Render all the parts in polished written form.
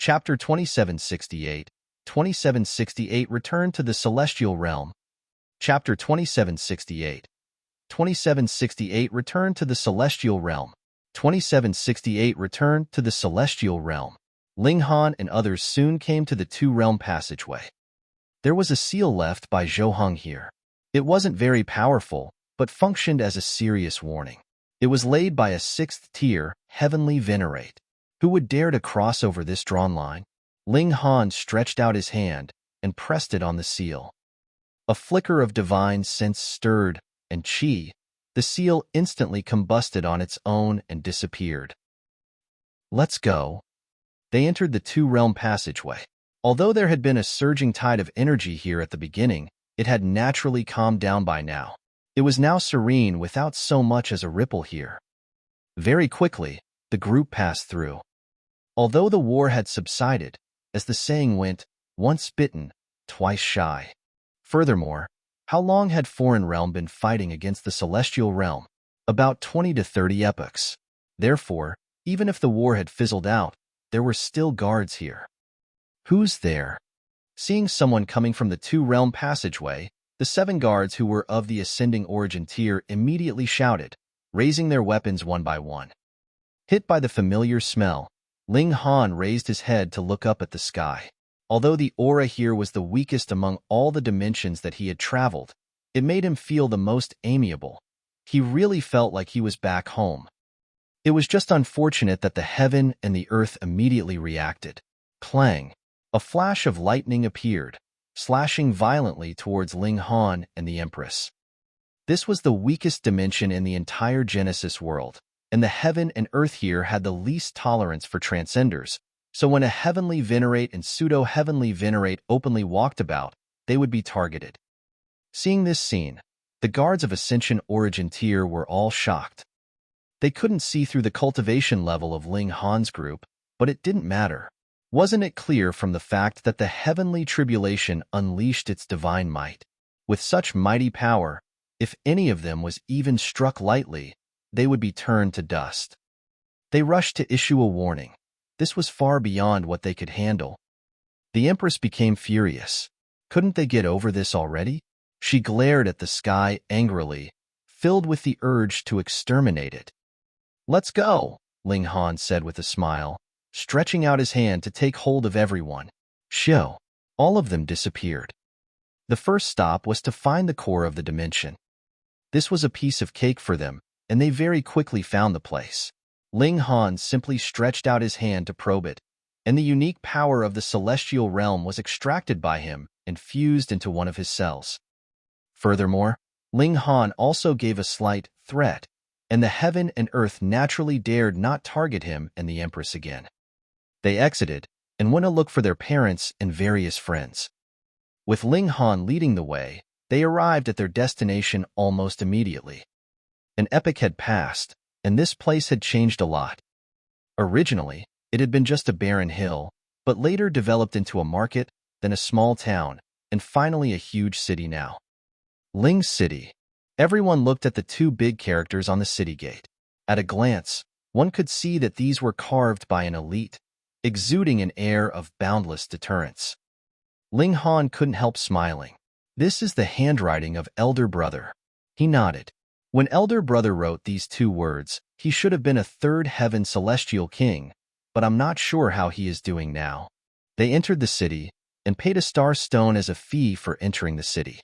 Chapter 2768, 2768 Return to the Celestial Realm. Chapter 2768, 2768 Return to the Celestial Realm. 2768 Return to the Celestial Realm. Ling Han and others soon came to the two-realm passageway. There was a seal left by Zhou here. It wasn't very powerful, but functioned as a serious warning. It was laid by a sixth-tier, heavenly venerate. Who would dare to cross over this drawn line? Ling Han stretched out his hand and pressed it on the seal. A flicker of divine sense stirred, and the seal instantly combusted on its own and disappeared. Let's go. They entered the two-realm passageway. Although there had been a surging tide of energy here at the beginning, it had naturally calmed down by now. It was now serene without so much as a ripple here. Very quickly, the group passed through. Although the war had subsided, as the saying went, once bitten, twice shy. Furthermore, how long had Foreign Realm been fighting against the Celestial Realm? About 20 to 30 epochs. Therefore, even if the war had fizzled out, there were still guards here. Who's there? Seeing someone coming from the two-realm passageway, the 7 guards who were of the ascending origin tier immediately shouted, raising their weapons one by one. Hit by the familiar smell, Ling Han raised his head to look up at the sky. Although the aura here was the weakest among all the dimensions that he had traveled, it made him feel the most amiable. He really felt like he was back home. It was just unfortunate that the heaven and the earth immediately reacted. Clang! A flash of lightning appeared, slashing violently towards Ling Han and the Empress. This was the weakest dimension in the entire Genesis world, and the heaven and earth here had the least tolerance for transcenders, so when a heavenly venerate and pseudo-heavenly venerate openly walked about, they would be targeted. Seeing this scene, the guards of Ascension Origin tier were all shocked. They couldn't see through the cultivation level of Ling Han's group, but it didn't matter. Wasn't it clear from the fact that the heavenly tribulation unleashed its divine might? With such mighty power, if any of them was even struck lightly, they would be turned to dust. They rushed to issue a warning. This was far beyond what they could handle. The Empress became furious. Couldn't they get over this already? She glared at the sky angrily, filled with the urge to exterminate it. Let's go, Ling Han said with a smile, stretching out his hand to take hold of everyone. Shoo! All of them disappeared. The first stop was to find the core of the dimension. This was a piece of cake for them, and they very quickly found the place. Ling Han simply stretched out his hand to probe it, and the unique power of the celestial realm was extracted by him and fused into one of his cells. Furthermore, Ling Han also gave a slight threat, and the heaven and earth naturally dared not target him and the Empress again. They exited and went to look for their parents and various friends. With Ling Han leading the way, they arrived at their destination almost immediately. An epoch had passed, and this place had changed a lot. Originally, it had been just a barren hill, but later developed into a market, then a small town, and finally a huge city now. Ling City. Everyone looked at the 2 big characters on the city gate. At a glance, one could see that these were carved by an elite, exuding an air of boundless deterrence. Ling Han couldn't help smiling. This is the handwriting of Elder Brother. He nodded. When Elder Brother wrote these 2 words, he should have been a 3rd heaven celestial king, but I'm not sure how he is doing now. They entered the city and paid a star stone as a fee for entering the city.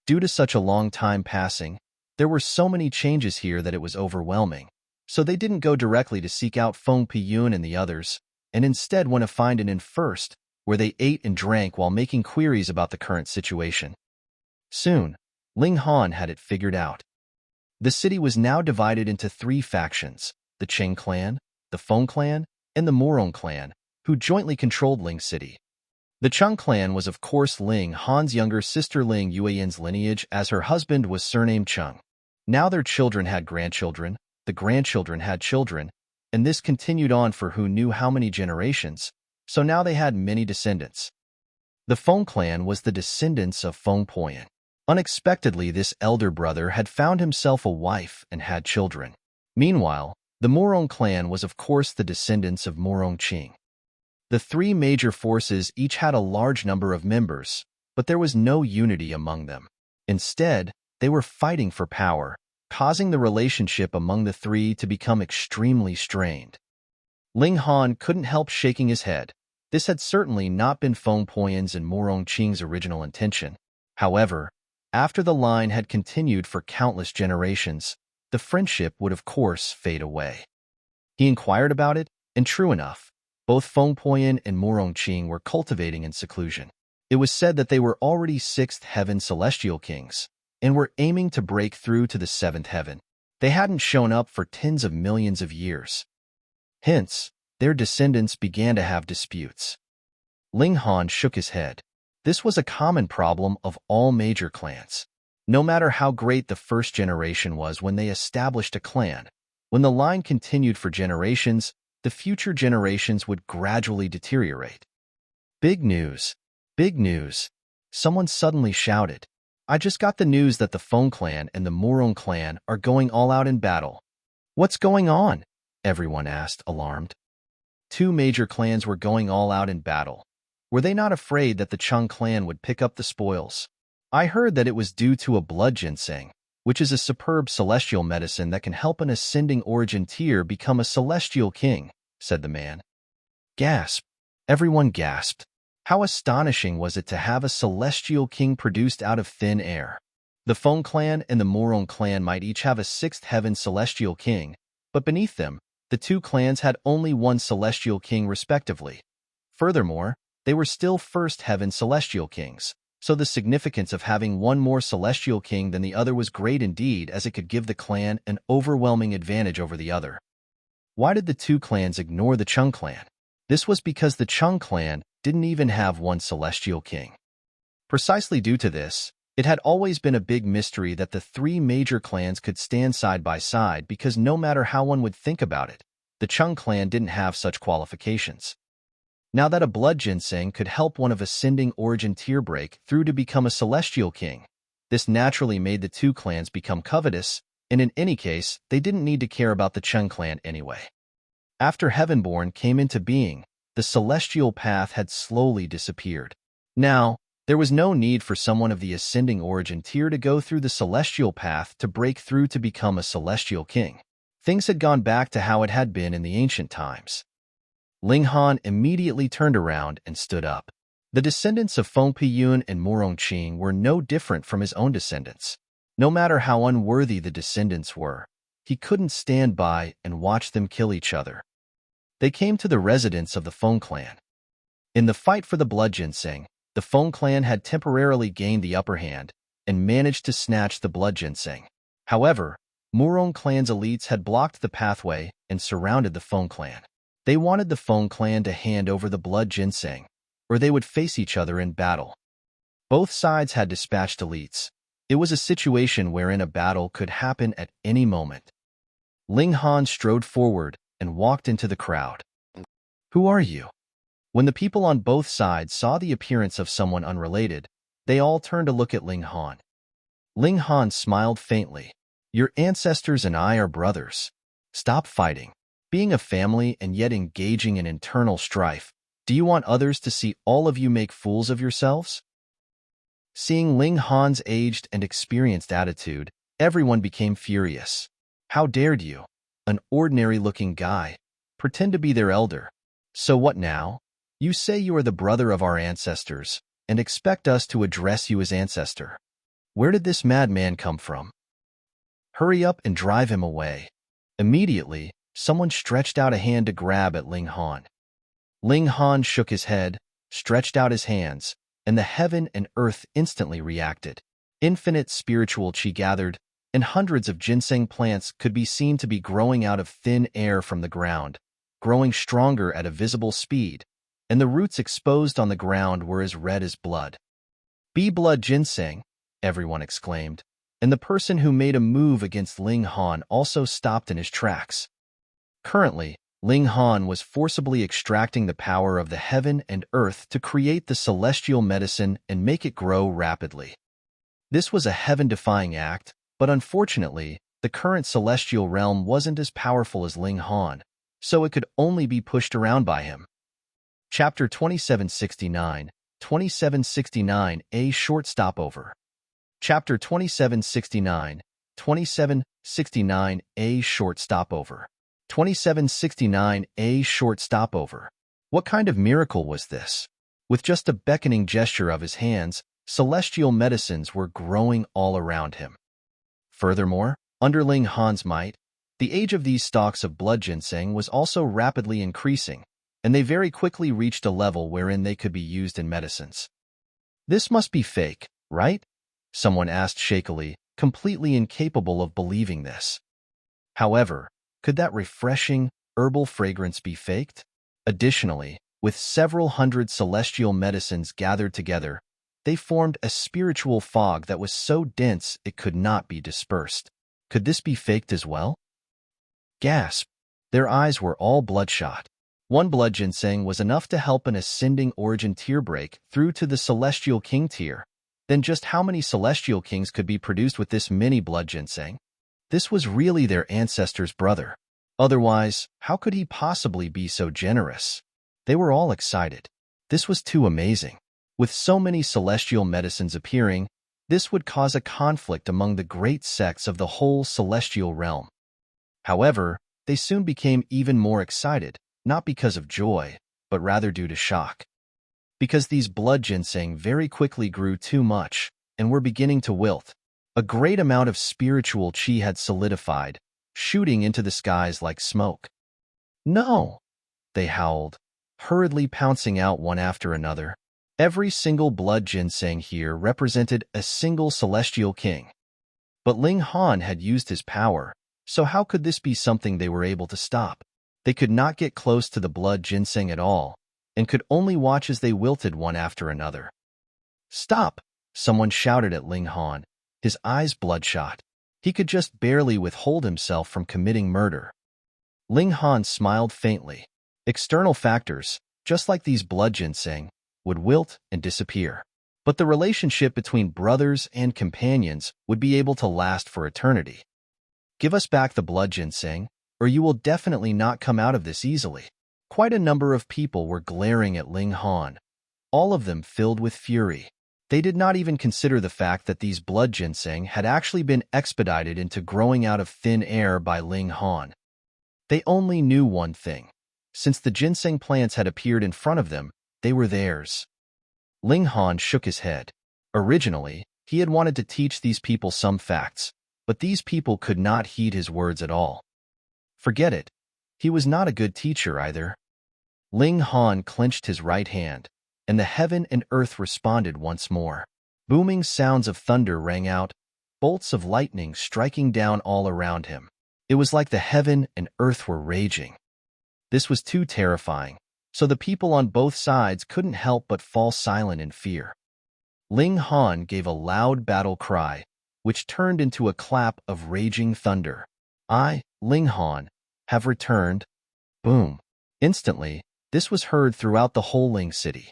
Due to such a long time passing, there were so many changes here that it was overwhelming, so they didn't go directly to seek out Feng Piyun and the others, and instead went to find an inn first, where they ate and drank while making queries about the current situation. Soon, Ling Han had it figured out. The city was now divided into 3 factions, the Cheng clan, the Feng clan, and the Morong clan, who jointly controlled Ling City. The Cheng clan was of course Ling Han's younger sister Ling Yuan's lineage, as her husband was surnamed Cheng. Now their children had grandchildren, the grandchildren had children, and this continued on for who knew how many generations, so now they had many descendants. The Feng clan was the descendants of Feng Poyan. Unexpectedly, this elder brother had found himself a wife and had children. Meanwhile, the Morong clan was of course the descendants of Morong Qing. The three major forces each had a large number of members, but there was no unity among them. Instead, they were fighting for power, causing the relationship among the three to become extremely strained. Ling Han couldn't help shaking his head. This had certainly not been Feng Puyan's and Murong Qing's original intention. However, after the line had continued for countless generations, the friendship would of course fade away. He inquired about it, and true enough, both Feng Puyan and Murong Qing were cultivating in seclusion. It was said that they were already sixth heaven celestial kings, and were aiming to break through to the seventh heaven. They hadn't shown up for tens of millions of years. Hence, their descendants began to have disputes. Ling Han shook his head. This was a common problem of all major clans. No matter how great the first generation was when they established a clan, when the line continued for generations, the future generations would gradually deteriorate. Big news! Big news! Someone suddenly shouted. I just got the news that the Feng clan and the Murong clan are going all out in battle. What's going on? Everyone asked, alarmed. Two major clans were going all out in battle. Were they not afraid that the Chung clan would pick up the spoils? I heard that it was due to a blood ginseng, which is a superb celestial medicine that can help an ascending origin tier become a celestial king, said the man. Gasp! Everyone gasped. How astonishing was it to have a celestial king produced out of thin air. The Feng clan and the Murong clan might each have a sixth heaven celestial king, but beneath them, the two clans had only one celestial king respectively. Furthermore, they were still first heaven celestial kings, so the significance of having one more celestial king than the other was great indeed, as it could give the clan an overwhelming advantage over the other. Why did the two clans ignore the Chung clan? This was because the Chung clan didn't even have one celestial king. Precisely due to this, it had always been a big mystery that the three major clans could stand side by side, because no matter how one would think about it, the Chung clan didn't have such qualifications. Now that a blood ginseng could help one of ascending origin tier break through to become a celestial king, this naturally made the two clans become covetous, and in any case, they didn't need to care about the Chung clan anyway. After Heavenborn came into being, the celestial path had slowly disappeared. Now, there was no need for someone of the ascending origin tier to go through the celestial path to break through to become a celestial king. Things had gone back to how it had been in the ancient times. Ling Han immediately turned around and stood up. The descendants of Feng Puyan and Murong Qing were no different from his own descendants. No matter how unworthy the descendants were, he couldn't stand by and watch them kill each other. They came to the residence of the Feng clan. In the fight for the blood ginseng, the Feng clan had temporarily gained the upper hand and managed to snatch the blood ginseng. However, Murong clan's elites had blocked the pathway and surrounded the Feng clan. They wanted the Feng clan to hand over the blood ginseng, or they would face each other in battle. Both sides had dispatched elites. It was a situation wherein a battle could happen at any moment. Ling Han strode forward and walked into the crowd. Who are you? When the people on both sides saw the appearance of someone unrelated, they all turned to look at Ling Han. Ling Han smiled faintly. Your ancestors and I are brothers. Stop fighting. Being a family and yet engaging in internal strife, do you want others to see all of you make fools of yourselves? Seeing Ling Han's aged and experienced attitude, everyone became furious. How dared you, an ordinary-looking guy, pretend to be their elder? So what now? You say you are the brother of our ancestors, and expect us to address you as ancestor. Where did this madman come from? Hurry up and drive him away. Immediately, someone stretched out a hand to grab at Ling Han. Ling Han shook his head, stretched out his hands, and the heaven and earth instantly reacted. Infinite spiritual chi gathered, and hundreds of ginseng plants could be seen to be growing out of thin air from the ground, growing stronger at a visible speed, and the roots exposed on the ground were as red as blood. Be blood ginseng, everyone exclaimed, and the person who made a move against Ling Han also stopped in his tracks. Currently, Ling Han was forcibly extracting the power of the heaven and earth to create the celestial medicine and make it grow rapidly. This was a heaven-defying act, but unfortunately, the current celestial realm wasn't as powerful as Ling Han, so it could only be pushed around by him. Chapter 2769, 2769, a short stopover. Chapter 2769, 2769, a short stopover. 2769, a short stopover. What kind of miracle was this? With just a beckoning gesture of his hands, celestial medicines were growing all around him. Furthermore, under Ling Han's might, the age of these stalks of blood ginseng was also rapidly increasing, and they very quickly reached a level wherein they could be used in medicines. This must be fake, right? Someone asked shakily, completely incapable of believing this. However, could that refreshing, herbal fragrance be faked? Additionally, with several hundred celestial medicines gathered together, they formed a spiritual fog that was so dense it could not be dispersed. Could this be faked as well? Gasp! Their eyes were all bloodshot. One blood ginseng was enough to help an ascending origin tier break through to the Celestial King tier. Then just how many Celestial Kings could be produced with this mini blood ginseng? This was really their ancestor's brother. Otherwise, how could he possibly be so generous? They were all excited. This was too amazing. With so many celestial medicines appearing, this would cause a conflict among the great sects of the whole celestial realm. However, they soon became even more excited, not because of joy, but rather due to shock. Because these blood ginseng very quickly grew too much and were beginning to wilt. A great amount of spiritual chi had solidified, shooting into the skies like smoke. No! They howled, hurriedly pouncing out one after another. Every single blood ginseng here represented a single celestial king. But Ling Han had used his power, so how could this be something they were able to stop? They could not get close to the blood ginseng at all, and could only watch as they wilted one after another. Stop! Someone shouted at Ling Han, his eyes bloodshot. He could just barely withhold himself from committing murder. Ling Han smiled faintly. External factors, just like these blood ginseng, would wilt and disappear. But the relationship between brothers and companions would be able to last for eternity. Give us back the blood ginseng, or you will definitely not come out of this easily. Quite a number of people were glaring at Ling Han, all of them filled with fury. They did not even consider the fact that these blood ginseng had actually been expedited into growing out of thin air by Ling Han. They only knew one thing. Since the ginseng plants had appeared in front of them, they were theirs. Ling Han shook his head. Originally, he had wanted to teach these people some facts, but these people could not heed his words at all. Forget it. He was not a good teacher either. Ling Han clenched his right hand, and the heaven and earth responded once more. Booming sounds of thunder rang out, bolts of lightning striking down all around him. It was like the heaven and earth were raging. This was too terrifying, so the people on both sides couldn't help but fall silent in fear. Ling Han gave a loud battle cry, which turned into a clap of raging thunder. I, Ling Han, have returned. Boom. Instantly, this was heard throughout the whole Ling city.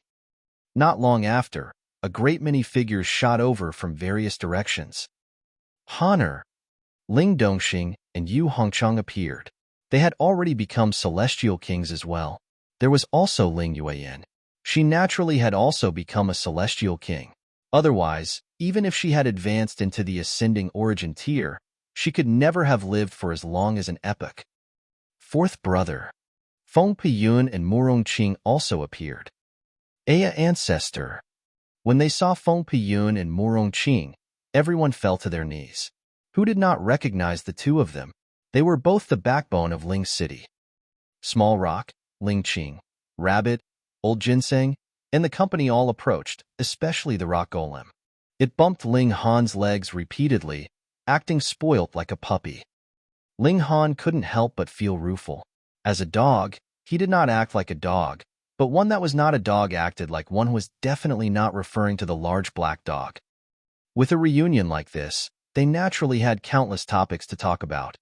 Not long after, a great many figures shot over from various directions. Honor, Ling Dongxing, and Yu Hongchang appeared. They had already become celestial kings as well. There was also Ling Yuan. She naturally had also become a celestial king. Otherwise, even if she had advanced into the ascending origin tier, she could never have lived for as long as an epoch. Fourth brother. Feng Piyun and Murong Qing also appeared. Aya ancestor. When they saw Feng Piyun and Murong Qing, everyone fell to their knees. Who did not recognize the two of them? They were both the backbone of Ling City. Small Rock, Ling Qing, Rabbit, Old Ginseng, and the company all approached, especially the rock golem. It bumped Ling Han's legs repeatedly, acting spoilt like a puppy. Ling Han couldn't help but feel rueful. As a dog, he did not act like a dog, but one that was not a dog acted like one who was definitely not referring to the large black dog. With a reunion like this, they naturally had countless topics to talk about.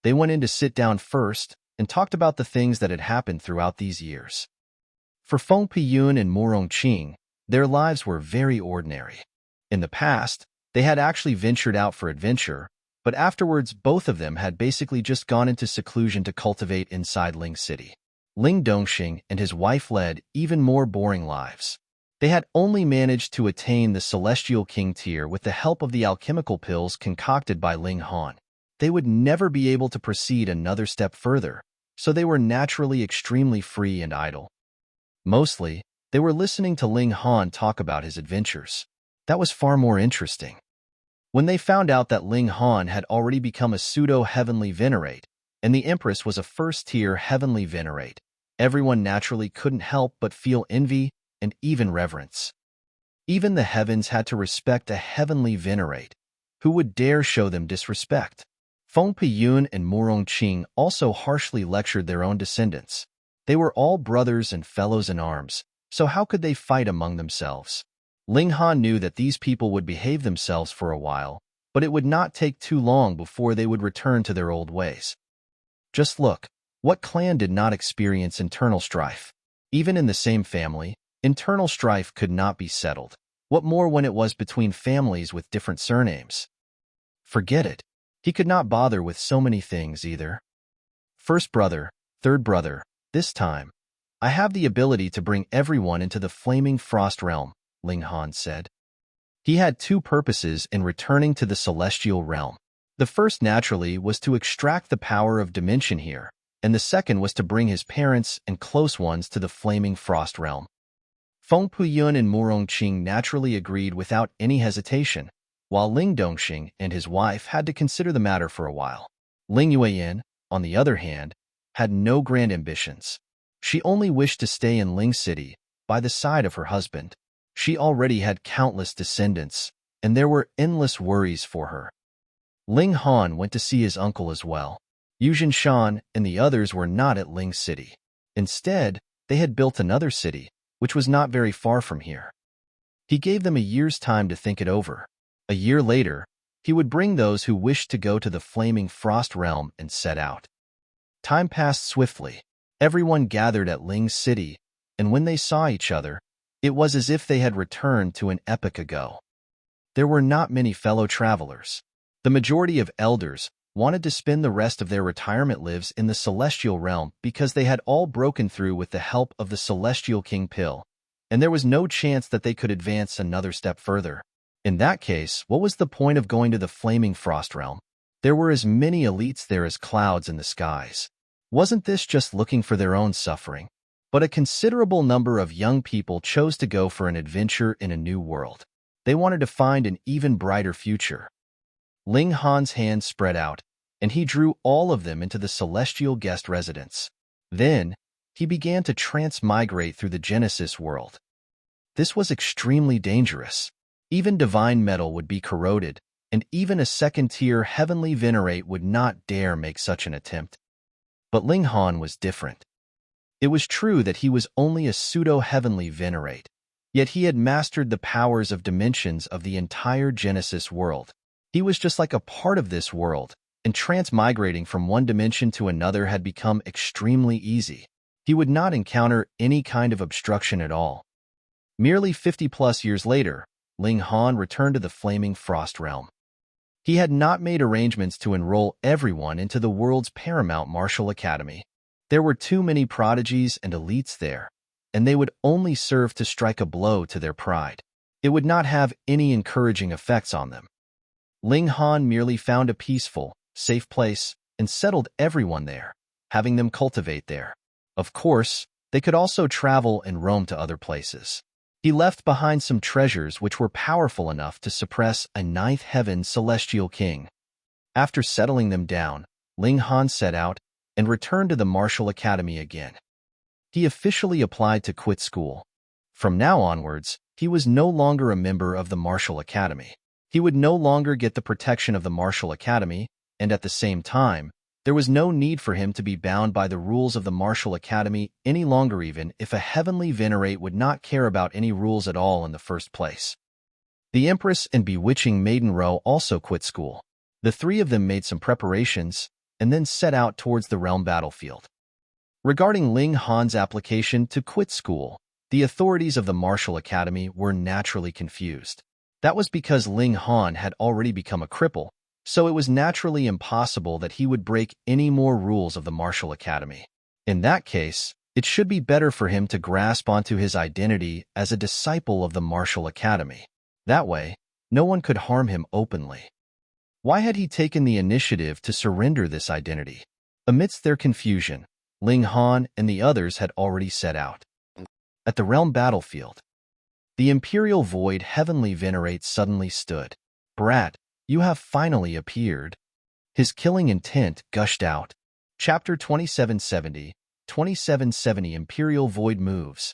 They went in to sit down first and talked about the things that had happened throughout these years. For Feng Piyun and Murong Qing, their lives were very ordinary. In the past, they had actually ventured out for adventure, but afterwards both of them had basically just gone into seclusion to cultivate inside Ling City. Ling Dongxing and his wife led even more boring lives. They had only managed to attain the Celestial King tier with the help of the alchemical pills concocted by Ling Han. They would never be able to proceed another step further, so they were naturally extremely free and idle. Mostly, they were listening to Ling Han talk about his adventures. That was far more interesting. When they found out that Ling Han had already become a pseudo-heavenly venerate, and the Empress was a first-tier heavenly venerate, everyone naturally couldn't help but feel envy and even reverence. Even the heavens had to respect a heavenly venerate. Who would dare show them disrespect? Feng Piyun and Murong Qing also harshly lectured their own descendants. They were all brothers and fellows in arms, so how could they fight among themselves? Ling Han knew that these people would behave themselves for a while, but it would not take too long before they would return to their old ways. Just look, what clan did not experience internal strife? Even in the same family, internal strife could not be settled. What more when it was between families with different surnames? Forget it. He could not bother with so many things either. First brother, third brother, this time, I have the ability to bring everyone into the flaming frost realm, Ling Han said. He had two purposes in returning to the celestial realm. The first, naturally, was to extract the power of dimension here, and the second was to bring his parents and close ones to the flaming frost realm. Feng Puyun and Murong Qing naturally agreed without any hesitation, while Ling Dongxing and his wife had to consider the matter for a while. Ling Yuan, on the other hand, had no grand ambitions. She only wished to stay in Ling City, by the side of her husband. She already had countless descendants, and there were endless worries for her. Ling Han went to see his uncle as well. Yuzhen Shan and the others were not at Ling City. Instead, they had built another city, which was not very far from here. He gave them a year's time to think it over. A year later, he would bring those who wished to go to the flaming frost realm and set out. Time passed swiftly. Everyone gathered at Ling City, and when they saw each other, it was as if they had returned to an epoch ago. There were not many fellow travelers. The majority of elders wanted to spend the rest of their retirement lives in the celestial realm because they had all broken through with the help of the Celestial King pill, and there was no chance that they could advance another step further. In that case, what was the point of going to the flaming frost realm? There were as many elites there as clouds in the skies. Wasn't this just looking for their own suffering? But a considerable number of young people chose to go for an adventure in a new world. They wanted to find an even brighter future. Ling Han's hand spread out, and he drew all of them into the celestial guest residence. Then, he began to transmigrate through the Genesis world. This was extremely dangerous. Even divine metal would be corroded, and even a second-tier heavenly venerate would not dare make such an attempt. But Ling Han was different. It was true that he was only a pseudo-heavenly venerate, yet he had mastered the powers of dimensions of the entire Genesis world. He was just like a part of this world, and transmigrating from one dimension to another had become extremely easy. He would not encounter any kind of obstruction at all. Merely 50-plus years later, Ling Han returned to the flaming frost realm. He had not made arrangements to enroll everyone into the world's paramount martial academy. There were too many prodigies and elites there, and they would only serve to strike a blow to their pride. It would not have any encouraging effects on them. Ling Han merely found a peaceful, safe place and settled everyone there, having them cultivate there. Of course, they could also travel and roam to other places. He left behind some treasures which were powerful enough to suppress a ninth heaven celestial king. After settling them down, Ling Han set out and returned to the martial academy again. He officially applied to quit school. From now onwards, he was no longer a member of the martial academy. He would no longer get the protection of the martial academy, and at the same time, there was no need for him to be bound by the rules of the martial academy any longer, even if a heavenly venerate would not care about any rules at all in the first place. The Empress and bewitching Maiden Row also quit school. The three of them made some preparations and then set out towards the realm battlefield. Regarding Ling Han's application to quit school, the authorities of the martial academy were naturally confused. That was because Ling Han had already become a cripple, so it was naturally impossible that he would break any more rules of the martial academy. In that case, It should be better for him to grasp onto his identity as a disciple of the martial academy. That way, no one could harm him openly. Why had he taken the initiative to surrender this identity? Amidst their confusion, Ling Han and the others had already set out. At the realm battlefield, the Imperial Void Heavenly Venerate suddenly stood. "Brat, you have finally appeared." His killing intent gushed out. Chapter 2770, 2770 Imperial Void Moves.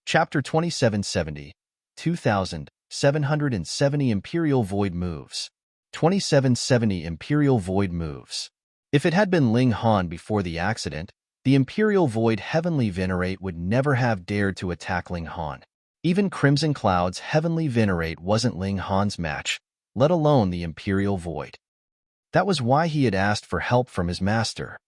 Chapter 2770, 2770 Imperial Void Moves. 2770 Imperial Void Moves. If it had been Ling Han before the accident, the Imperial Void Heavenly Venerate would never have dared to attack Ling Han. Even Crimson Cloud's Heavenly Venerate wasn't Ling Han's match, let alone the Imperial Void. That was why he had asked for help from his master.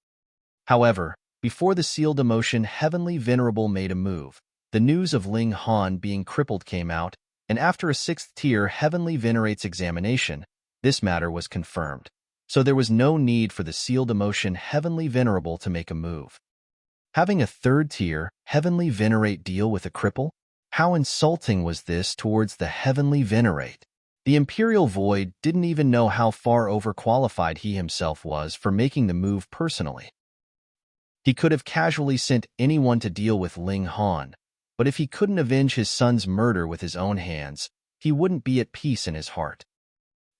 However, before the sealed emotion Heavenly Venerable made a move, the news of Ling Han being crippled came out, and after a 6th-tier Heavenly Venerate's examination, this matter was confirmed. So there was no need for the sealed emotion Heavenly Venerable to make a move. Having a 3rd-tier Heavenly Venerate deal with a cripple? How insulting was this towards the Heavenly Venerate? The Imperial Void didn't even know how far overqualified he himself was for making the move personally. He could have casually sent anyone to deal with Ling Han, but if he couldn't avenge his son's murder with his own hands, he wouldn't be at peace in his heart.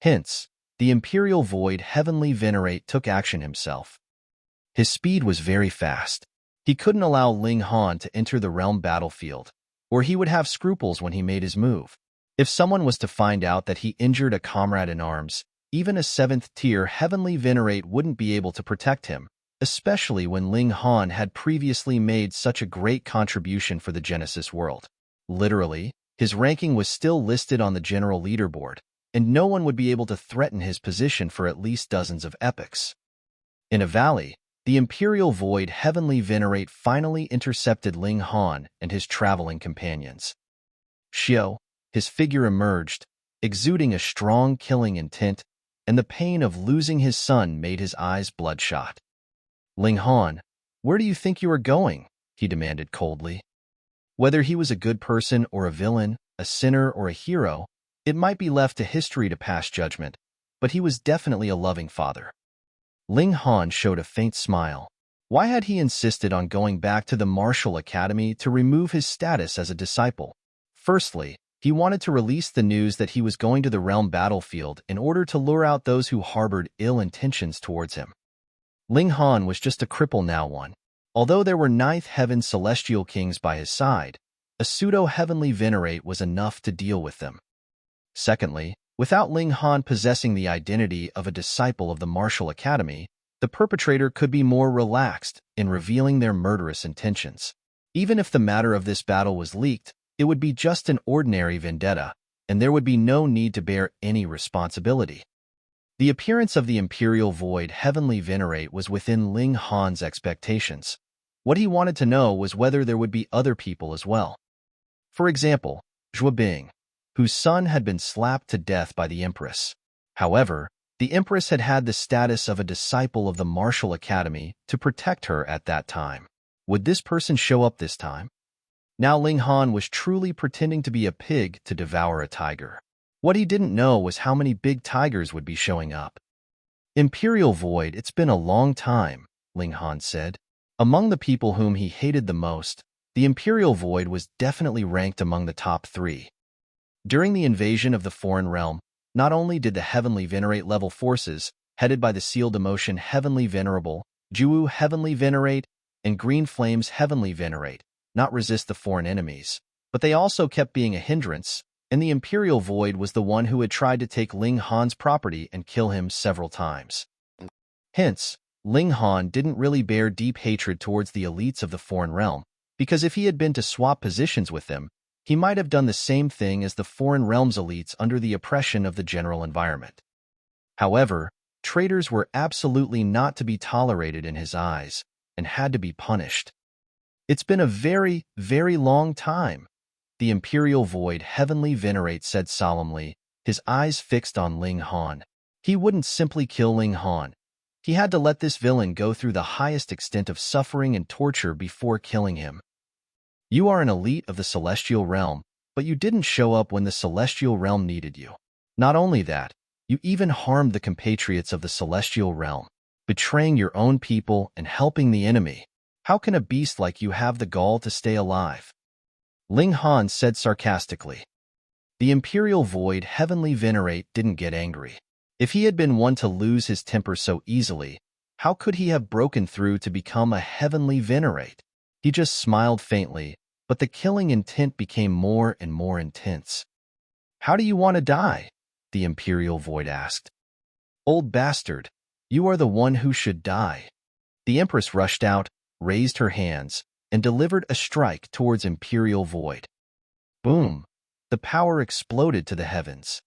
Hence, the Imperial Void Heavenly Venerate took action himself. His speed was very fast. He couldn't allow Ling Han to enter the realm battlefield, or he would have scruples when he made his move. If someone was to find out that he injured a comrade in arms, even a 7th-tier Heavenly Venerate wouldn't be able to protect him, especially when Ling Han had previously made such a great contribution for the Genesis world. Literally, his ranking was still listed on the general leaderboard, and no one would be able to threaten his position for at least dozens of epochs. In a valley, the Imperial Void Heavenly Venerate finally intercepted Ling Han and his traveling companions. Xiao, his figure emerged, exuding a strong killing intent, and the pain of losing his son made his eyes bloodshot. "Ling Han, where do you think you are going?" he demanded coldly. Whether he was a good person or a villain, a sinner or a hero, it might be left to history to pass judgment, but he was definitely a loving father. Ling Han showed a faint smile. Why had he insisted on going back to the martial academy to remove his status as a disciple? Firstly, he wanted to release the news that he was going to the realm battlefield in order to lure out those who harbored ill intentions towards him. Ling Han was just a cripple now. Although there were 9th Heaven Celestial Kings by his side, a pseudo-Heavenly Venerate was enough to deal with them. Secondly, without Ling Han possessing the identity of a disciple of the Martial Academy, the perpetrator could be more relaxed in revealing their murderous intentions. Even if the matter of this battle was leaked, it would be just an ordinary vendetta, and there would be no need to bear any responsibility. The appearance of the Imperial Void Heavenly Venerate was within Ling Han's expectations. What he wanted to know was whether there would be other people as well. For example, Zhou Bing, whose son had been slapped to death by the Empress. However, the Empress had had the status of a disciple of the Martial Academy to protect her at that time. Would this person show up this time? Now Ling Han was truly pretending to be a pig to devour a tiger. What he didn't know was how many big tigers would be showing up. "Imperial Void, it's been a long time," Ling Han said. Among the people whom he hated the most, the Imperial Void was definitely ranked among the top 3. During the invasion of the foreign realm, not only did the Heavenly Venerate level forces, headed by the sealed emotion Heavenly Venerable, Juwu Heavenly Venerate, and Green Flames Heavenly Venerate, not resist the foreign enemies, but they also kept being a hindrance, and the Imperial Void was the one who had tried to take Ling Han's property and kill him several times. Hence, Ling Han didn't really bear deep hatred towards the elites of the foreign realm, because if he had been to swap positions with them, he might have done the same thing as the foreign realm's elites under the oppression of the general environment. However, traitors were absolutely not to be tolerated in his eyes, and had to be punished. "It's been a very, very long time," the Imperial Void Heavenly Venerate said solemnly, his eyes fixed on Ling Han. He wouldn't simply kill Ling Han. He had to let this villain go through the highest extent of suffering and torture before killing him. You are an elite of the Celestial Realm, but you didn't show up when the Celestial Realm needed you. Not only that, you even harmed the compatriots of the Celestial Realm, betraying your own people and helping the enemy. How can a beast like you have the gall to stay alive? Ling Han said sarcastically. The Imperial Void Heavenly Venerate didn't get angry. If he had been one to lose his temper so easily, how could he have broken through to become a Heavenly Venerate? He just smiled faintly, but the killing intent became more and more intense. How do you want to die? The Imperial Void asked. Old bastard, you are the one who should die. The Empress rushed out, raised her hands, and delivered a strike towards Imperial Void. Boom! The power exploded to the heavens.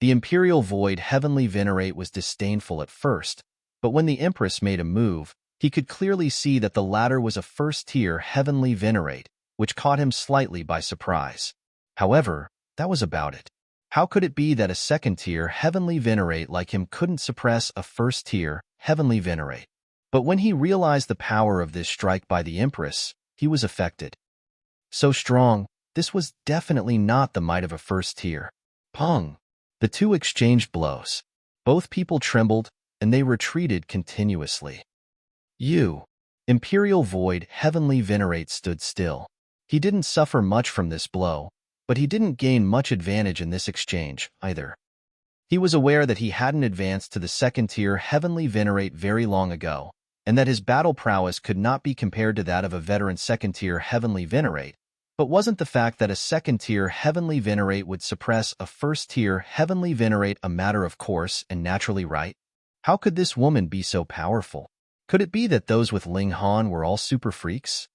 The Imperial Void Heavenly Venerate was disdainful at first, but when the Empress made a move, he could clearly see that the latter was a first-tier Heavenly Venerate, which caught him slightly by surprise. However, that was about it. How could it be that a second-tier Heavenly Venerate like him couldn't suppress a first-tier Heavenly Venerate? But when he realized the power of this strike by the Empress, he was affected. So strong, this was definitely not the might of a first-tier. Pong! The two exchanged blows. Both people trembled, and they retreated continuously. Imperial Void Heavenly Venerate stood still. He didn't suffer much from this blow, but he didn't gain much advantage in this exchange, either. He was aware that he hadn't advanced to the second-tier Heavenly Venerate very long ago, and that his battle prowess could not be compared to that of a veteran second-tier Heavenly Venerate, but wasn't the fact that a second-tier Heavenly Venerate would suppress a first-tier Heavenly Venerate a matter of course and naturally right? How could this woman be so powerful? Could it be that those with Ling Han were all super freaks?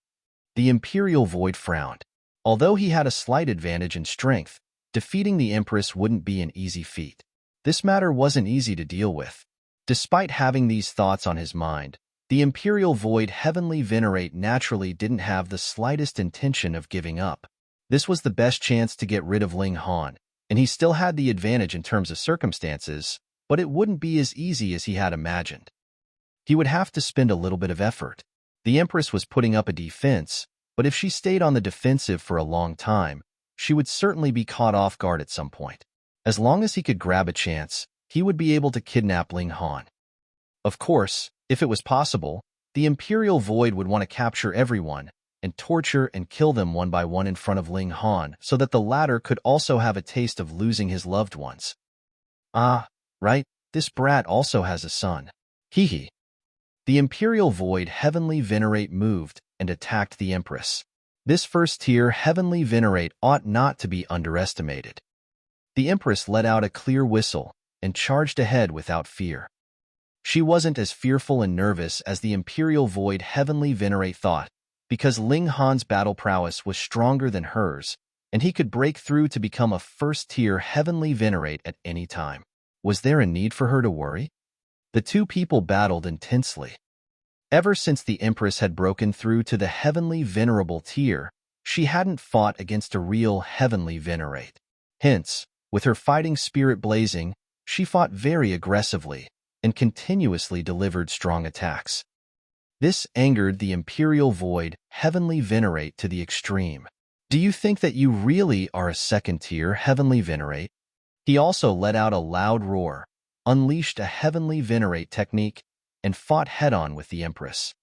The Imperial Void frowned. Although he had a slight advantage in strength, defeating the Empress wouldn't be an easy feat. This matter wasn't easy to deal with. Despite having these thoughts on his mind, the Imperial Void Heavenly Venerate naturally didn't have the slightest intention of giving up. This was the best chance to get rid of Ling Han, and he still had the advantage in terms of circumstances, but it wouldn't be as easy as he had imagined. He would have to spend a little bit of effort. The Empress was putting up a defense, but if she stayed on the defensive for a long time, she would certainly be caught off guard at some point. As long as he could grab a chance, he would be able to kidnap Ling Han. Of course, if it was possible, the Imperial Void would want to capture everyone and torture and kill them one by one in front of Ling Han so that the latter could also have a taste of losing his loved ones. Ah, right, this brat also has a son. Hee. The Imperial Void Heavenly Venerate moved and attacked the Empress. This first-tier Heavenly Venerate ought not to be underestimated. The Empress let out a clear whistle and charged ahead without fear. She wasn't as fearful and nervous as the Imperial Void Heavenly Venerate thought, because Ling Han's battle prowess was stronger than hers, and he could break through to become a first-tier Heavenly Venerate at any time. Was there a need for her to worry? The two people battled intensely. Ever since the Empress had broken through to the Heavenly Venerable tier, she hadn't fought against a real Heavenly Venerate. Hence, with her fighting spirit blazing, she fought very aggressively and continuously delivered strong attacks. This angered the Imperial Void Heavenly Venerate to the extreme. Do you think that you really are a second-tier Heavenly Venerate? He also let out a loud roar, unleashed a Heavenly Venerate technique, and fought head-on with the Empress.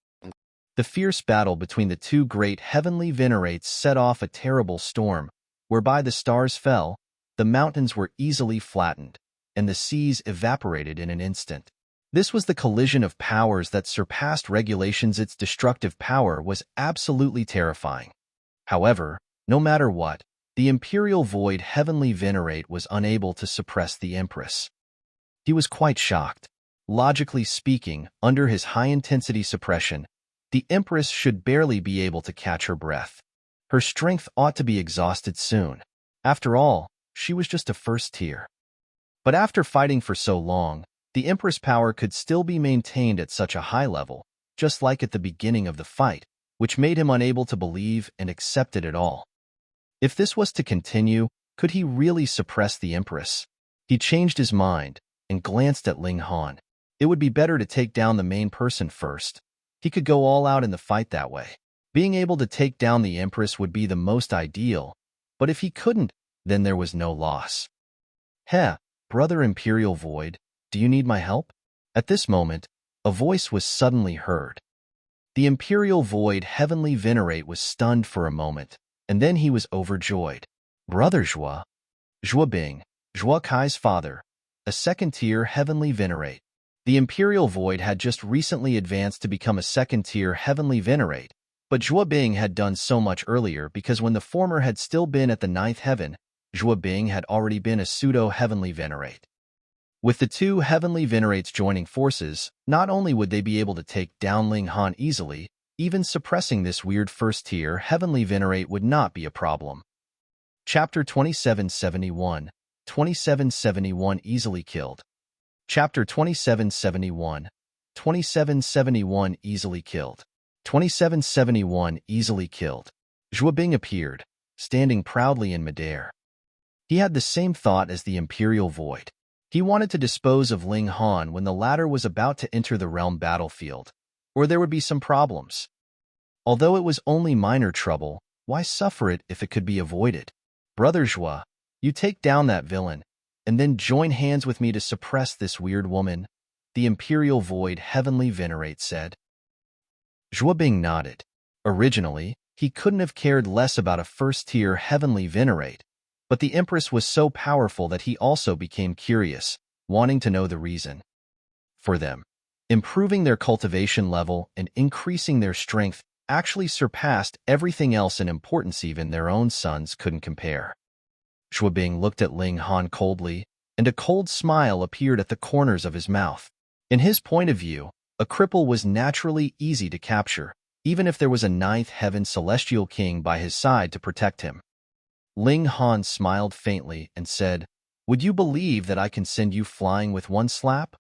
The fierce battle between the two great Heavenly Venerates set off a terrible storm, whereby the stars fell, the mountains were easily flattened, and the seas evaporated in an instant. This was the collision of powers that surpassed regulations. Its destructive power was absolutely terrifying. However, no matter what, the Imperial Void Heavenly Venerate was unable to suppress the Empress. He was quite shocked. Logically speaking, under his high-intensity suppression, the Empress should barely be able to catch her breath. Her strength ought to be exhausted soon. After all, she was just a first tier. But after fighting for so long, the Empress power could still be maintained at such a high level, just like at the beginning of the fight, which made him unable to believe and accept it at all. If this was to continue, could he really suppress the Empress? He changed his mind and glanced at Ling Han. It would be better to take down the main person first. He could go all out in the fight that way. Being able to take down the Empress would be the most ideal, but if he couldn't, then there was no loss. Heh, brother Imperial Void, do you need my help? At this moment, a voice was suddenly heard. The Imperial Void Heavenly Venerate was stunned for a moment, and then he was overjoyed. Brother Zhua, Zhuabing, Zhua Kai's father, a second-tier Heavenly Venerate. The Imperial Void had just recently advanced to become a second-tier Heavenly Venerate, but Zhuabing had done so much earlier because when the former had still been at the 9th heaven, Zhuabing had already been a pseudo-Heavenly Venerate. With the two Heavenly Venerates joining forces, not only would they be able to take down Ling Han easily, even suppressing this weird first-tier Heavenly Venerate would not be a problem. Chapter 2771, 2771 Easily Killed. Chapter 2771, 2771 Easily Killed. 2771 Easily Killed. Zhuabing appeared, standing proudly in midair. He had the same thought as the Imperial Void. He wanted to dispose of Ling Han when the latter was about to enter the realm battlefield, or there would be some problems. Although it was only minor trouble, why suffer it if it could be avoided? Brother Zhua, you take down that villain, and then join hands with me to suppress this weird woman, the Imperial Void Heavenly Venerate said. Zhuabing nodded. Originally, he couldn't have cared less about a first-tier Heavenly Venerate, but the Empress was so powerful that he also became curious, wanting to know the reason. For them, improving their cultivation level and increasing their strength actually surpassed everything else in importance even their own sons couldn't compare. Zhuabing looked at Ling Han coldly, and a cold smile appeared at the corners of his mouth. In his point of view, a cripple was naturally easy to capture, even if there was a 9th heaven celestial king by his side to protect him. Ling Han smiled faintly and said, "Would you believe that I can send you flying with one slap?"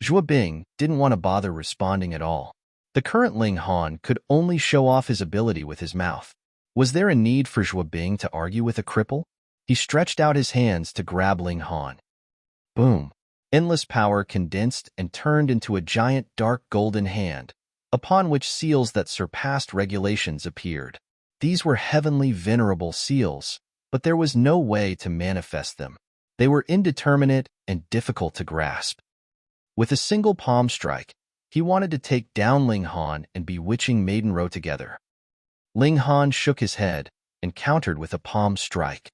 Zhuabing didn't want to bother responding at all. The current Ling Han could only show off his ability with his mouth. Was there a need for Zhuabing to argue with a cripple? He stretched out his hands to grab Ling Han. Boom! Endless power condensed and turned into a giant dark golden hand, upon which seals that surpassed regulations appeared. These were heavenly venerable seals, but there was no way to manifest them. They were indeterminate and difficult to grasp. With a single palm strike, he wanted to take down Ling Han and bewitching Maiden Row together. Ling Han shook his head and countered with a palm strike.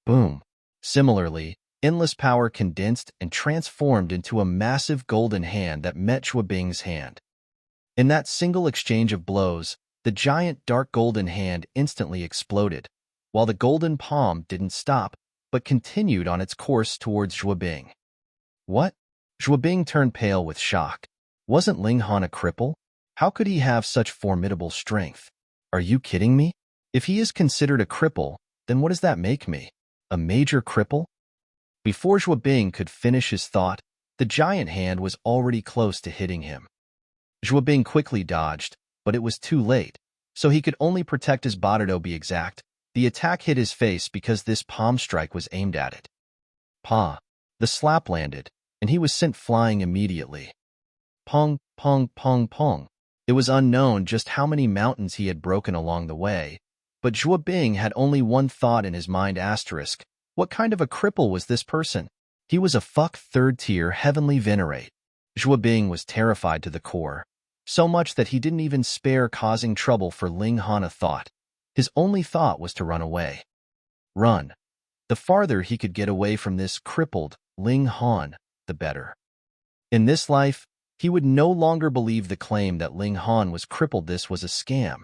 Boom! Similarly, endless power condensed and transformed into a massive golden hand that met Zhuabing's hand. In that single exchange of blows, the giant dark golden hand instantly exploded, while the golden palm didn't stop, but continued on its course towards Zhuabing. What? Zhuabing turned pale with shock. Wasn't Ling Han a cripple? How could he have such formidable strength? Are you kidding me? If he is considered a cripple, then what does that make me? A major cripple? Before Zhuabing could finish his thought, the giant hand was already close to hitting him. Zhuabing quickly dodged, but it was too late, so he could only protect his body. To be exact, the attack hit his face because this palm strike was aimed at it. Pa! The slap landed, and he was sent flying immediately. Pong, pong, pong, pong. It was unknown just how many mountains he had broken along the way, but Zhuabing had only one thought in his mind asterisk. What kind of a cripple was this person? He was a third-tier Heavenly Venerate. Zhuabing was terrified to the core, so much that he didn't even spare causing trouble for Ling Han a thought. His only thought was to run away. Run. The farther he could get away from this crippled Ling Han, the better. In this life, he would no longer believe the claim that Ling Han was crippled. This was a scam.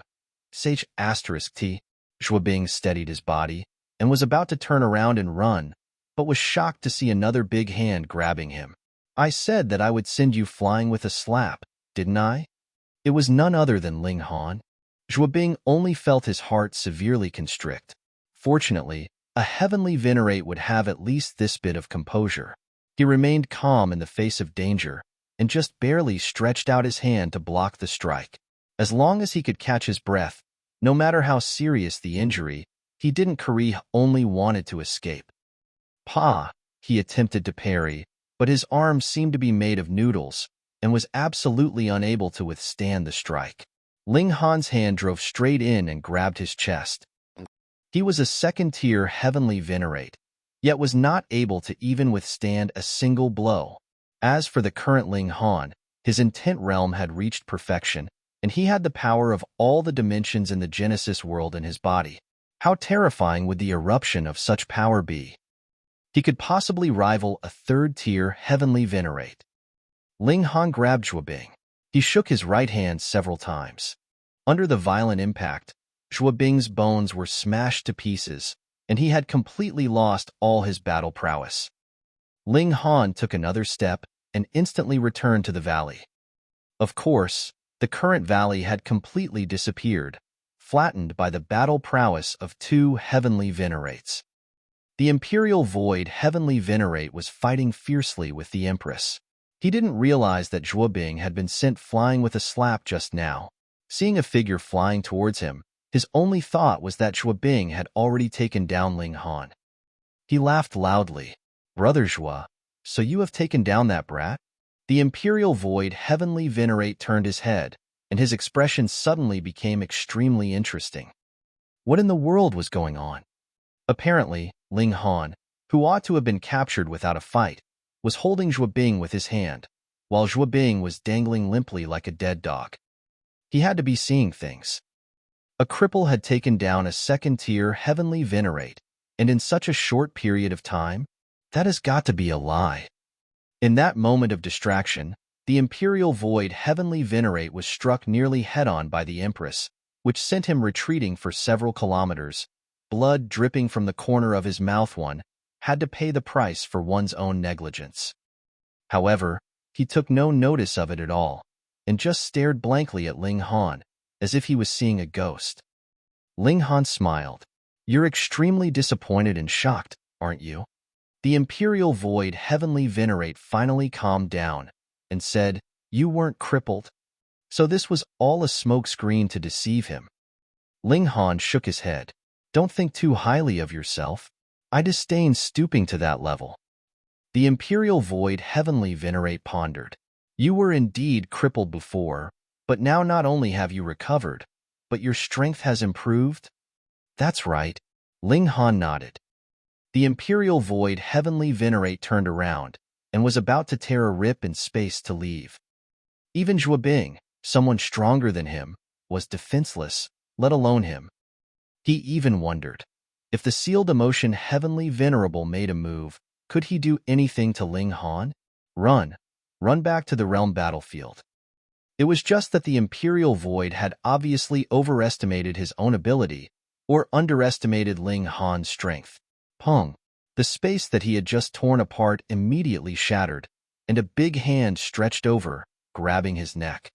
Sage asterisk T. Zhuabing steadied his body and was about to turn around and run, but was shocked to see another big hand grabbing him. I said that I would send you flying with a slap, didn't I? It was none other than Ling Han. Zhuabing only felt his heart severely constrict. Fortunately, a Heavenly Venerate would have at least this bit of composure. He remained calm in the face of danger and just barely stretched out his hand to block the strike. As long as he could catch his breath, no matter how serious the injury, he didn't care, only wanted to escape. Pa! He attempted to parry, but his arms seemed to be made of noodles, and was absolutely unable to withstand the strike. Ling Han's hand drove straight in and grabbed his chest. He was a second-tier heavenly venerate, yet was not able to even withstand a single blow. As for the current Ling Han, his intent realm had reached perfection, and he had the power of all the dimensions in the Genesis world in his body. How terrifying would the eruption of such power be? He could possibly rival a third-tier heavenly venerate. Ling Han grabbed Zhuobing. He shook his right hand several times. Under the violent impact, Zhuobing's bones were smashed to pieces, and he had completely lost all his battle prowess. Ling Han took another step and instantly returned to the valley. Of course, the current valley had completely disappeared, flattened by the battle prowess of two heavenly venerates. The Imperial Void heavenly venerate was fighting fiercely with the Empress. He didn't realize that Zhuobing had been sent flying with a slap just now. Seeing a figure flying towards him, his only thought was that Zhuobing had already taken down Ling Han. He laughed loudly. "Brother Zhua, so you have taken down that brat?" The Imperial Void heavenly venerate turned his head, and his expression suddenly became extremely interesting. What in the world was going on? Apparently, Ling Han, who ought to have been captured without a fight, was holding Zhuobing with his hand, while Zhuobing was dangling limply like a dead dog. He had to be seeing things. A cripple had taken down a second-tier heavenly venerate, and in such a short period of time? That has got to be a lie. In that moment of distraction, the Imperial Void heavenly venerate was struck nearly head-on by the Empress, which sent him retreating for several kilometers. Blood dripping from the corner of his mouth. One had to pay the price for one's own negligence. However, he took no notice of it at all, and just stared blankly at Ling Han, as if he was seeing a ghost. Ling Han smiled. "You're extremely disappointed and shocked, aren't you?" The Imperial Void heavenly venerate finally calmed down and said, "You weren't crippled? So this was all a smokescreen to deceive him?" Ling Han shook his head. "Don't think too highly of yourself. I disdain stooping to that level." The Imperial Void heavenly venerate pondered. "You were indeed crippled before, but now not only have you recovered, but your strength has improved?" "That's right." Ling Han nodded. The Imperial Void heavenly venerate turned around and was about to tear a rip in space to leave. Even Zhuobing, someone stronger than him, was defenseless, let alone him. He even wondered, if the sealed emotion heavenly venerable made a move, could he do anything to Ling Han? Run back to the realm battlefield. It was just that the Imperial Void had obviously overestimated his own ability, or underestimated Ling Han's strength. Pong! The space that he had just torn apart immediately shattered, and a big hand stretched over, grabbing his neck.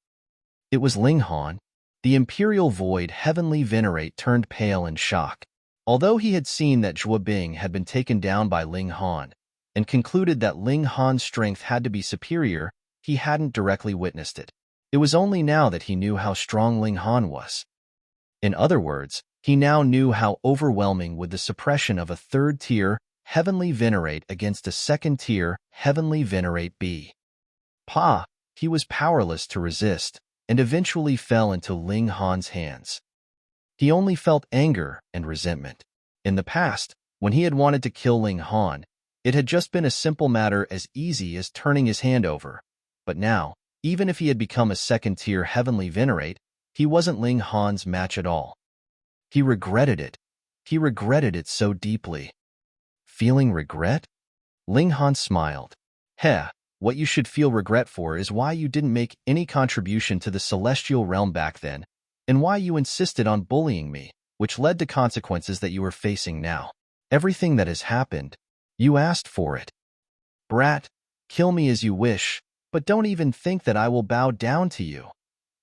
It was Ling Han. The Imperial Void heavenly venerate turned pale in shock. Although he had seen that Zhuobing had been taken down by Ling Han, and concluded that Ling Han's strength had to be superior, he hadn't directly witnessed it. It was only now that he knew how strong Ling Han was. In other words, he now knew how overwhelming would the suppression of a third-tier heavenly venerate against a second-tier heavenly venerate be. He was powerless to resist, and eventually fell into Ling Han's hands. He only felt anger and resentment. In the past, when he had wanted to kill Ling Han, it had just been a simple matter as easy as turning his hand over. But now, even if he had become a second-tier heavenly venerate, he wasn't Ling Han's match at all. He regretted it. He regretted it so deeply. Feeling regret? Ling Han smiled. What you should feel regret for is why you didn't make any contribution to the celestial realm back then, and why you insisted on bullying me, which led to consequences that you are facing now. Everything that has happened, you asked for it. Brat, kill me as you wish, but don't even think that I will bow down to you,"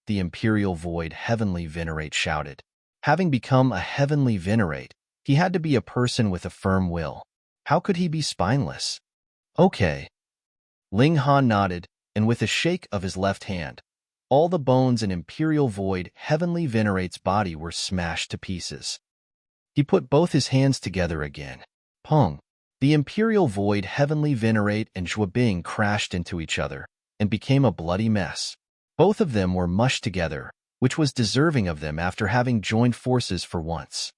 the Imperial Void heavenly venerate shouted. Having become a heavenly venerate, he had to be a person with a firm will. How could he be spineless? "Okay." Ling Han nodded, and with a shake of his left hand, all the bones in Imperial Void heavenly venerate's body were smashed to pieces. He put both his hands together again. Pong! The Imperial Void heavenly venerate and Zhuobing crashed into each other, and became a bloody mess. Both of them were mushed together, which was deserving of them after having joined forces for once.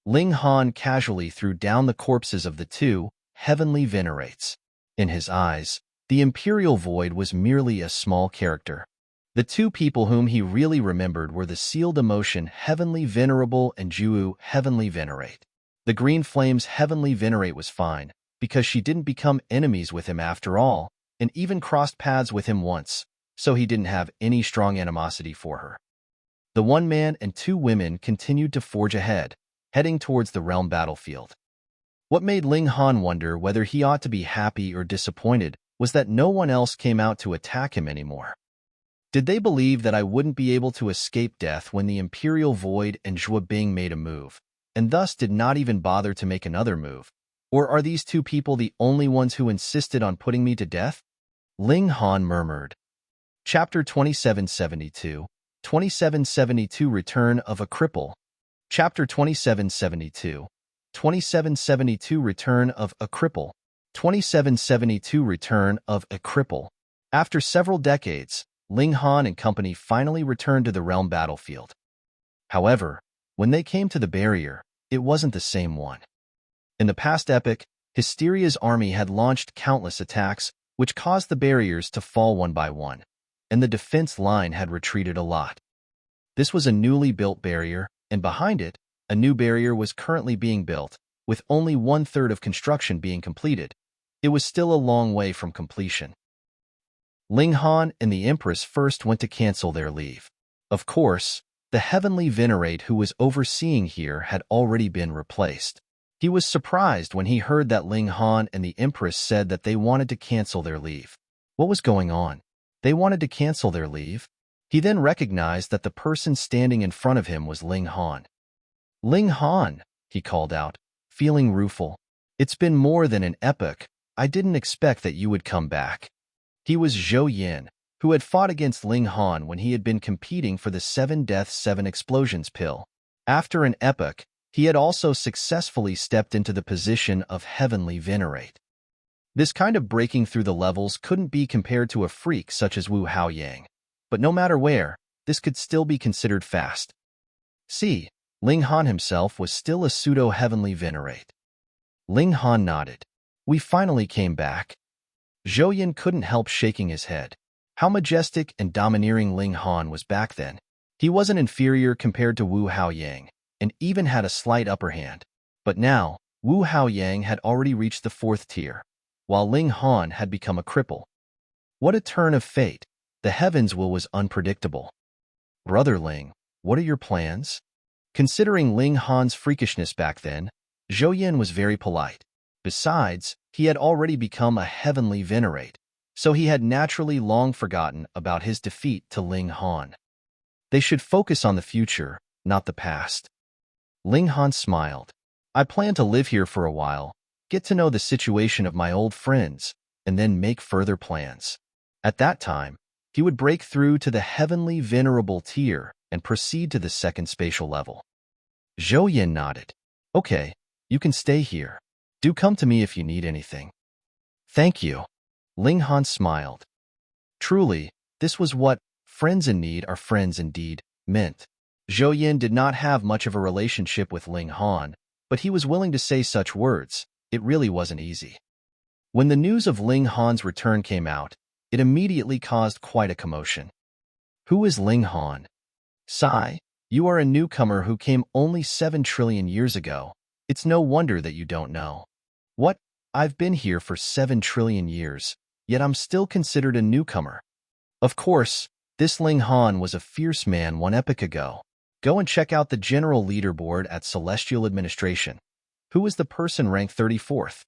Ling Han casually threw down the corpses of the two heavenly venerates. In his eyes, the Imperial Void was merely a small character. The two people whom he really remembered were the sealed emotion Heavenly Venerable and Juwu Heavenly Venerate. The Green Flame's Heavenly Venerate was fine, because she didn't become enemies with him after all, and even crossed paths with him once, so he didn't have any strong animosity for her. The one man and two women continued to forge ahead, heading towards the realm battlefield. What made Ling Han wonder whether he ought to be happy or disappointed was that no one else came out to attack him anymore. Did they believe that I wouldn't be able to escape death when the Imperial Void and Zhuo Bing made a move, and thus did not even bother to make another move? Or are these two people the only ones who insisted on putting me to death? Ling Han murmured. Chapter 2772, 2772 Return of a Cripple. Chapter 2772, 2772 Return of a Cripple. 2772 Return of a Cripple. After several decades, Ling Han and company finally returned to the realm battlefield. However, when they came to the barrier, it wasn't the same one. In the past epoch, Hysteria's army had launched countless attacks, which caused the barriers to fall one by one, and the defense line had retreated a lot. This was a newly built barrier, and behind it, a new barrier was currently being built, with only 1/3 of construction being completed. It was still a long way from completion. Ling Han and the Empress first went to cancel their leave. Of course, the Heavenly Venerate who was overseeing here had already been replaced. He was surprised when he heard that Ling Han and the Empress said that they wanted to cancel their leave. What was going on? They wanted to cancel their leave? He then recognized that the person standing in front of him was Ling Han. Ling Han, he called out, feeling rueful. It's been more than an epoch. I didn't expect that you would come back. He was Zhou Yin, who had fought against Ling Han when he had been competing for the 7 Deaths 7 Explosions pill. After an epoch, he had also successfully stepped into the position of Heavenly Venerate. This kind of breaking through the levels couldn't be compared to a freak such as Wu Haoyang, but no matter where, this could still be considered fast. See, Ling Han himself was still a pseudo-Heavenly Venerate. Ling Han nodded. We finally came back. Zhou Yin couldn't help shaking his head. How majestic and domineering Ling Han was back then. He wasn't inferior compared to Wu Haoyang, and even had a slight upper hand. But now, Wu Haoyang had already reached the 4th tier, while Ling Han had become a cripple. What a turn of fate. The heavens' will was unpredictable. Brother Ling, what are your plans? Considering Ling Han's freakishness back then, Zhou Yin was very polite. Besides, he had already become a Heavenly Venerate, so he had naturally long forgotten about his defeat to Ling Han. They should focus on the future, not the past. Ling Han smiled. I plan to live here for a while, get to know the situation of my old friends, and then make further plans. At that time, he would break through to the Heavenly Venerable tier and proceed to the 2nd spatial level. Zhou Yin nodded. Okay, you can stay here. Do come to me if you need anything. Thank you. Ling Han smiled. Truly, this was what friends in need are friends indeed meant. Zhou Yin did not have much of a relationship with Ling Han, but he was willing to say such words. It really wasn't easy. When the news of Ling Han's return came out, it immediately caused quite a commotion. Who is Ling Han? Sigh, you are a newcomer who came only 7 trillion years ago. It's no wonder that you don't know. What? I've been here for 7 trillion years, yet I'm still considered a newcomer. Of course, this Ling Han was a fierce man 1 epoch ago. Go and check out the general leaderboard at Celestial Administration. Who is the person ranked 34th?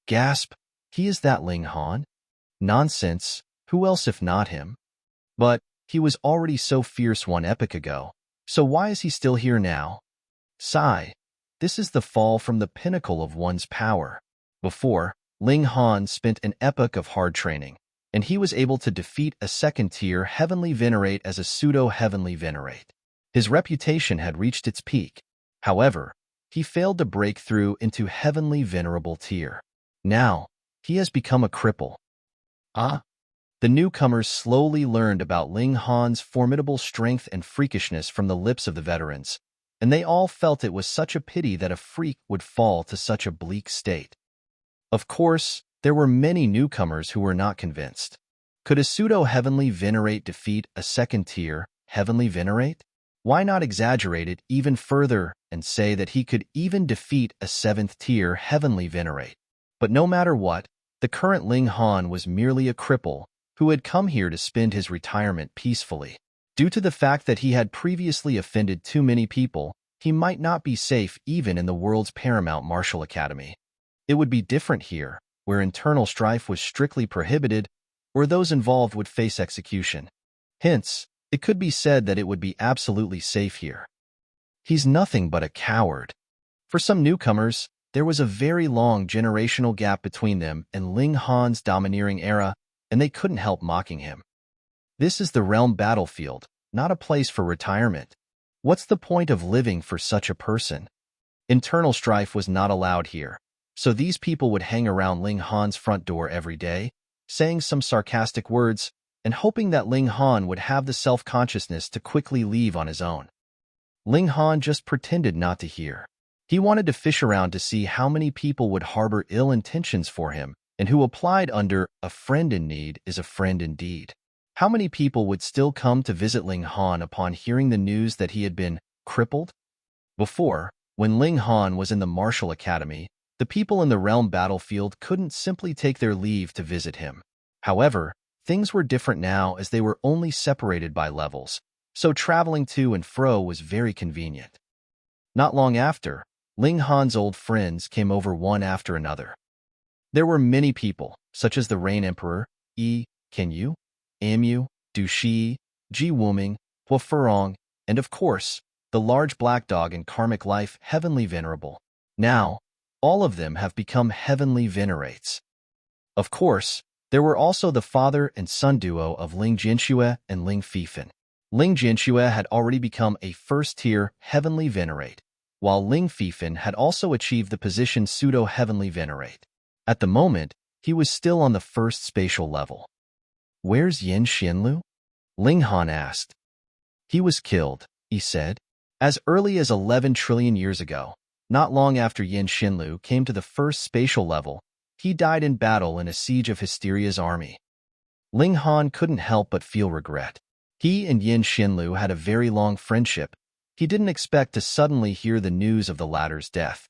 Gasp, he is that Ling Han? Nonsense, who else if not him? But he was already so fierce 1 epoch ago, so why is he still here now? Sigh, this is the fall from the pinnacle of one's power. Before, Ling Han spent an epoch of hard training, and he was able to defeat a 2nd-tier Heavenly Venerate as a pseudo-Heavenly Venerate. His reputation had reached its peak. However, he failed to break through into Heavenly Venerable tier. Now, he has become a cripple. Ah, The newcomers slowly learned about Ling Han's formidable strength and freakishness from the lips of the veterans, and they all felt it was such a pity that a freak would fall to such a bleak state. Of course, there were many newcomers who were not convinced. Could a pseudo-heavenly venerate defeat a second-tier heavenly venerate? Why not exaggerate it even further and say that he could even defeat a seventh-tier heavenly venerate? But no matter what, the current Ling Han was merely a cripple who had come here to spend his retirement peacefully. Due to the fact that he had previously offended too many people, he might not be safe even in the world's paramount martial academy. It would be different here, where internal strife was strictly prohibited, or those involved would face execution. Hence, it could be said that it would be absolutely safe here. He's nothing but a coward. For some newcomers, there was a very long generational gap between them and Ling Han's domineering era, and they couldn't help mocking him. This is the realm battlefield, not a place for retirement. What's the point of living for such a person? Internal strife was not allowed here, so these people would hang around Ling Han's front door every day, saying some sarcastic words, and hoping that Ling Han would have the self-consciousness to quickly leave on his own. Ling Han just pretended not to hear. He wanted to fish around to see how many people would harbor ill intentions for him and who applied under "a friend in need is a friend indeed." How many people would still come to visit Ling Han upon hearing the news that he had been crippled? Before, when Ling Han was in the martial academy, the people in the realm battlefield couldn't simply take their leave to visit him. However, things were different now as they were only separated by levels, so traveling to and fro was very convenient. Not long after, Ling Han's old friends came over one after another. There were many people, such as the Rain Emperor, Kenyu, Amu, Du Shi, Ji Wuming, Hua Furong, and of course, the large black dog in karmic life, Heavenly Venerable. Now, all of them have become heavenly venerates. Of course, there were also the father and son duo of Ling Jinxue and Ling Fifan. Ling Jinxue had already become a first-tier heavenly venerate, while Ling Fifan had also achieved the position pseudo-heavenly venerate. At the moment, he was still on the first spatial level. "Where's Yin Xinlu?" Ling Han asked. "He was killed," he said. "As early as 11 trillion years ago, not long after Yin Xinlu came to the first spatial level, he died in battle in a siege of Hysteria's army." Ling Han couldn't help but feel regret. He and Yin Xinlu had a very long friendship. He didn't expect to suddenly hear the news of the latter's death.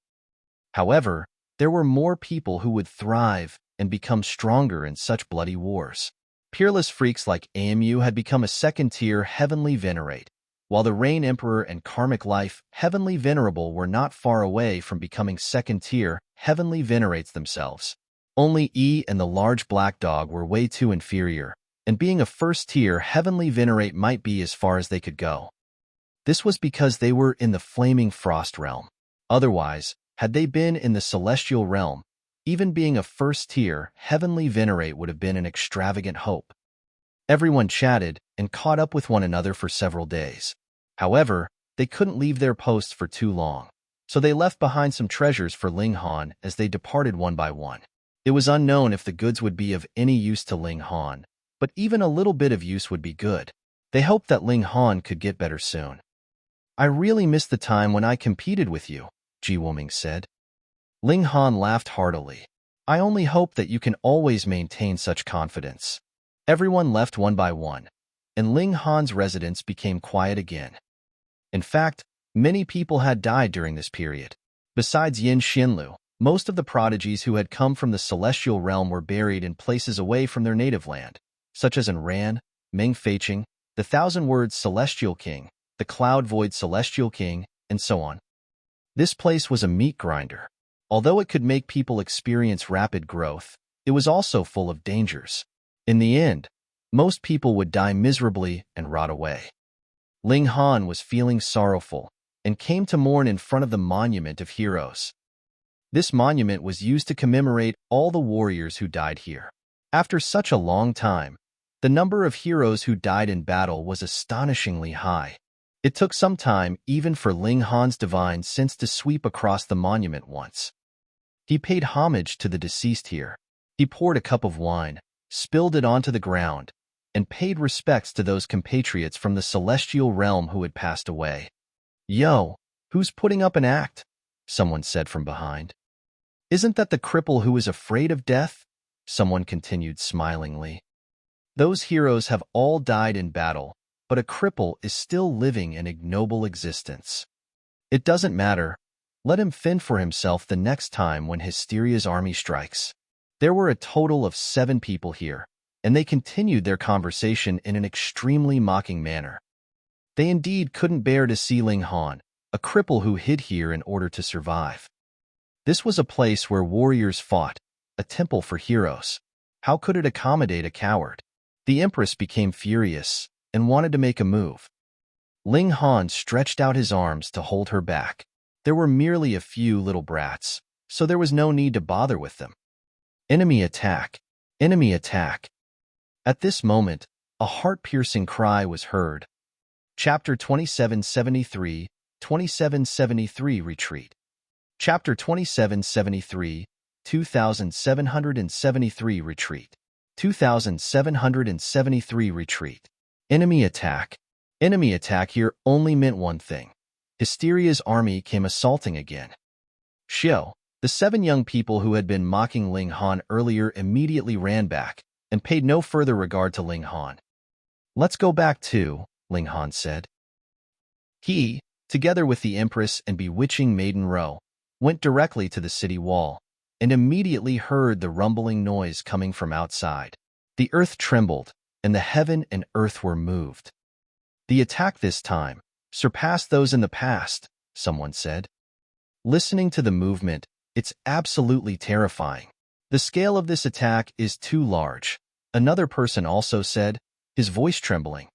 However, there were more people who would thrive and become stronger in such bloody wars. Peerless freaks like Amu had become a second-tier heavenly venerate, while the Rain Emperor and Karmic Life Heavenly Venerable were not far away from becoming second-tier heavenly venerates themselves. Only E and the large black dog were way too inferior, and being a first-tier heavenly venerate might be as far as they could go. This was because they were in the Flaming Frost realm. Otherwise, had they been in the Celestial realm, even being a first-tier heavenly venerate would have been an extravagant hope. Everyone chatted and caught up with one another for several days. However, they couldn't leave their posts for too long, so they left behind some treasures for Ling Han as they departed one by one. It was unknown if the goods would be of any use to Ling Han, but even a little bit of use would be good. They hoped that Ling Han could get better soon. "I really miss the time when I competed with you," Ji Wuming said. Ling Han laughed heartily. "I only hope that you can always maintain such confidence." Everyone left one by one, and Ling Han's residence became quiet again. In fact, many people had died during this period. Besides Yin Xinlu, most of the prodigies who had come from the celestial realm were buried in places away from their native land, such as in Ran, Meng Feiqing, the Thousand Words Celestial King, the Cloud Void Celestial King, and so on. This place was a meat grinder. Although it could make people experience rapid growth, it was also full of dangers. In the end, most people would die miserably and rot away. Ling Han was feeling sorrowful and came to mourn in front of the Monument of Heroes. This monument was used to commemorate all the warriors who died here. After such a long time, the number of heroes who died in battle was astonishingly high. It took some time even for Ling Han's divine sense to sweep across the monument once. He paid homage to the deceased here. He poured a cup of wine, spilled it onto the ground, and paid respects to those compatriots from the celestial realm who had passed away. "Yo, who's putting up an act?" someone said from behind. "Isn't that the cripple who is afraid of death?" someone continued smilingly. "Those heroes have all died in battle, but a cripple is still living an ignoble existence. It doesn't matter. Let him fend for himself the next time when Hysteria's army strikes." There were a total of 7 people here, and they continued their conversation in an extremely mocking manner. They indeed couldn't bear to see Ling Han, a cripple who hid here in order to survive. This was a place where warriors fought, a temple for heroes. How could it accommodate a coward? The Empress became furious and wanted to make a move. Ling Han stretched out his arms to hold her back. There were merely a few little brats, so there was no need to bother with them. Enemy attack! Enemy attack! At this moment, a heart-piercing cry was heard. Chapter 2773, 2773 Retreat. Chapter 2773, 2773 Retreat. 2773 Retreat. Enemy attack. Enemy attack here only meant one thing. Hysteria's army came assaulting again. Xiao, the 7 young people who had been mocking Ling Han earlier immediately ran back and paid no further regard to Ling Han. "Let's go back too," Ling Han said. He, together with the Empress and bewitching Maiden Ro, went directly to the city wall and immediately heard the rumbling noise coming from outside. The earth trembled, and the heaven and earth were moved. "The attack this time surpassed those in the past," someone said. Listening to the movement, it's absolutely terrifying. "The scale of this attack is too large," another person also said, his voice trembling.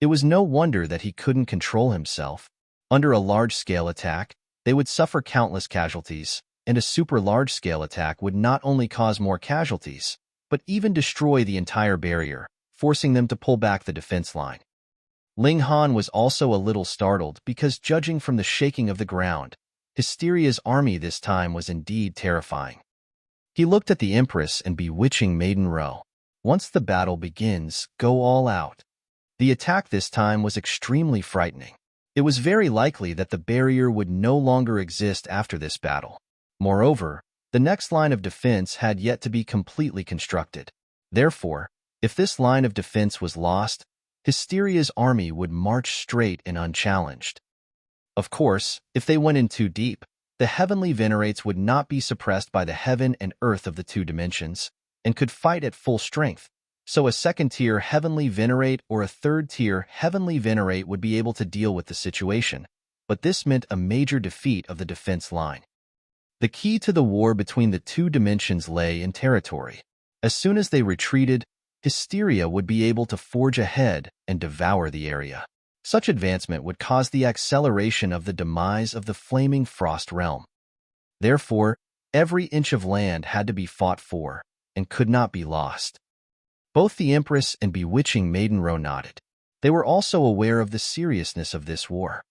It was no wonder that he couldn't control himself. Under a large-scale attack, they would suffer countless casualties, and a super-large-scale attack would not only cause more casualties, but even destroy the entire barrier, forcing them to pull back the defense line. Ling Han was also a little startled because, judging from the shaking of the ground, Hysteria's army this time was indeed terrifying. He looked at the Empress and bewitching Maiden Ro. "Once the battle begins, go all out." The attack this time was extremely frightening. It was very likely that the barrier would no longer exist after this battle. Moreover, the next line of defense had yet to be completely constructed. Therefore, if this line of defense was lost, Hysteria's army would march straight and unchallenged. Of course, if they went in too deep, the heavenly venerates would not be suppressed by the heaven and earth of the 2 dimensions, and could fight at full strength, so a second-tier heavenly venerate or a third-tier heavenly venerate would be able to deal with the situation, but this meant a major defeat of the defense line. The key to the war between the 2 dimensions lay in territory. As soon as they retreated, Hysteria would be able to forge ahead and devour the area. Such advancement would cause the acceleration of the demise of the flaming frost realm. Therefore, every inch of land had to be fought for and could not be lost. Both the Empress and bewitching Maiden Ro nodded. They were also aware of the seriousness of this war.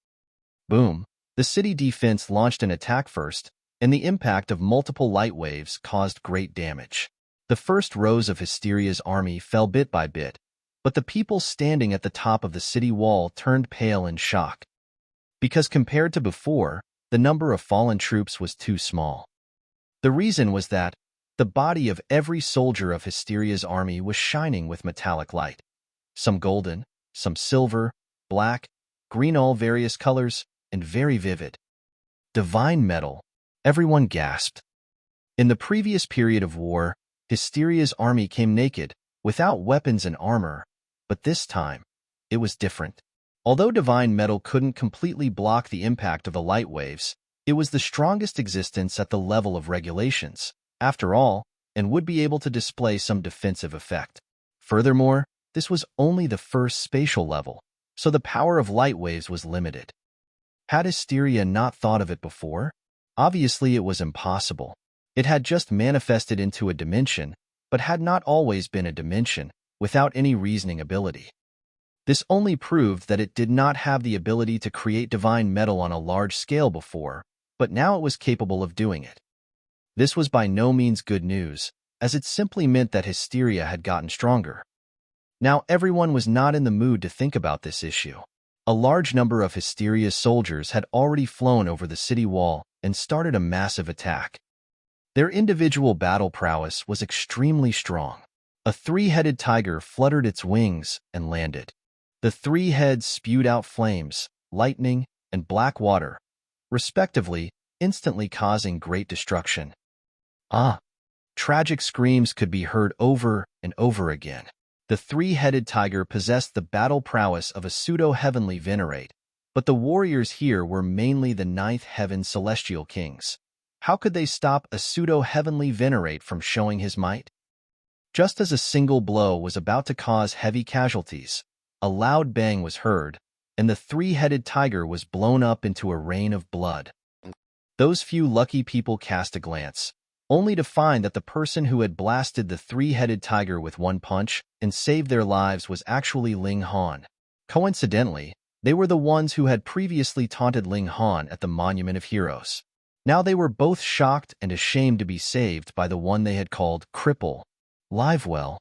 Boom! The city defense launched an attack first, and the impact of multiple light waves caused great damage. The first rows of Hysteria's army fell bit by bit, but the people standing at the top of the city wall turned pale in shock. Because compared to before, the number of fallen troops was too small. The reason was that the body of every soldier of Hysteria's army was shining with metallic light. Some golden, some silver, black, green, all various colors, and very vivid. Divine metal, everyone gasped. In the previous period of war, Hysteria's army came naked, without weapons and armor, but this time, it was different. Although divine metal couldn't completely block the impact of the light waves, it was the strongest existence at the level of regulations, after all, and would be able to display some defensive effect. Furthermore, this was only the first spatial level, so the power of light waves was limited. Had Hysteria not thought of it before? Obviously it was impossible. It had just manifested into a dimension, but had not always been a dimension, without any reasoning ability. This only proved that it did not have the ability to create divine metal on a large scale before, but now it was capable of doing it. This was by no means good news, as it simply meant that hysteria had gotten stronger. Now everyone was not in the mood to think about this issue. A large number of Hysteria's soldiers had already flown over the city wall and started a massive attack. Their individual battle prowess was extremely strong. A three-headed tiger fluttered its wings and landed. The three heads spewed out flames, lightning, and black water, respectively, instantly causing great destruction. Tragic screams could be heard over and over again. The three-headed tiger possessed the battle prowess of a pseudo-heavenly venerate, but the warriors here were mainly the ninth heaven celestial kings. How could they stop a pseudo-heavenly venerate from showing his might? Just as a single blow was about to cause heavy casualties, a loud bang was heard, and the three-headed tiger was blown up into a rain of blood. Those few lucky people cast a glance, only to find that the person who had blasted the three-headed tiger with one punch and saved their lives was actually Ling Han. Coincidentally, they were the ones who had previously taunted Ling Han at the Monument of Heroes. Now they were both shocked and ashamed to be saved by the one they had called cripple. Live well.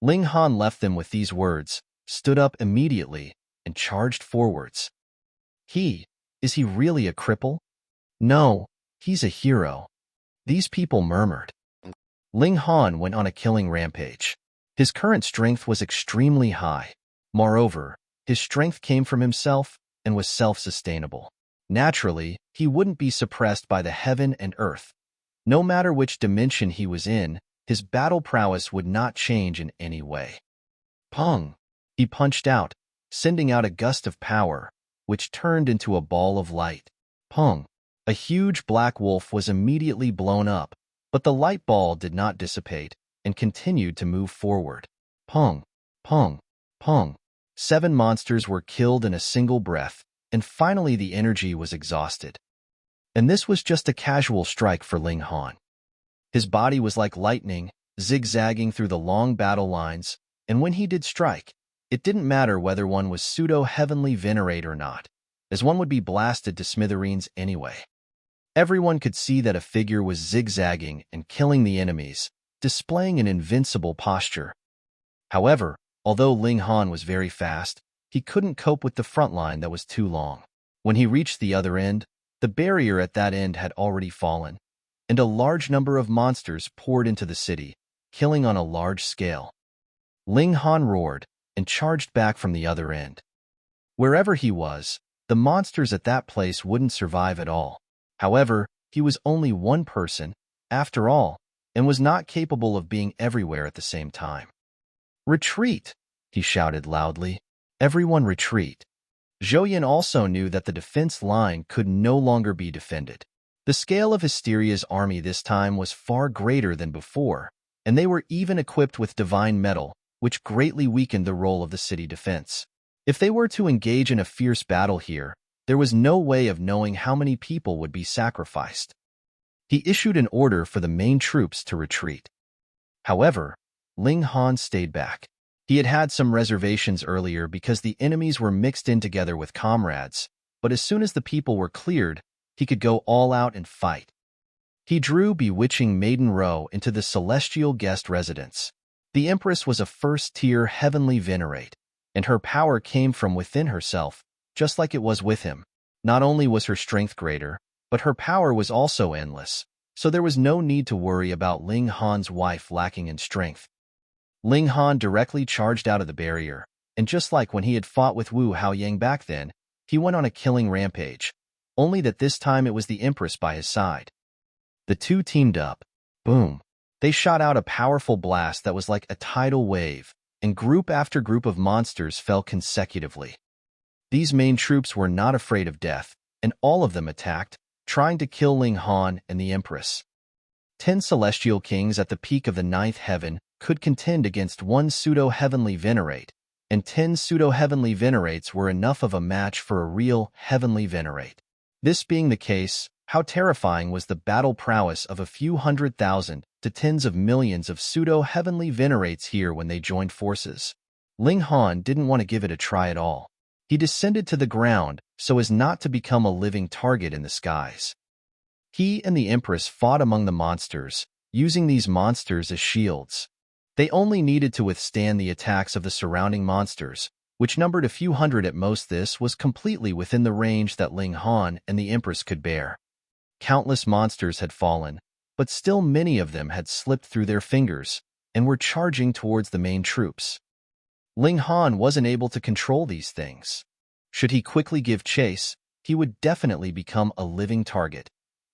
Ling Han left them with these words, stood up immediately, and charged forwards. Is he really a cripple? No, he's a hero. These people murmured. Ling Han went on a killing rampage. His current strength was extremely high. Moreover, his strength came from himself and was self-sustainable. Naturally, he wouldn't be suppressed by the heaven and earth. No matter which dimension he was in, his battle prowess would not change in any way. Pong! He punched out, sending out a gust of power, which turned into a ball of light. Pong! A huge black wolf was immediately blown up, but the light ball did not dissipate and continued to move forward. Pong! Pong! Pong! 7 monsters were killed in a single breath, and finally the energy was exhausted. And this was just a casual strike for Ling Han. His body was like lightning, zigzagging through the long battle lines, and when he did strike, it didn't matter whether one was pseudo-heavenly venerate or not, as one would be blasted to smithereens anyway. Everyone could see that a figure was zigzagging and killing the enemies, displaying an invincible posture. However, although Ling Han was very fast, he couldn't cope with the front line that was too long. When he reached the other end, the barrier at that end had already fallen, and a large number of monsters poured into the city, killing on a large scale. Ling Han roared and charged back from the other end. Wherever he was, the monsters at that place wouldn't survive at all. However, he was only one person, after all, and was not capable of being everywhere at the same time. "Retreat!" he shouted loudly. "Everyone retreat." Yuan also knew that the defense line could no longer be defended. The scale of Hysteria's army this time was far greater than before, and they were even equipped with divine metal, which greatly weakened the role of the city defense. If they were to engage in a fierce battle here, there was no way of knowing how many people would be sacrificed. He issued an order for the main troops to retreat. However, Ling Han stayed back. He had had some reservations earlier because the enemies were mixed in together with comrades, but as soon as the people were cleared, he could go all out and fight. He drew bewitching Maiden Row into the celestial guest residence. The Empress was a first-tier heavenly venerate, and her power came from within herself, just like it was with him. Not only was her strength greater, but her power was also endless, so there was no need to worry about Ling Han's wife lacking in strength. Ling Han directly charged out of the barrier, and just like when he had fought with Wu Haoyang back then, he went on a killing rampage, only that this time it was the Empress by his side. The two teamed up. Boom! They shot out a powerful blast that was like a tidal wave, and group after group of monsters fell consecutively. These main troops were not afraid of death, and all of them attacked, trying to kill Ling Han and the Empress. 10 celestial kings at the peak of the 9th heaven could contend against one pseudo-heavenly venerate, and 10 pseudo-heavenly venerates were enough of a match for a real heavenly venerate. This being the case, how terrifying was the battle prowess of a few 100,000 to tens of millions of pseudo-heavenly venerates here when they joined forces. Ling Han didn't want to give it a try at all. He descended to the ground so as not to become a living target in the skies. He and the Empress fought among the monsters, using these monsters as shields. They only needed to withstand the attacks of the surrounding monsters, which numbered a few hundred at most. This was completely within the range that Ling Han and the Empress could bear. Countless monsters had fallen, but still many of them had slipped through their fingers and were charging towards the main troops. Ling Han wasn't able to control these things. Should he quickly give chase, he would definitely become a living target.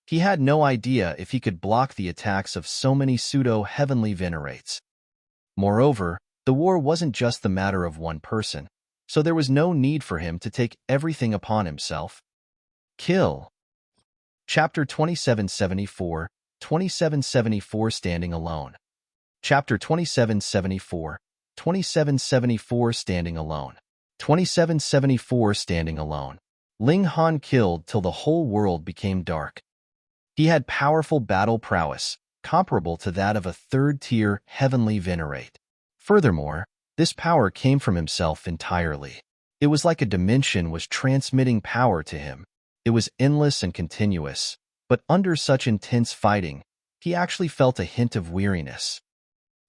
He had no idea if he could block the attacks of so many pseudo-heavenly venerates. Moreover, the war wasn't just the matter of one person, so there was no need for him to take everything upon himself. Kill. Chapter 2774, 2774 Standing Alone. Chapter 2774, 2774 Standing Alone. 2774 Standing Alone. Ling Han killed till the whole world became dark. He had powerful battle prowess, comparable to that of a third-tier heavenly venerate. Furthermore, this power came from himself entirely. It was like a dimension was transmitting power to him. It was endless and continuous, but under such intense fighting, he actually felt a hint of weariness.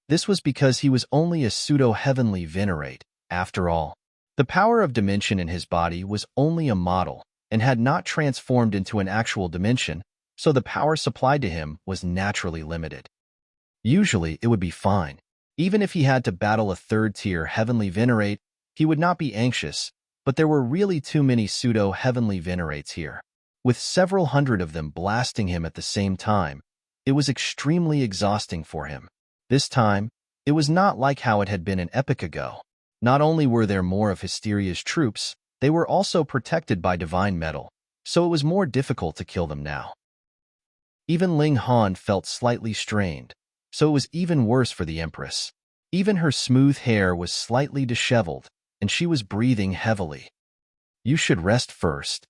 This was because he was only a pseudo-heavenly venerate, after all. The power of dimension in his body was only a model and had not transformed into an actual dimension, so the power supplied to him was naturally limited. Usually, it would be fine. Even if he had to battle a third-tier heavenly venerate, he would not be anxious, but there were really too many pseudo-heavenly venerates here. With several hundred of them blasting him at the same time, it was extremely exhausting for him. This time, it was not like how it had been an epoch ago. Not only were there more of Hysteria's troops, they were also protected by divine metal, so it was more difficult to kill them now. Even Ling Han felt slightly strained, so it was even worse for the Empress. Even her smooth hair was slightly disheveled, and she was breathing heavily. You should rest first.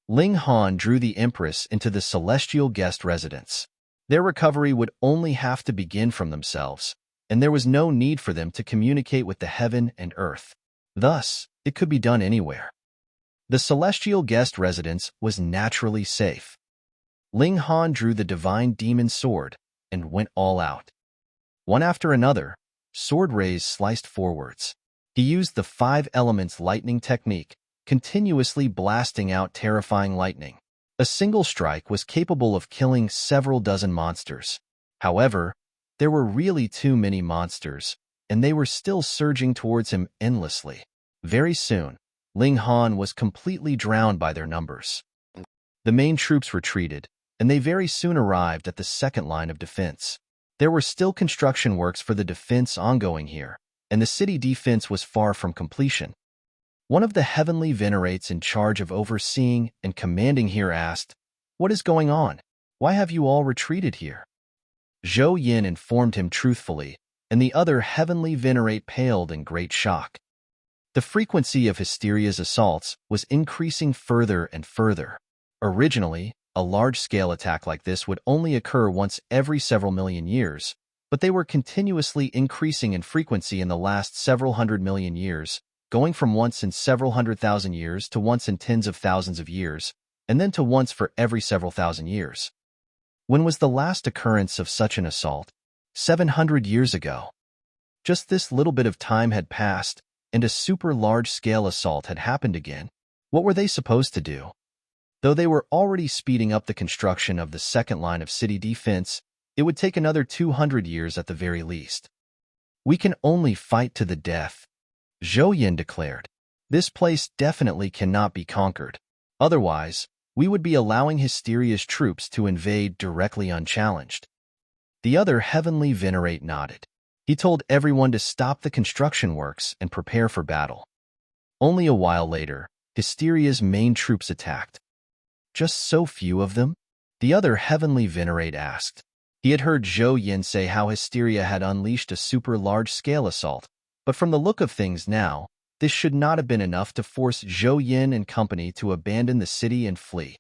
Ling Han drew the Empress into the celestial guest residence. Their recovery would only have to begin from themselves, and there was no need for them to communicate with the heaven and earth. Thus, it could be done anywhere. The celestial guest residence was naturally safe. Ling Han drew the divine demon sword and went all out. One after another, sword rays sliced forwards. He used the 5 elements lightning technique, continuously blasting out terrifying lightning. A single strike was capable of killing several dozen monsters. However, there were really too many monsters, and they were still surging towards him endlessly. Very soon, Ling Han was completely drowned by their numbers. The main troops retreated, and they very soon arrived at the second line of defense. There were still construction works for the defense ongoing here, and the city defense was far from completion. One of the heavenly venerates in charge of overseeing and commanding here asked, "What is going on? Why have you all retreated here?" Zhou Yin informed him truthfully, and the other heavenly venerate paled in great shock. The frequency of Hysteria's assaults was increasing further and further. Originally, a large-scale attack like this would only occur once every several million years, but they were continuously increasing in frequency in the last several hundred million years, going from once in several 100,000 years to once in tens of thousands of years, and then to once for every several thousand years. When was the last occurrence of such an assault? 700 years ago. Just this little bit of time had passed, and a super large-scale assault had happened again. What were they supposed to do? Though they were already speeding up the construction of the second line of city defense, it would take another 200 years at the very least. We can only fight to the death, Zhou Yin declared. This place definitely cannot be conquered. Otherwise, we would be allowing Hysteria's troops to invade directly unchallenged. The other heavenly venerate nodded. He told everyone to stop the construction works and prepare for battle. Only a while later, Hysteria's main troops attacked. Just so few of them? The other heavenly venerate asked. He had heard Zhou Yin say how Hysteria had unleashed a super large-scale assault, but from the look of things now, this should not have been enough to force Zhou Yin and company to abandon the city and flee.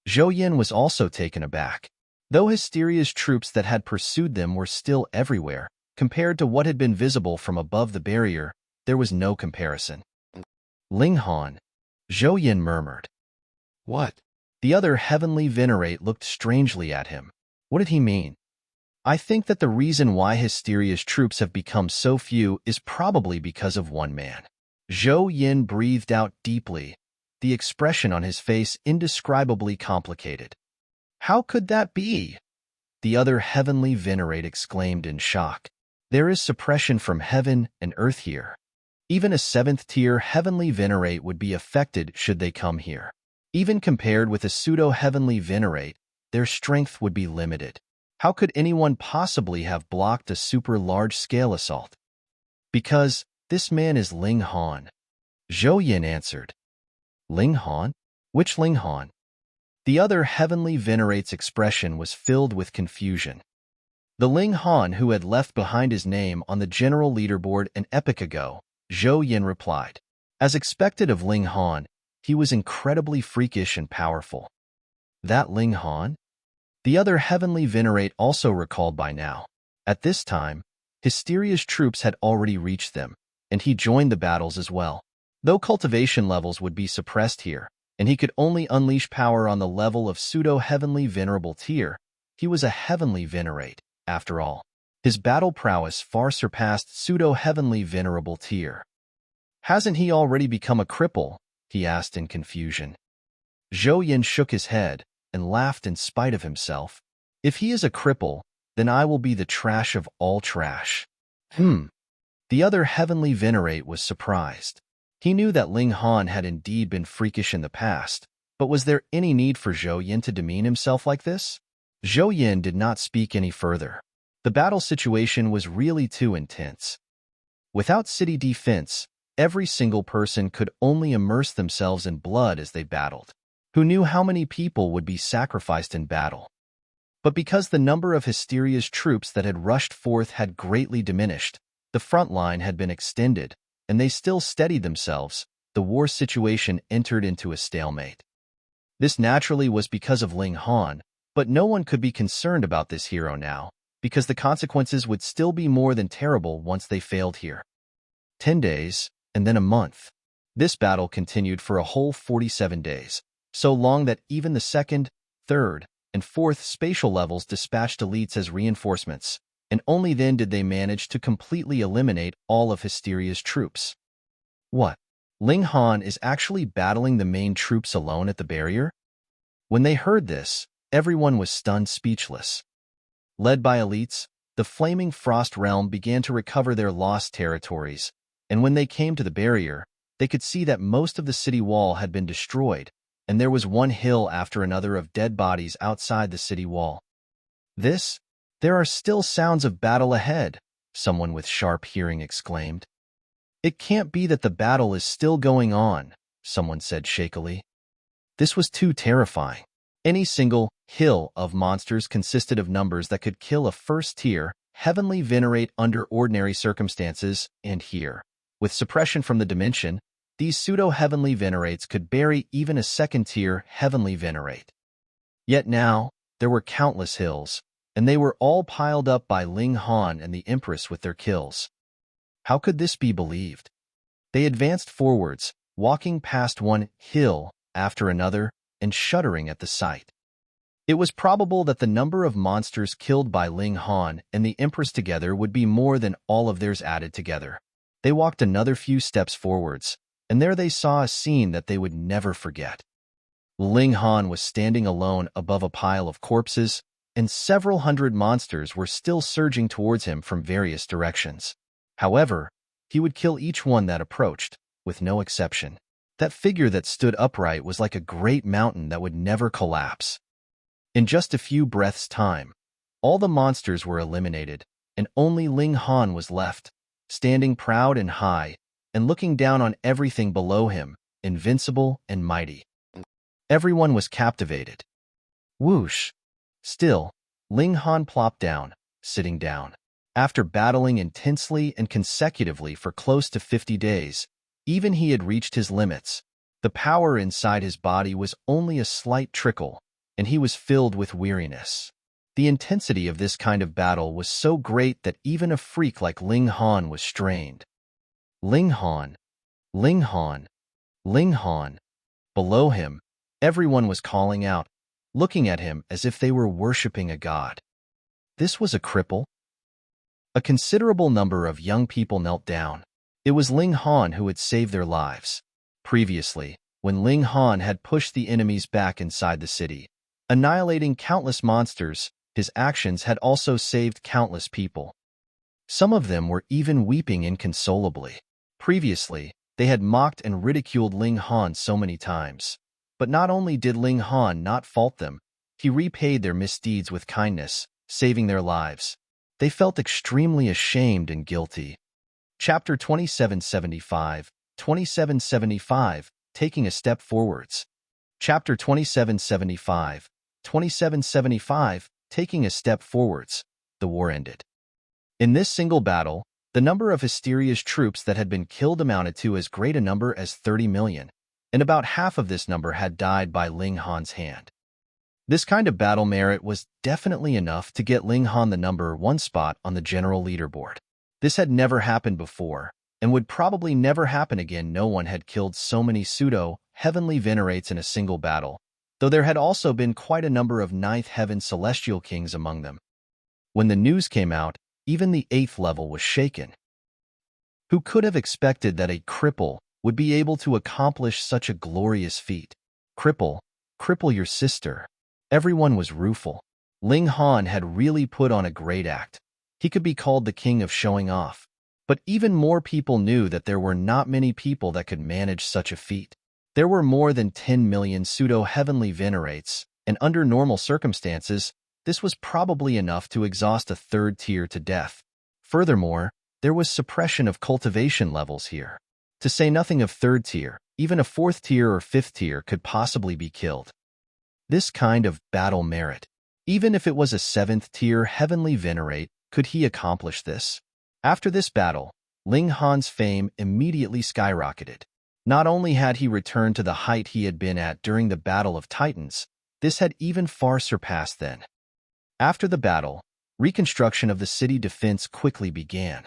Zhou Yin was also taken aback. Though Hysteria's troops that had pursued them were still everywhere, compared to what had been visible from above the barrier, there was no comparison. Ling Han, Zhou Yin murmured. What? The other heavenly venerate looked strangely at him. What did he mean? I think that the reason why Hysteria's troops have become so few is probably because of one man. Zhou Yin breathed out deeply, the expression on his face indescribably complicated. How could that be? The other heavenly venerate exclaimed in shock. There is suppression from heaven and earth here. Even a 7th-tier heavenly venerate would be affected should they come here. Even compared with a pseudo-heavenly venerate, their strength would be limited. How could anyone possibly have blocked a super large-scale assault? Because this man is Ling Han. Zhou Yin answered. Ling Han? Which Ling Han? The other heavenly venerate's expression was filled with confusion. The Ling Han who had left behind his name on the general leaderboard an epoch ago, Zhou Yin replied. As expected of Ling Han, he was incredibly freakish and powerful. That Ling Han? The other heavenly venerate also recalled by now. At this time, Hysteria's troops had already reached them, and he joined the battles as well. Though cultivation levels would be suppressed here, and he could only unleash power on the level of pseudo-heavenly venerable tier, he was a heavenly venerate, after all. His battle prowess far surpassed pseudo-heavenly venerable tier. Hasn't he already become a cripple? He asked in confusion. Zhou Yin shook his head and laughed in spite of himself. If he is a cripple, then I will be the trash of all trash. The other heavenly venerate was surprised. He knew that Ling Han had indeed been freakish in the past, but was there any need for Zhou Yin to demean himself like this? Zhou Yin did not speak any further. The battle situation was really too intense. Without city defense, every single person could only immerse themselves in blood as they battled. Who knew how many people would be sacrificed in battle? But because the number of Hysteria's troops that had rushed forth had greatly diminished, the front line had been extended, and they still steadied themselves, the war situation entered into a stalemate. This naturally was because of Ling Han, but no one could be concerned about this hero now, because the consequences would still be more than terrible once they failed here. 10 days, and then a month. This battle continued for a whole 47 days, so long that even the 2nd, 3rd, and 4th spatial levels dispatched elites as reinforcements, and only then did they manage to completely eliminate all of Hysteria's troops. What? Ling Han is actually battling the main troops alone at the barrier? When they heard this, everyone was stunned speechless. Led by elites, the Flaming Frost Realm began to recover their lost territories, and when they came to the barrier, they could see that most of the city wall had been destroyed, and there was one hill after another of dead bodies outside the city wall. There are still sounds of battle ahead, someone with sharp hearing exclaimed. It can't be that the battle is still going on, someone said shakily. This was too terrifying. Any single hill of monsters consisted of numbers that could kill a first-tier, heavenly venerate under ordinary circumstances, and here, with suppression from the dimension, these pseudo-heavenly venerates could bury even a 2nd-tier heavenly venerate. Yet now, there were countless hills, and they were all piled up by Ling Han and the Empress with their kills. How could this be believed? They advanced forwards, walking past one hill after another and shuddering at the sight. It was probable that the number of monsters killed by Ling Han and the Empress together would be more than all of theirs added together. They walked another few steps forwards, and there they saw a scene that they would never forget. Ling Han was standing alone above a pile of corpses, and several hundred monsters were still surging towards him from various directions. However, he would kill each one that approached, with no exception. That figure that stood upright was like a great mountain that would never collapse. In just a few breaths' time, all the monsters were eliminated, and only Ling Han was left, standing proud and high, and looking down on everything below him, invincible and mighty. Everyone was captivated. Whoosh! Still, Ling Han plopped down, sitting down. After battling intensely and consecutively for close to 50 days, even he had reached his limits. The power inside his body was only a slight trickle, and he was filled with weariness. The intensity of this kind of battle was so great that even a freak like Ling Han was strained. Ling Han! Ling Han! Ling Han! Below him, everyone was calling out, looking at him as if they were worshipping a god. This was a cripple? A considerable number of young people knelt down. It was Ling Han who had saved their lives. Previously, when Ling Han had pushed the enemies back inside the city, annihilating countless monsters, his actions had also saved countless people. Some of them were even weeping inconsolably. Previously, they had mocked and ridiculed Ling Han so many times. But not only did Ling Han not fault them, he repaid their misdeeds with kindness, saving their lives. They felt extremely ashamed and guilty. Chapter 2775, 2775, Taking a Step Forwards. Chapter 2775, 2775, Taking a Step Forwards. The war ended. In this single battle, the number of Hysteria's troops that had been killed amounted to as great a number as 30 million, and about half of this number had died by Ling Han's hand. This kind of battle merit was definitely enough to get Ling Han the number 1 spot on the general leaderboard. This had never happened before, and would probably never happen again. No one had killed so many pseudo-heavenly venerates in a single battle, though there had also been quite a number of 9th heaven celestial kings among them. When the news came out, even the 8th level was shaken. Who could have expected that a cripple would be able to accomplish such a glorious feat? Cripple, cripple your sister. Everyone was rueful. Ling Han had really put on a great act. He could be called the king of showing off. But even more people knew that there were not many people that could manage such a feat. There were more than 10 million pseudo-heavenly venerates, and under normal circumstances, this was probably enough to exhaust a 3rd tier to death. Furthermore, there was suppression of cultivation levels here. To say nothing of 3rd tier, even a 4th tier or 5th tier could possibly be killed. This kind of battle merit, even if it was a 7th tier heavenly venerate, could he accomplish this? After this battle, Ling Han's fame immediately skyrocketed. Not only had he returned to the height he had been at during the Battle of Titans, this had even far surpassed then. After the battle, reconstruction of the city defense quickly began.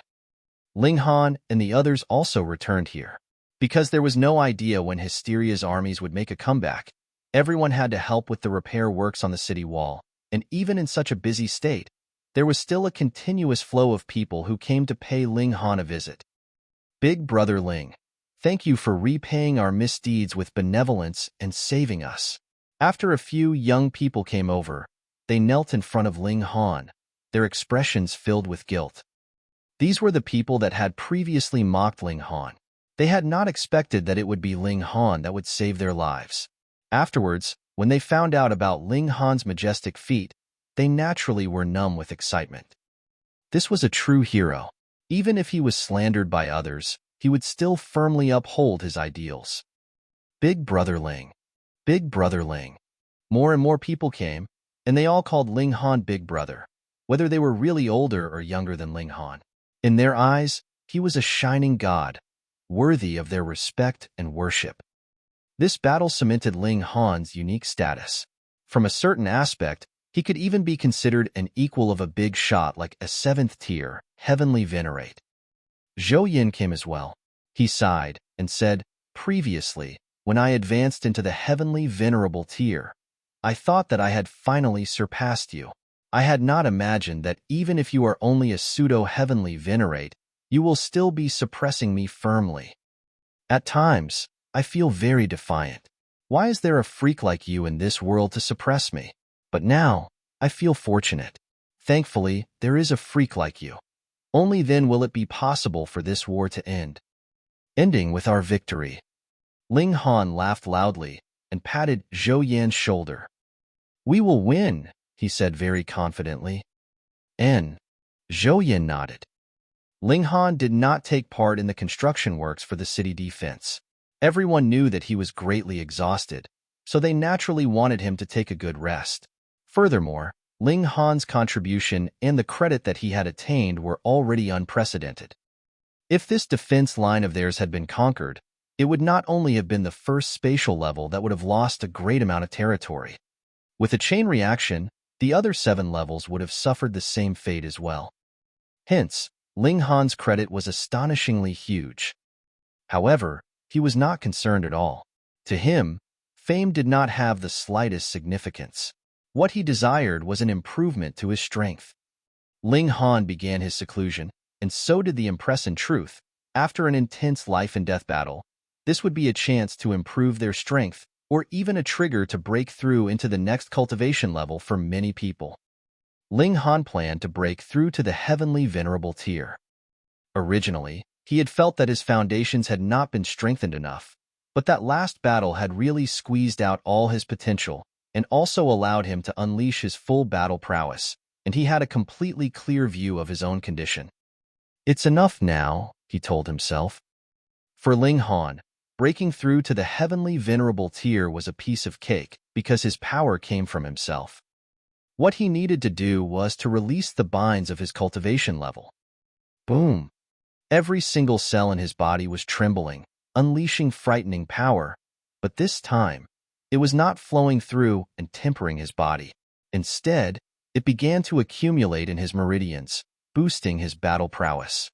Ling Han and the others also returned here. Because there was no idea when Hysteria's armies would make a comeback, everyone had to help with the repair works on the city wall, and even in such a busy state, there was still a continuous flow of people who came to pay Ling Han a visit. Big Brother Ling, thank you for repaying our misdeeds with benevolence and saving us. After a few young people came over, they knelt in front of Ling Han, their expressions filled with guilt. These were the people that had previously mocked Ling Han. They had not expected that it would be Ling Han that would save their lives. Afterwards, when they found out about Ling Han's majestic feat, they naturally were numb with excitement. This was a true hero. Even if he was slandered by others, he would still firmly uphold his ideals. Big Brother Ling. Big Brother Ling. More and more people came, and they all called Ling Han Big Brother, whether they were really older or younger than Ling Han. In their eyes, he was a shining god, worthy of their respect and worship. This battle cemented Ling Han's unique status. From a certain aspect, he could even be considered an equal of a big shot like a 7th tier, heavenly venerate. Zhou Yin came as well. He sighed and said, previously, when I advanced into the heavenly venerable tier, I thought that I had finally surpassed you. I had not imagined that even if you are only a pseudo-heavenly venerate, you will still be suppressing me firmly. At times, I feel very defiant. Why is there a freak like you in this world to suppress me? But now, I feel fortunate. Thankfully, there is a freak like you. Only then will it be possible for this war to end. Ending with our victory. Ling Han laughed loudly and patted Zhou Yan's shoulder. We will win, he said very confidently. Zhou Yan nodded. Ling Han did not take part in the construction works for the city defense. Everyone knew that he was greatly exhausted, so they naturally wanted him to take a good rest. Furthermore, Ling Han's contribution and the credit that he had attained were already unprecedented. If this defense line of theirs had been conquered, it would not only have been the first spatial level that would have lost a great amount of territory. With a chain reaction, the other 7 levels would have suffered the same fate as well. Hence, Ling Han's credit was astonishingly huge. However, he was not concerned at all. To him, fame did not have the slightest significance. What he desired was an improvement to his strength. Ling Han began his seclusion, and so did the Empress. In truth, after an intense life-and-death battle, this would be a chance to improve their strength, or even a trigger to break through into the next cultivation level for many people. Ling Han planned to break through to the heavenly Venerable tier. Originally, he had felt that his foundations had not been strengthened enough, but that last battle had really squeezed out all his potential and also allowed him to unleash his full battle prowess, and he had a completely clear view of his own condition. It's enough now, he told himself. For Ling Han, breaking through to the heavenly Venerable tier was a piece of cake because his power came from himself. What he needed to do was to release the binds of his cultivation level. Boom! Every single cell in his body was trembling, unleashing frightening power, but this time, it was not flowing through and tempering his body. Instead, it began to accumulate in his meridians, boosting his battle prowess.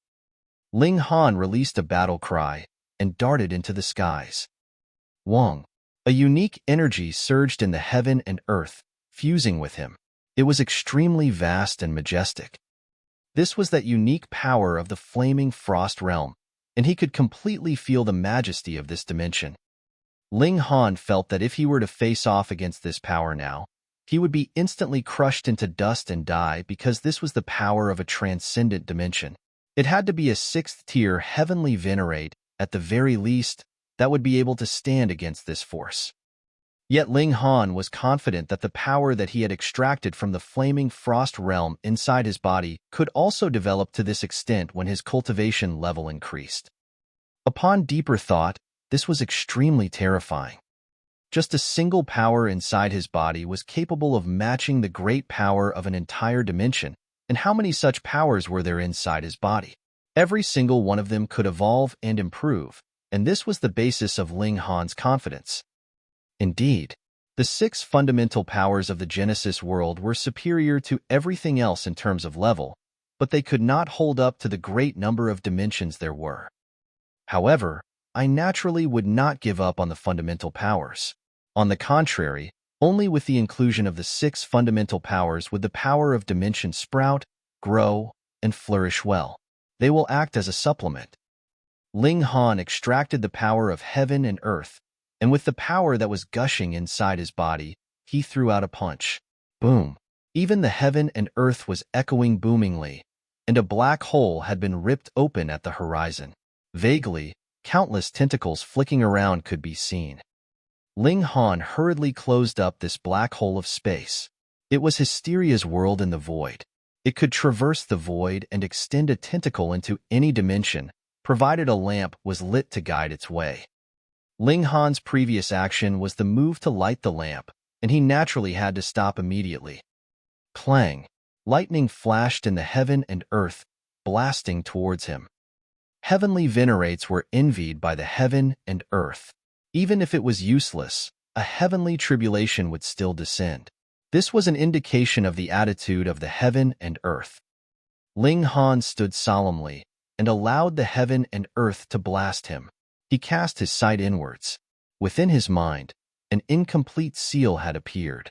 Ling Han released a battle cry and darted into the skies. Wong! A unique energy surged in the heaven and earth, fusing with him. It was extremely vast and majestic. This was that unique power of the flaming frost realm, and he could completely feel the majesty of this dimension. Ling Han felt that if he were to face off against this power now, he would be instantly crushed into dust and die because this was the power of a transcendent dimension. It had to be a 6th-tier heavenly venerate, at the very least, that would be able to stand against this force. Yet Ling Han was confident that the power that he had extracted from the flaming frost realm inside his body could also develop to this extent when his cultivation level increased. Upon deeper thought, this was extremely terrifying. Just a single power inside his body was capable of matching the great power of an entire dimension, and how many such powers were there inside his body? Every single one of them could evolve and improve, and this was the basis of Ling Han's confidence. Indeed, the 6 fundamental powers of the Genesis world were superior to everything else in terms of level, but they could not hold up to the great number of dimensions there were. However, I naturally would not give up on the fundamental powers. On the contrary, only with the inclusion of the 6 fundamental powers would the power of dimension sprout, grow, and flourish well. They will act as a supplement. Ling Han extracted the power of heaven and earth, and with the power that was gushing inside his body, he threw out a punch. Boom! Even the heaven and earth was echoing boomingly, and a black hole had been ripped open at the horizon. Vaguely, countless tentacles flicking around could be seen. Ling Han hurriedly closed up this black hole of space. It was Hysteria's world in the void. It could traverse the void and extend a tentacle into any dimension, provided a lamp was lit to guide its way. Ling Han's previous action was the move to light the lamp, and he naturally had to stop immediately. Clang! Lightning flashed in the heaven and earth, blasting towards him. Heavenly venerates were envied by the heaven and earth. Even if it was useless, a heavenly tribulation would still descend. This was an indication of the attitude of the heaven and earth. Ling Han stood solemnly and allowed the heaven and earth to blast him. He cast his sight inwards. Within his mind, an incomplete seal had appeared.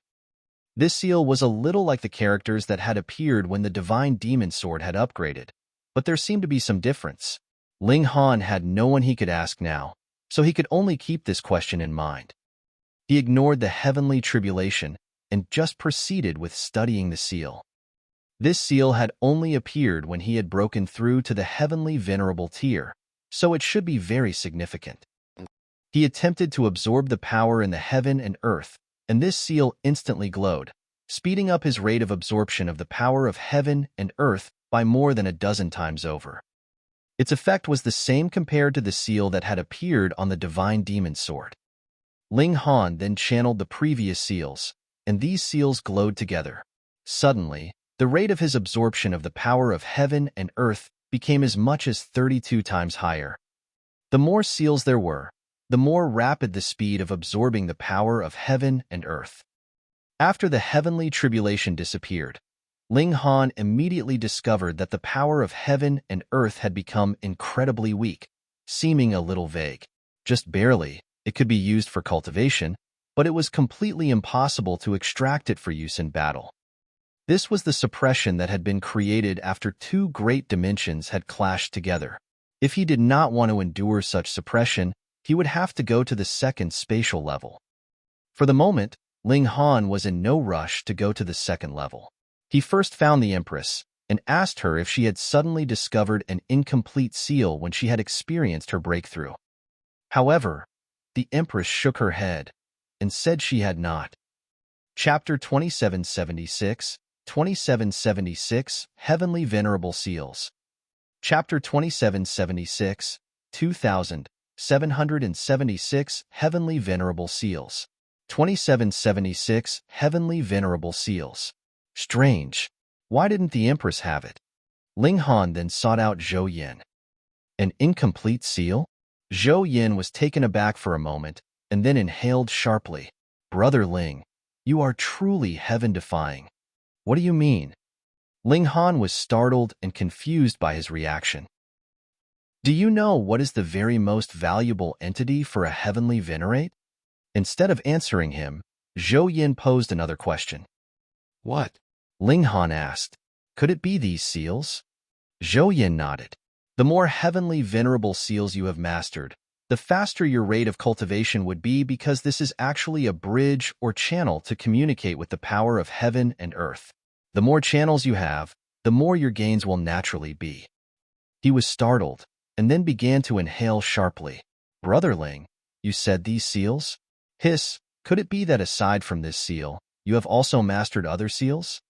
This seal was a little like the characters that had appeared when the divine demon sword had upgraded, but there seemed to be some difference. Ling Han had no one he could ask now, so he could only keep this question in mind. He ignored the heavenly tribulation and just proceeded with studying the seal. This seal had only appeared when he had broken through to the heavenly venerable tier, so it should be very significant. He attempted to absorb the power in the heaven and earth, and this seal instantly glowed, speeding up his rate of absorption of the power of heaven and earth by more than a dozen times over. Its effect was the same compared to the seal that had appeared on the divine demon sword. Ling Han then channeled the previous seals, and these seals glowed together. Suddenly, the rate of his absorption of the power of heaven and earth became as much as 32 times higher. The more seals there were, the more rapid the speed of absorbing the power of heaven and earth. After the heavenly tribulation disappeared, Ling Han immediately discovered that the power of heaven and earth had become incredibly weak, seeming a little vague. Just barely, it could be used for cultivation, but it was completely impossible to extract it for use in battle. This was the suppression that had been created after two great dimensions had clashed together. If he did not want to endure such suppression, he would have to go to the second spatial level. For the moment, Ling Han was in no rush to go to the second level. He first found the Empress and asked her if she had suddenly discovered an incomplete seal when she had experienced her breakthrough. However, the Empress shook her head and said she had not. Chapter 2776, 2776, Heavenly Venerable Seals. Chapter 2776, 2776, Heavenly Venerable Seals. 2776, Heavenly Venerable Seals. Strange. Why didn't the Empress have it? Ling Han then sought out Zhou Yin. An incomplete seal? Zhou Yin was taken aback for a moment and then inhaled sharply. Brother Ling, you are truly heaven-defying. What do you mean? Ling Han was startled and confused by his reaction. Do you know what is the very most valuable entity for a heavenly venerate? Instead of answering him, Zhou Yin posed another question. What? Ling Han asked. Could it be these seals? Zhou Yin nodded. The more heavenly venerable seals you have mastered, the faster your rate of cultivation would be, because this is actually a bridge or channel to communicate with the power of heaven and earth. The more channels you have, the more your gains will naturally be. He was startled and then began to inhale sharply. Brother Ling, you said these seals? Hiss, could it be that aside from this seal, you have also mastered other seals?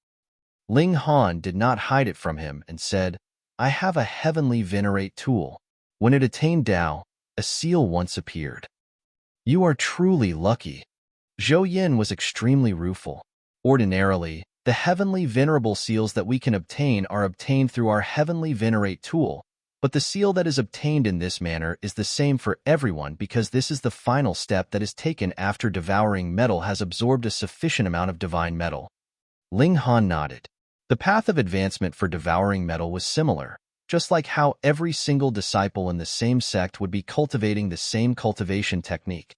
Ling Han did not hide it from him and said, I have a heavenly venerate tool. When it attained Tao, a seal once appeared. You are truly lucky. Zhou Yin was extremely rueful. Ordinarily, the heavenly venerable seals that we can obtain are obtained through our heavenly venerate tool, but the seal that is obtained in this manner is the same for everyone, because this is the final step that is taken after devouring metal has absorbed a sufficient amount of divine metal. Ling Han nodded. The path of advancement for devouring metal was similar, just like how every single disciple in the same sect would be cultivating the same cultivation technique.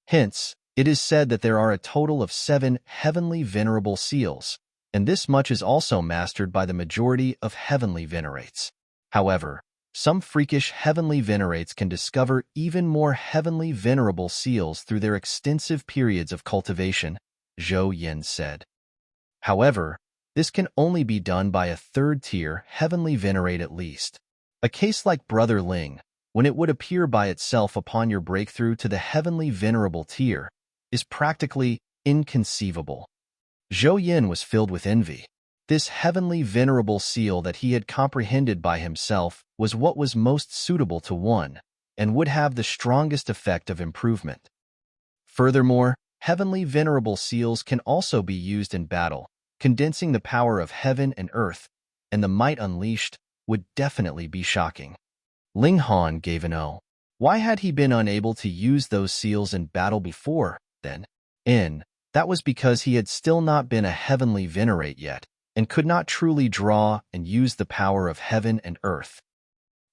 Hence, it is said that there are a total of 7 heavenly venerable seals, and this much is also mastered by the majority of heavenly venerates. However, some freakish heavenly venerates can discover even more heavenly venerable seals through their extensive periods of cultivation, Zhou Yin said. However, this can only be done by a third-tier heavenly venerate at least. A case like Brother Ling, when it would appear by itself upon your breakthrough to the heavenly venerable tier, is practically inconceivable. Zhou Yin was filled with envy. This heavenly venerable seal that he had comprehended by himself was what was most suitable to one, and would have the strongest effect of improvement. Furthermore, heavenly venerable seals can also be used in battle, condensing the power of heaven and earth, and the might unleashed would definitely be shocking. Ling Han gave an "oh." Why had he been unable to use those seals in battle before, then? That was because he had still not been a heavenly venerate yet, and could not truly draw and use the power of heaven and earth.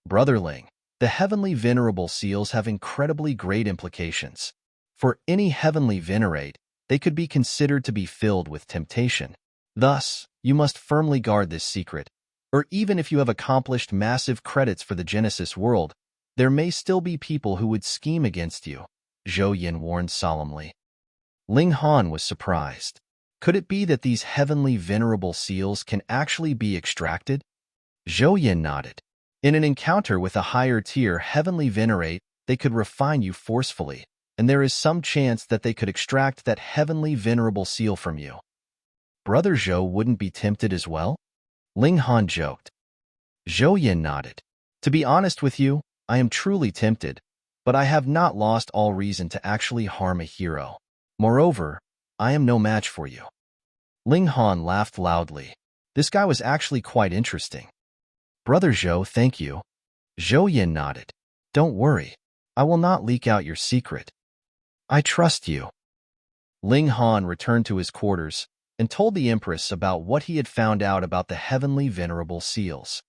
Brother Ling, the heavenly venerable seals have incredibly great implications. For any heavenly venerate, they could be considered to be filled with temptation. Thus, you must firmly guard this secret, or even if you have accomplished massive credits for the Genesis world, there may still be people who would scheme against you, Zhou Yin warned solemnly. Ling Han was surprised. Could it be that these heavenly venerable seals can actually be extracted? Zhou Yin nodded. In an encounter with a higher-tier heavenly venerate, they could refine you forcefully, and there is some chance that they could extract that heavenly venerable seal from you. Brother Zhou wouldn't be tempted as well? Ling Han joked. Zhou Yin nodded. To be honest with you, I am truly tempted, but I have not lost all reason to actually harm a hero. Moreover, I am no match for you. Ling Han laughed loudly. This guy was actually quite interesting. Brother Zhou, thank you. Zhou Yin nodded. Don't worry. I will not leak out your secret. I trust you. Ling Han returned to his quarters and told the Empress about what he had found out about the heavenly venerable seals.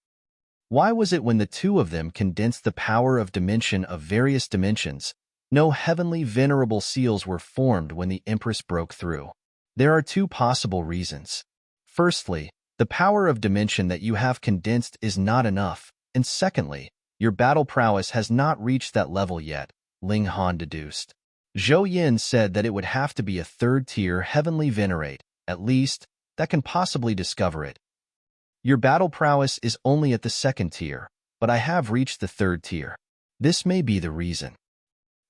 Why was it when the two of them condensed the power of dimension of various dimensions, no heavenly venerable seals were formed when the Empress broke through? There are two possible reasons. Firstly, the power of dimension that you have condensed is not enough, and secondly, your battle prowess has not reached that level yet, Ling Han deduced. Zhou Yin said that it would have to be a third-tier heavenly venerate, at least, that can possibly discover it. Your battle prowess is only at the second tier, but I have reached the third tier. This may be the reason.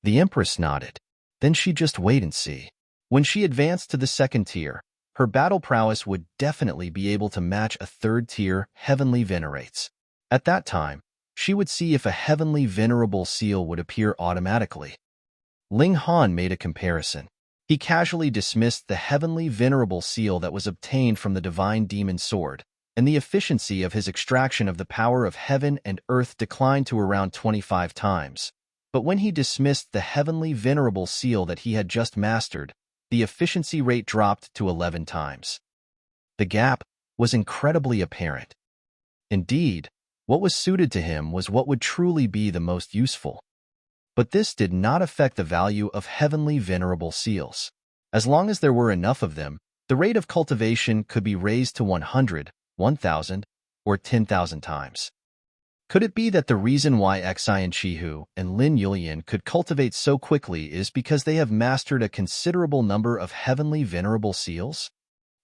The Empress nodded. Then she'd just wait and see. When she advanced to the second tier, her battle prowess would definitely be able to match a third-tier heavenly venerates. At that time, she would see if a heavenly venerable seal would appear automatically. Ling Han made a comparison. He casually dismissed the heavenly venerable seal that was obtained from the divine demon sword, and the efficiency of his extraction of the power of heaven and earth declined to around 25 times. But when he dismissed the heavenly venerable seal that he had just mastered, the efficiency rate dropped to 11 times. The gap was incredibly apparent. Indeed, what was suited to him was what would truly be the most useful. But this did not affect the value of heavenly venerable seals. As long as there were enough of them, the rate of cultivation could be raised to 100, 1,000, or 10,000 times. Could it be that the reason why Xian Chihu and Lin Yulian could cultivate so quickly is because they have mastered a considerable number of heavenly venerable seals?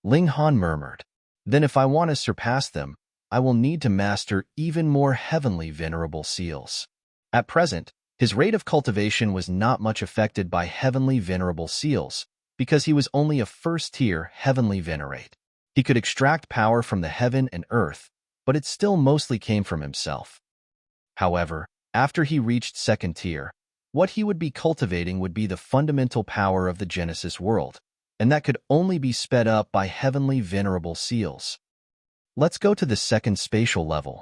Ling Han murmured. Then if I want to surpass them, I will need to master even more heavenly venerable seals. At present, his rate of cultivation was not much affected by heavenly venerable seals, because he was only a first-tier heavenly venerate. He could extract power from the heaven and earth, but it still mostly came from himself. However, after he reached second tier, what he would be cultivating would be the fundamental power of the Genesis world, and that could only be sped up by heavenly venerable seals. Let's go to the second spatial level.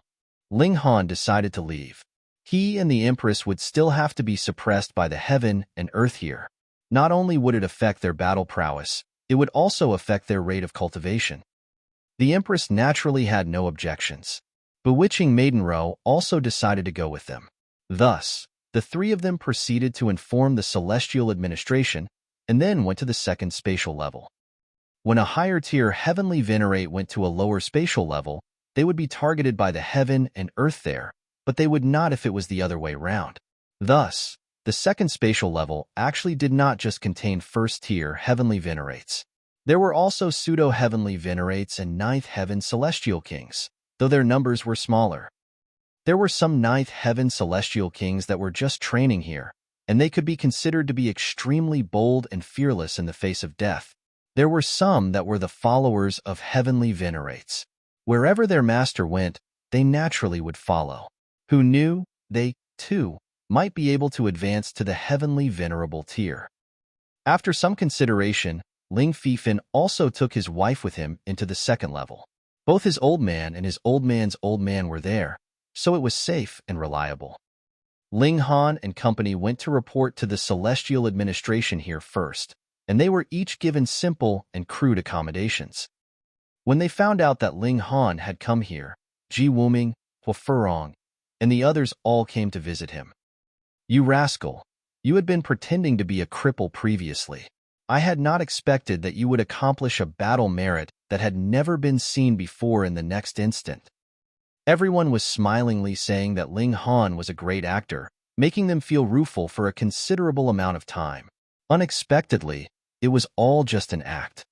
Ling Han decided to leave. He and the Empress would still have to be suppressed by the heaven and earth here. Not only would it affect their battle prowess, it would also affect their rate of cultivation. The Empress naturally had no objections. Bewitching Maidenrow also decided to go with them. Thus, the three of them proceeded to inform the Celestial Administration and then went to the second spatial level. When a higher-tier heavenly venerate went to a lower spatial level, they would be targeted by the heaven and earth there, but they would not if it was the other way round. Thus, the second spatial level actually did not just contain first-tier heavenly venerates. There were also pseudo-heavenly venerates and ninth heaven celestial kings, though their numbers were smaller. There were some ninth heaven celestial kings that were just training here, and they could be considered to be extremely bold and fearless in the face of death. There were some that were the followers of heavenly venerates. Wherever their master went, they naturally would follow. Who knew, they, too, might be able to advance to the heavenly venerable tier. After some consideration, Ling Fifan also took his wife with him into the second level. Both his old man and his old man's old man were there, so it was safe and reliable. Ling Han and company went to report to the Celestial Administration here first, and they were each given simple and crude accommodations. When they found out that Ling Han had come here, Ji Wuming, Hua Furong, and the others all came to visit him. You rascal, you had been pretending to be a cripple previously. I had not expected that you would accomplish a battle merit that had never been seen before in the next instant. Everyone was smilingly saying that Ling Han was a great actor, making them feel rueful for a considerable amount of time. Unexpectedly, it was all just an act.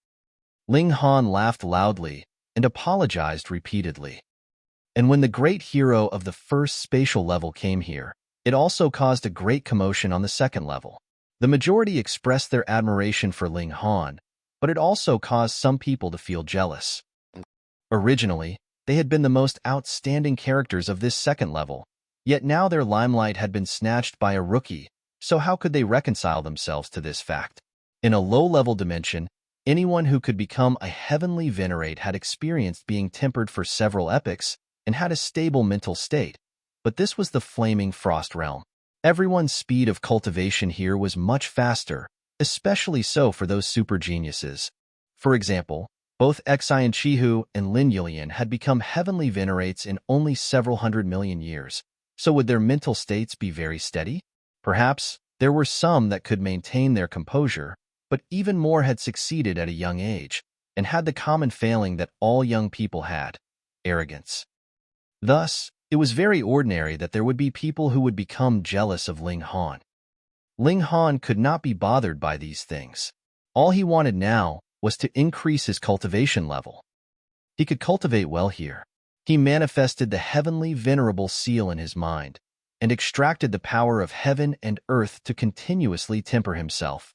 Ling Han laughed loudly and apologized repeatedly. And when the great hero of the first spatial level came here, it also caused a great commotion on the second level. The majority expressed their admiration for Ling Han, but it also caused some people to feel jealous. Originally, they had been the most outstanding characters of this second level, yet now their limelight had been snatched by a rookie, so how could they reconcile themselves to this fact? In a low-level dimension, anyone who could become a heavenly venerate had experienced being tempered for several epochs and had a stable mental state, but this was the flaming frost realm. Everyone's speed of cultivation here was much faster, especially so for those super geniuses. For example, both Xian Chihu and Lin Yulian had become heavenly venerates in only several 100 million years, so would their mental states be very steady? Perhaps there were some that could maintain their composure, but even more had succeeded at a young age, and had the common failing that all young people had: arrogance. Thus, it was very ordinary that there would be people who would become jealous of Ling Han. Ling Han could not be bothered by these things. All he wanted now was to increase his cultivation level. He could cultivate well here. He manifested the heavenly Venerable seal in his mind and extracted the power of heaven and earth to continuously temper himself.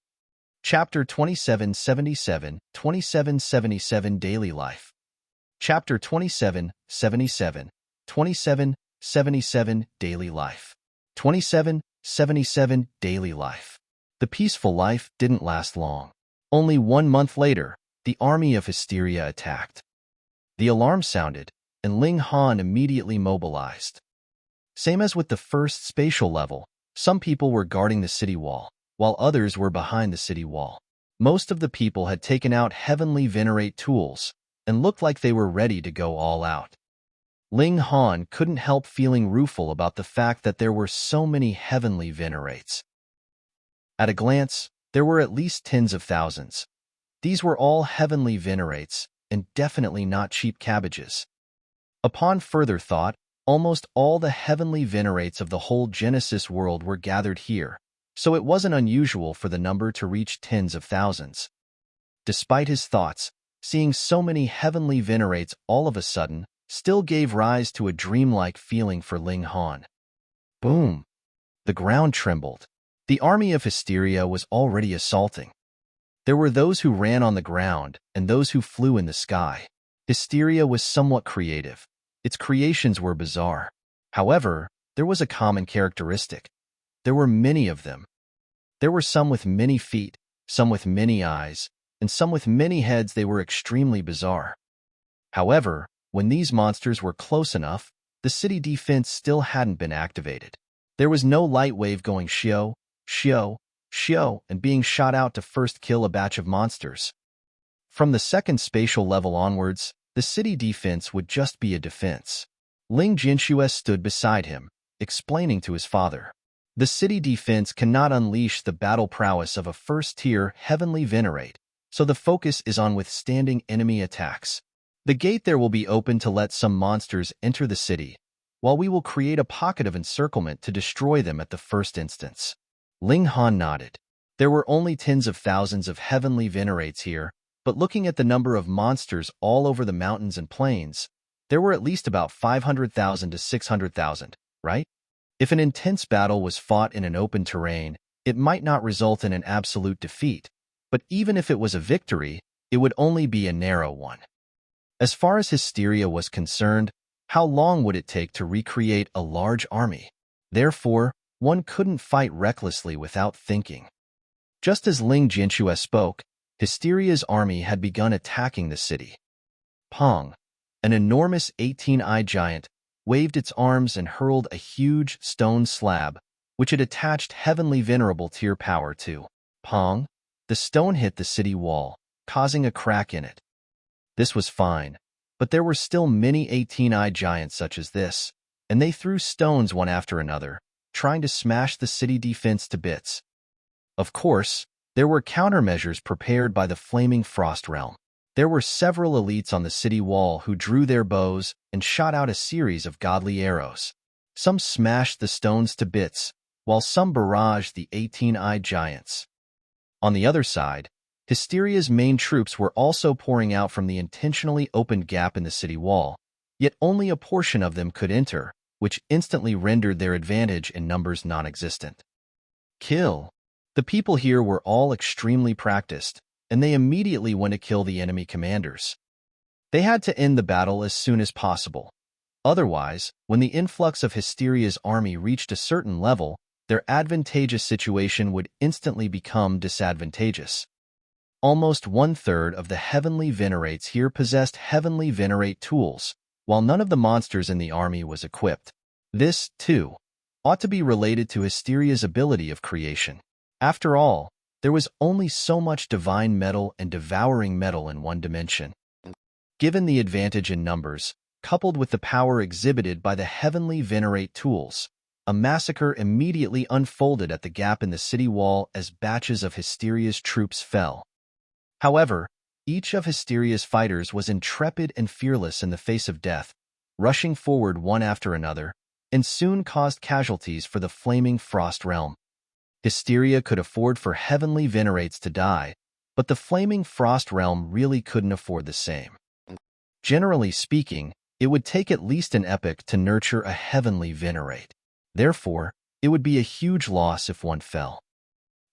Chapter 2777, 2777 Daily Life. Chapter 2777, 2777 Daily Life. 2777 Daily Life. The peaceful life didn't last long. Only 1 month later, the army of Hysteria attacked. The alarm sounded, and Ling Han immediately mobilized. Same as with the first spatial level, some people were guarding the city wall, while others were behind the city wall. Most of the people had taken out heavenly venerate tools and looked like they were ready to go all out. Ling Han couldn't help feeling rueful about the fact that there were so many heavenly venerates. At a glance, there were at least tens of thousands. These were all heavenly venerates, and definitely not cheap cabbages. Upon further thought, almost all the heavenly venerates of the whole Genesis world were gathered here, so it wasn't unusual for the number to reach tens of thousands. Despite his thoughts, seeing so many heavenly venerates all of a sudden still gave rise to a dreamlike feeling for Ling Han. Boom! The ground trembled. The army of Hysteria was already assaulting. There were those who ran on the ground and those who flew in the sky. Hysteria was somewhat creative. Its creations were bizarre. However, there was a common characteristic. There were many of them. There were some with many feet, some with many eyes, and some with many heads. They were extremely bizarre. However, when these monsters were close enough, the city defense still hadn't been activated. There was no light wave going shio, shio, shio, and being shot out to first kill a batch of monsters. From the second spatial level onwards, the city defense would just be a defense. Ling Jinshuo stood beside him, explaining to his father. The city defense cannot unleash the battle prowess of a first-tier heavenly venerate, so the focus is on withstanding enemy attacks. The gate there will be open to let some monsters enter the city, while we will create a pocket of encirclement to destroy them at the first instance. Ling Han nodded. There were only tens of thousands of heavenly venerates here, but looking at the number of monsters all over the mountains and plains, there were at least about 500,000 to 600,000, right? If an intense battle was fought in an open terrain, it might not result in an absolute defeat, but even if it was a victory, it would only be a narrow one. As far as Hysteria was concerned, how long would it take to recreate a large army? Therefore, one couldn't fight recklessly without thinking. Just as Ling Jinshuo spoke, Hysteria's army had begun attacking the city. Pong, an enormous 18-eyed giant, waved its arms and hurled a huge stone slab, which it attached heavenly venerable tier power to. Pong, the stone hit the city wall, causing a crack in it. This was fine, but there were still many 18-eyed giants such as this, and they threw stones one after another, trying to smash the city defense to bits. Of course, there were countermeasures prepared by the Flaming Frost Realm. There were several elites on the city wall who drew their bows and shot out a series of godly arrows. Some smashed the stones to bits, while some barraged the 18-eyed giants. On the other side, Hysteria's main troops were also pouring out from the intentionally opened gap in the city wall, yet only a portion of them could enter, which instantly rendered their advantage in numbers non-existent. Kill. The people here were all extremely practiced, and they immediately went to kill the enemy commanders. They had to end the battle as soon as possible. Otherwise, when the influx of Hysteria's army reached a certain level, their advantageous situation would instantly become disadvantageous. Almost 1/3 of the heavenly venerates here possessed heavenly venerate tools, while none of the monsters in the army was equipped. This, too, ought to be related to Hysteria's ability of creation. After all, there was only so much divine metal and devouring metal in one dimension. Given the advantage in numbers, coupled with the power exhibited by the heavenly venerate tools, a massacre immediately unfolded at the gap in the city wall as batches of Hysteria's troops fell. However, Each of Hysteria's fighters was intrepid and fearless in the face of death, rushing forward one after another, and soon caused casualties for the flaming Frost Realm. Hysteria could afford for heavenly venerates to die, but the flaming Frost Realm really couldn't afford the same. Generally speaking, it would take at least an epoch to nurture a heavenly venerate. Therefore, it would be a huge loss if one fell.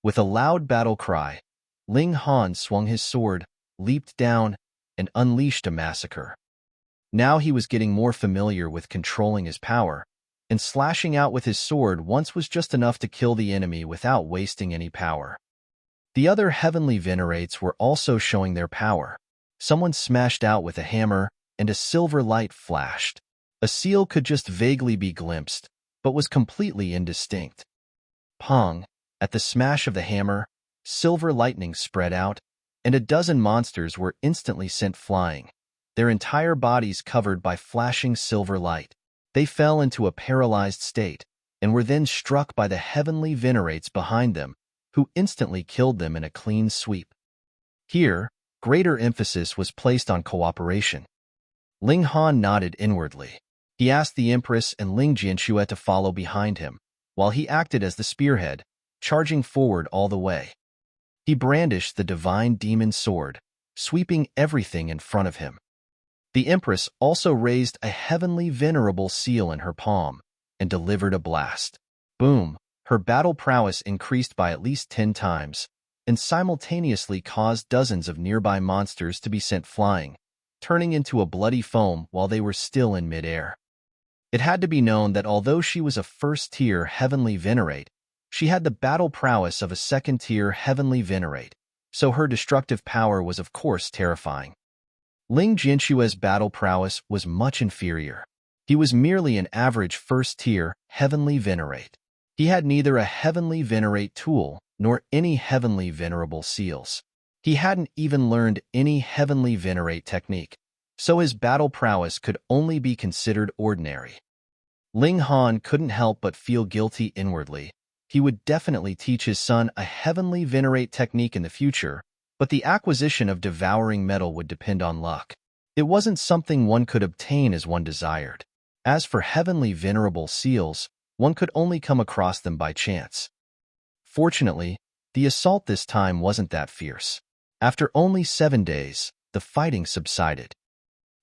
With a loud battle cry, Ling Han swung his sword, leaped down, and unleashed a massacre. Now he was getting more familiar with controlling his power, and slashing out with his sword once was just enough to kill the enemy without wasting any power. The other heavenly venerates were also showing their power. Someone smashed out with a hammer, and a silver light flashed. A seal could just vaguely be glimpsed, but was completely indistinct. Pong! At the smash of the hammer, silver lightning spread out, and a dozen monsters were instantly sent flying, their entire bodies covered by flashing silver light. They fell into a paralyzed state, and were then struck by the heavenly venerates behind them, who instantly killed them in a clean sweep. Here, greater emphasis was placed on cooperation. Ling Han nodded inwardly. He asked the Empress and Ling Jianxue to follow behind him, while he acted as the spearhead, charging forward all the way. He brandished the divine demon sword, sweeping everything in front of him. The Empress also raised a heavenly venerable seal in her palm and delivered a blast. Boom! Her battle prowess increased by at least 10 times, and simultaneously caused dozens of nearby monsters to be sent flying, turning into a bloody foam while they were still in midair. It had to be known that although she was a first-tier heavenly venerate, she had the battle prowess of a second-tier heavenly venerate, so her destructive power was of course terrifying. Ling Jianxue's battle prowess was much inferior. He was merely an average first-tier heavenly venerate. He had neither a heavenly venerate tool nor any heavenly venerable seals. He hadn't even learned any heavenly venerate technique, so his battle prowess could only be considered ordinary. Ling Han couldn't help but feel guilty inwardly. He would definitely teach his son a heavenly venerate technique in the future, but the acquisition of devouring metal would depend on luck. It wasn't something one could obtain as one desired. As for heavenly venerable seals, one could only come across them by chance. Fortunately, the assault this time wasn't that fierce. After only 7 days, the fighting subsided.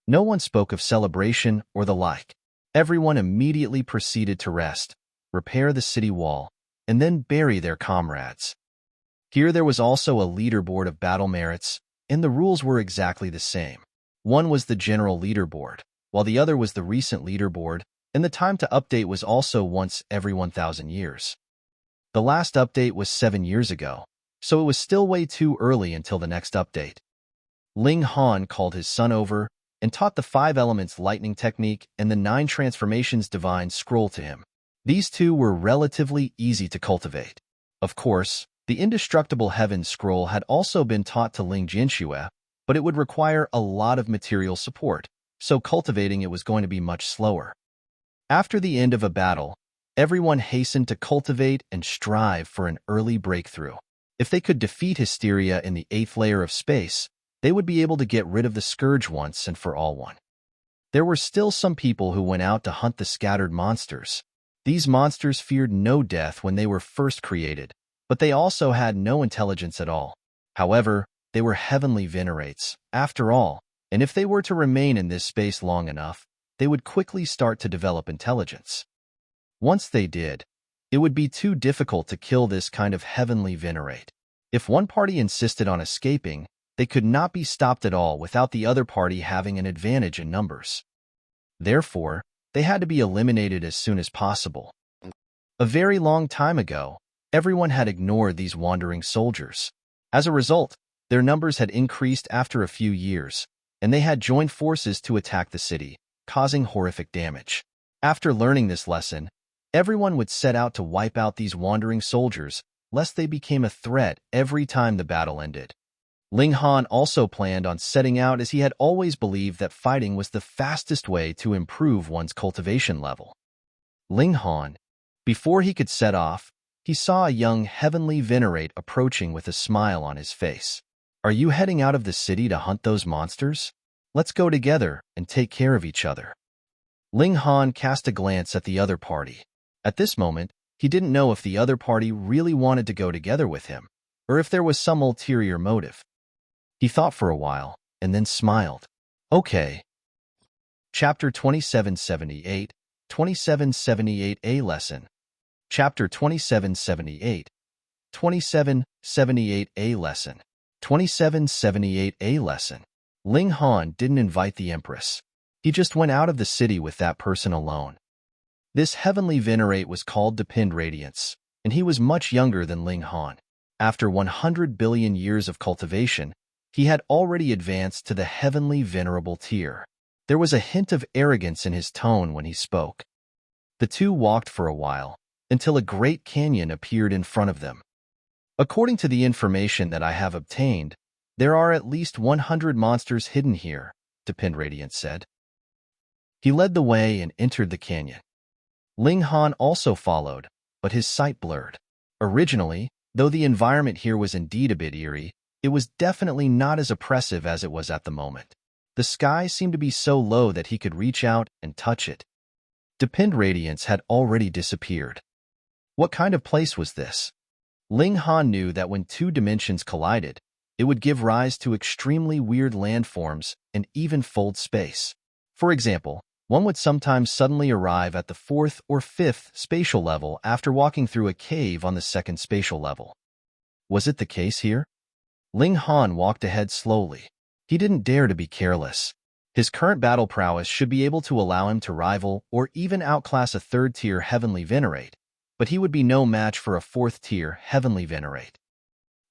No one spoke of celebration or the like. Everyone immediately proceeded to rest, repair the city wall, and then bury their comrades. Here there was also a leaderboard of battle merits, and the rules were exactly the same. One was the general leaderboard, while the other was the recent leaderboard, and the time to update was also once every 1,000 years. The last update was 7 years ago, so it was still way too early until the next update. Ling Han called his son over and taught the 5 elements lightning technique and the 9 transformations divine scroll to him. These two were relatively easy to cultivate. Of course, the indestructible heaven scroll had also been taught to Ling Jianxue, but it would require a lot of material support, so cultivating it was going to be much slower. After the end of a battle, everyone hastened to cultivate and strive for an early breakthrough. If they could defeat Hysteria in the 8th layer of space, they would be able to get rid of the Scourge once and for all. There were still some people who went out to hunt the scattered monsters. These monsters feared no death when they were first created, but they also had no intelligence at all. However, they were heavenly venerates, after all, and if they were to remain in this space long enough, they would quickly start to develop intelligence. Once they did, it would be too difficult to kill this kind of heavenly venerate. If one party insisted on escaping, they could not be stopped at all without the other party having an advantage in numbers. Therefore, they had to be eliminated as soon as possible. A very long time ago, everyone had ignored these wandering soldiers. As a result, their numbers had increased after a few years, and they had joined forces to attack the city, causing horrific damage. After learning this lesson, everyone would set out to wipe out these wandering soldiers, lest they became a threat every time the battle ended. Ling Han also planned on setting out as he had always believed that fighting was the fastest way to improve one's cultivation level. Ling Han, before he could set off, he saw a young heavenly venerate approaching with a smile on his face. Are you heading out of the city to hunt those monsters? Let's go together and take care of each other. Ling Han cast a glance at the other party. At this moment, he didn't know if the other party really wanted to go together with him, or if there was some ulterior motive. He thought for a while, and then smiled. Okay. Chapter 2778, 2778A Lesson. Chapter 2778, 2778A Lesson. 2778A Lesson. Ling Han didn't invite the Empress. He just went out of the city with that person alone. This heavenly venerate was called Depend Radiance, and he was much younger than Ling Han. After 100 billion years of cultivation, he had already advanced to the heavenly venerable tier. There was a hint of arrogance in his tone when he spoke. The two walked for a while, until a great canyon appeared in front of them. According to the information that I have obtained, there are at least 100 monsters hidden here, Depend Radiance said. He led the way and entered the canyon. Ling Han also followed, but his sight blurred. Originally, though the environment here was indeed a bit eerie, it was definitely not as oppressive as it was at the moment. The sky seemed to be so low that he could reach out and touch it. Depend Radiance had already disappeared. What kind of place was this? Ling Han knew that when two dimensions collided, it would give rise to extremely weird landforms and even fold space. For example, one would sometimes suddenly arrive at the 4th or 5th spatial level after walking through a cave on the 2nd spatial level. Was it the case here? Ling Han walked ahead slowly. He didn't dare to be careless. His current battle prowess should be able to allow him to rival or even outclass a 3rd-tier heavenly venerate, but he would be no match for a 4th-tier heavenly venerate.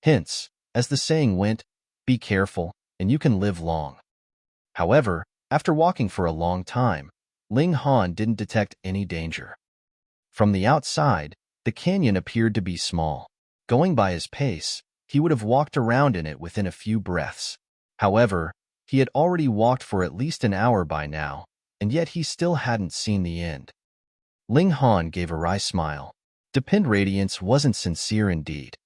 Hence, as the saying went, be careful, and you can live long. However, after walking for a long time, Ling Han didn't detect any danger. From the outside, the canyon appeared to be small. Going by his pace, he would have walked around in it within a few breaths. However, he had already walked for at least an hour by now, and yet he still hadn't seen the end. Ling Han gave a wry smile. Depend Radiance wasn't sincere indeed.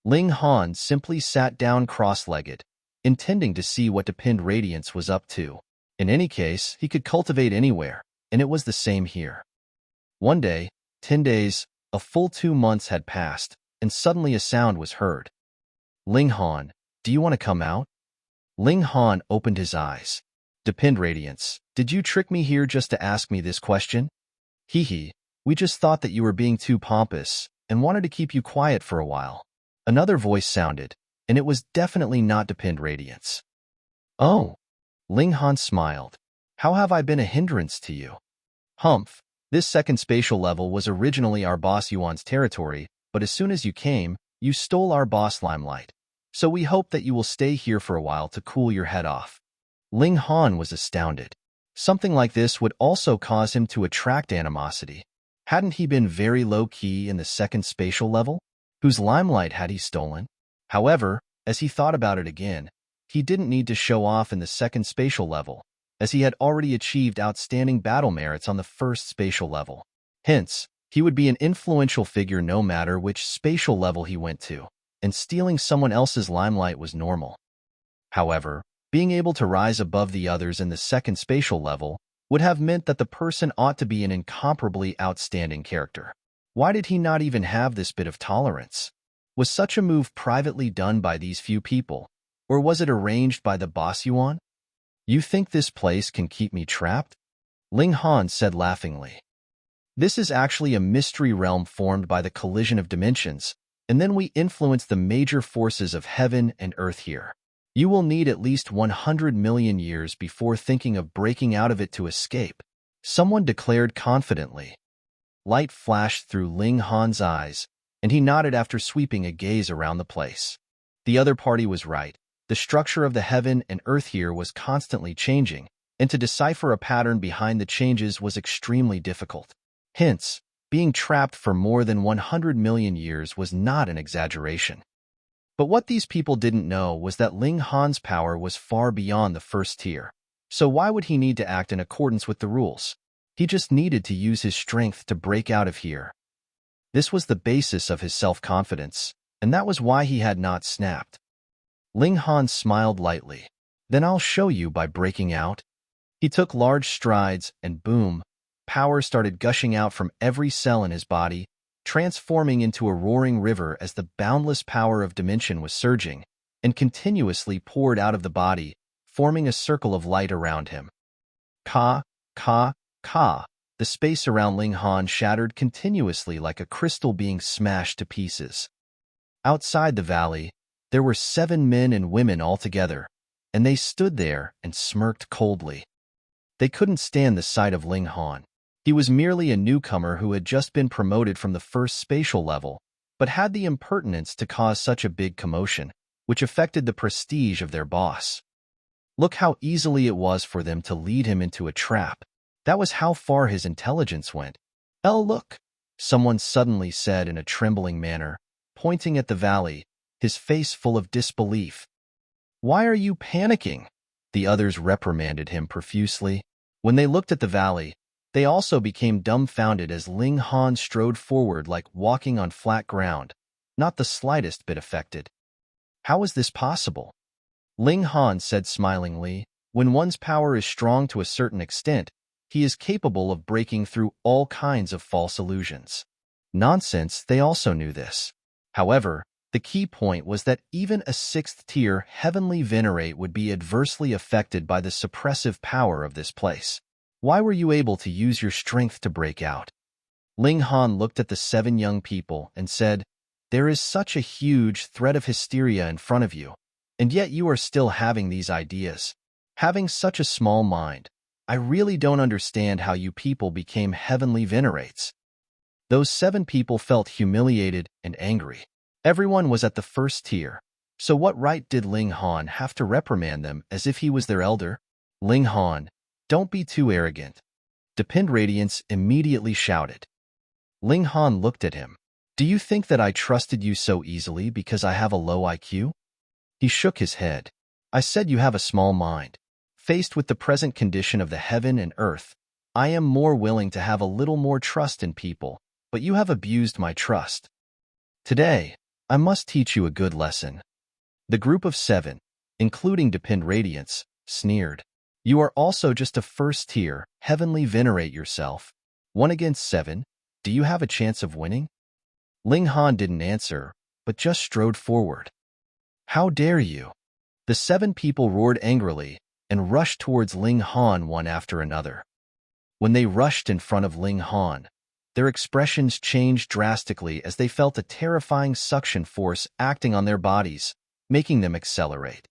Ling Han simply sat down cross-legged, intending to see what Depend Radiance was up to. In any case, he could cultivate anywhere, and it was the same here. One day, 10 days, a full 2 months had passed, and suddenly a sound was heard. Ling Han, do you want to come out? Ling Han opened his eyes. Depend Radiance, did you trick me here just to ask me this question? Hee, we just thought that you were being too pompous and wanted to keep you quiet for a while. Another voice sounded, and it was definitely not Depend Radiance. Oh. Ling Han smiled. How have I been a hindrance to you? Humph, this 2nd spatial level was originally our boss Yuan's territory, but as soon as you came, you stole our boss limelight. So we hope that you will stay here for a while to cool your head off. Ling Han was astounded. Something like this would also cause him to attract animosity. Hadn't he been very low-key in the 2nd spatial level? Whose limelight had he stolen? However, as he thought about it again, he didn't need to show off in the 2nd spatial level, as he had already achieved outstanding battle merits on the 1st spatial level. Hence, he would be an influential figure no matter which spatial level he went to, and stealing someone else's limelight was normal. However, being able to rise above the others in the 2nd spatial level would have meant that the person ought to be an incomparably outstanding character. Why did he not even have this bit of tolerance? Was such a move privately done by these few people, or was it arranged by the boss Yuan? You think this place can keep me trapped? Ling Han said laughingly. This is actually a mystery realm formed by the collision of dimensions, and then we influence the major forces of heaven and earth here. You will need at least 100 million years before thinking of breaking out of it to escape, someone declared confidently. Light flashed through Ling Han's eyes, and he nodded after sweeping a gaze around the place. The other party was right. The structure of the heaven and earth here was constantly changing, and to decipher a pattern behind the changes was extremely difficult. Hence, being trapped for more than 100 million years was not an exaggeration. But what these people didn't know was that Ling Han's power was far beyond the 1st tier. So why would he need to act in accordance with the rules? He just needed to use his strength to break out of here. This was the basis of his self-confidence, and that was why he had not snapped. Ling Han smiled lightly. Then I'll show you by breaking out. He took large strides, and boom, power started gushing out from every cell in his body, transforming into a roaring river as the boundless power of dimension was surging and continuously poured out of the body, forming a circle of light around him. Ka, ka, ka. The space around Ling Han shattered continuously like a crystal being smashed to pieces. Outside the valley, there were 7 men and women altogether, and they stood there and smirked coldly. They couldn't stand the sight of Ling Han. He was merely a newcomer who had just been promoted from the first spatial level, but had the impertinence to cause such a big commotion, which affected the prestige of their boss. Look how easily it was for them to lead him into a trap. That was how far his intelligence went. Look, someone suddenly said in a trembling manner, pointing at the valley, his face full of disbelief. Why are you panicking? The others reprimanded him profusely. When they looked at the valley, they also became dumbfounded as Ling Han strode forward like walking on flat ground, not the slightest bit affected. How is this possible? Ling Han said smilingly, when one's power is strong to a certain extent, he is capable of breaking through all kinds of false illusions. Nonsense, they also knew this. However, the key point was that even a 6th-tier heavenly venerate would be adversely affected by the suppressive power of this place. Why were you able to use your strength to break out? Ling Han looked at the 7 young people and said, There is such a huge threat of hysteria in front of you, and yet you are still having these ideas. Having such a small mind, I really don't understand how you people became heavenly venerates. Those 7 people felt humiliated and angry. Everyone was at the 1st tier, so what right did Ling Han have to reprimand them as if he was their elder? Ling Han, don't be too arrogant. Depend Radiance immediately shouted. Ling Han looked at him. Do you think that I trusted you so easily because I have a low IQ? He shook his head. I said you have a small mind. Faced with the present condition of the heaven and earth, I am more willing to have a little more trust in people, but you have abused my trust. Today, I must teach you a good lesson. The group of 7, including Depend Radiance, sneered. You are also just a 1st tier, heavenly venerate yourself. 1 against 7, do you have a chance of winning? Ling Han didn't answer, but just strode forward. How dare you? The 7 people roared angrily and rushed towards Ling Han one after another. When they rushed in front of Ling Han, their expressions changed drastically as they felt a terrifying suction force acting on their bodies, making them accelerate.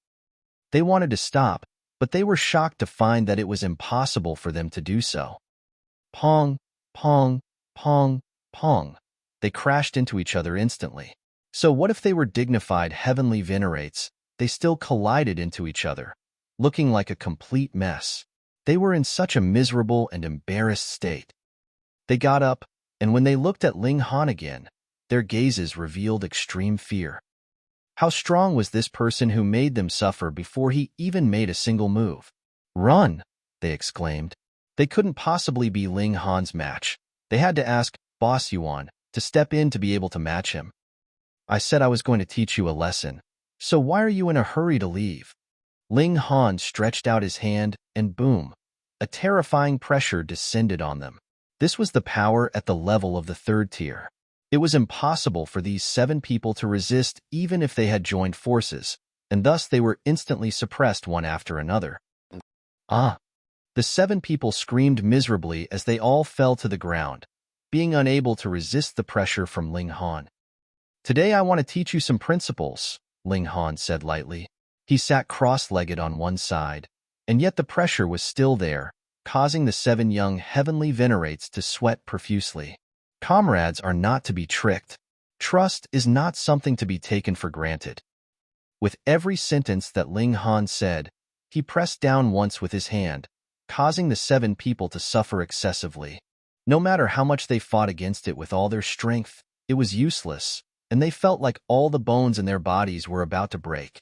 They wanted to stop, but they were shocked to find that it was impossible for them to do so. Pong, pong, pong, pong. They crashed into each other instantly. So what if they were dignified heavenly venerates? They still collided into each other, looking like a complete mess. They were in such a miserable and embarrassed state. They got up, and when they looked at Ling Han again, their gazes revealed extreme fear. How strong was this person who made them suffer before he even made a single move? Run, they exclaimed. They couldn't possibly be Ling Han's match. They had to ask Boss Yuan to step in to be able to match him. I said I was going to teach you a lesson, so why are you in a hurry to leave? Ling Han stretched out his hand, and boom, a terrifying pressure descended on them. This was the power at the level of the 3rd tier. It was impossible for these 7 people to resist even if they had joined forces, and thus they were instantly suppressed one after another. Ah! The 7 people screamed miserably as they all fell to the ground, being unable to resist the pressure from Ling Han. Today I want to teach you some principles, Ling Han said lightly. He sat cross-legged on one side, and yet the pressure was still there, causing the 7 young heavenly venerates to sweat profusely. Comrades are not to be tricked. Trust is not something to be taken for granted. With every sentence that Ling Han said, he pressed down once with his hand, causing the 7 people to suffer excessively. No matter how much they fought against it with all their strength, it was useless, and they felt like all the bones in their bodies were about to break.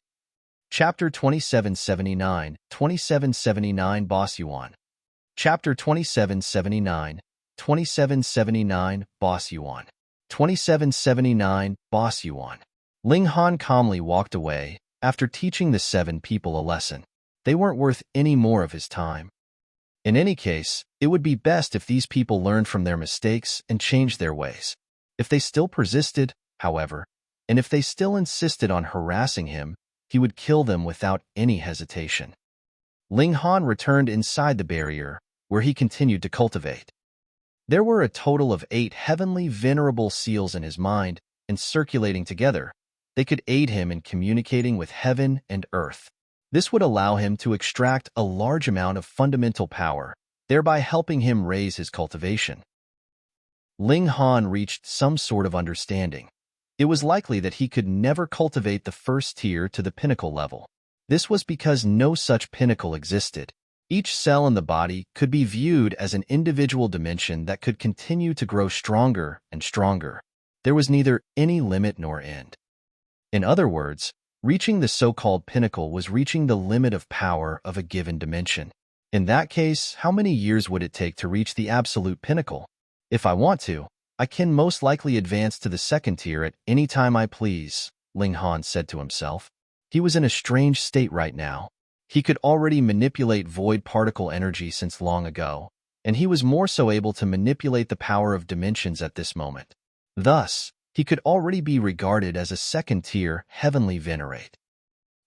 Chapter 2779, 2779 Boss Yuan. Chapter 2779, 2779 Boss Yuan. 2779 Boss Yuan. Ling Han calmly walked away, After teaching the 7 people a lesson, they weren't worth any more of his time. In any case, it would be best if these people learned from their mistakes and changed their ways. If they still persisted, however, and if they still insisted on harassing him, he would kill them without any hesitation. Ling Han returned inside the barrier, where he continued to cultivate. There were a total of 8 heavenly venerable seals in his mind, and circulating together, they could aid him in communicating with heaven and earth. This would allow him to extract a large amount of fundamental power, thereby helping him raise his cultivation. Ling Han reached some sort of understanding. It was likely that he could never cultivate the first tier to the pinnacle level. This was because no such pinnacle existed. Each cell in the body could be viewed as an individual dimension that could continue to grow stronger and stronger. There was neither any limit nor end. In other words, reaching the so-called pinnacle was reaching the limit of power of a given dimension. In that case, how many years would it take to reach the absolute pinnacle? If I want to, I can most likely advance to the second tier at any time I please, Ling Han said to himself. He was in a strange state right now. He could already manipulate void particle energy since long ago, and he was more so able to manipulate the power of dimensions at this moment. Thus, he could already be regarded as a second-tier heavenly venerate.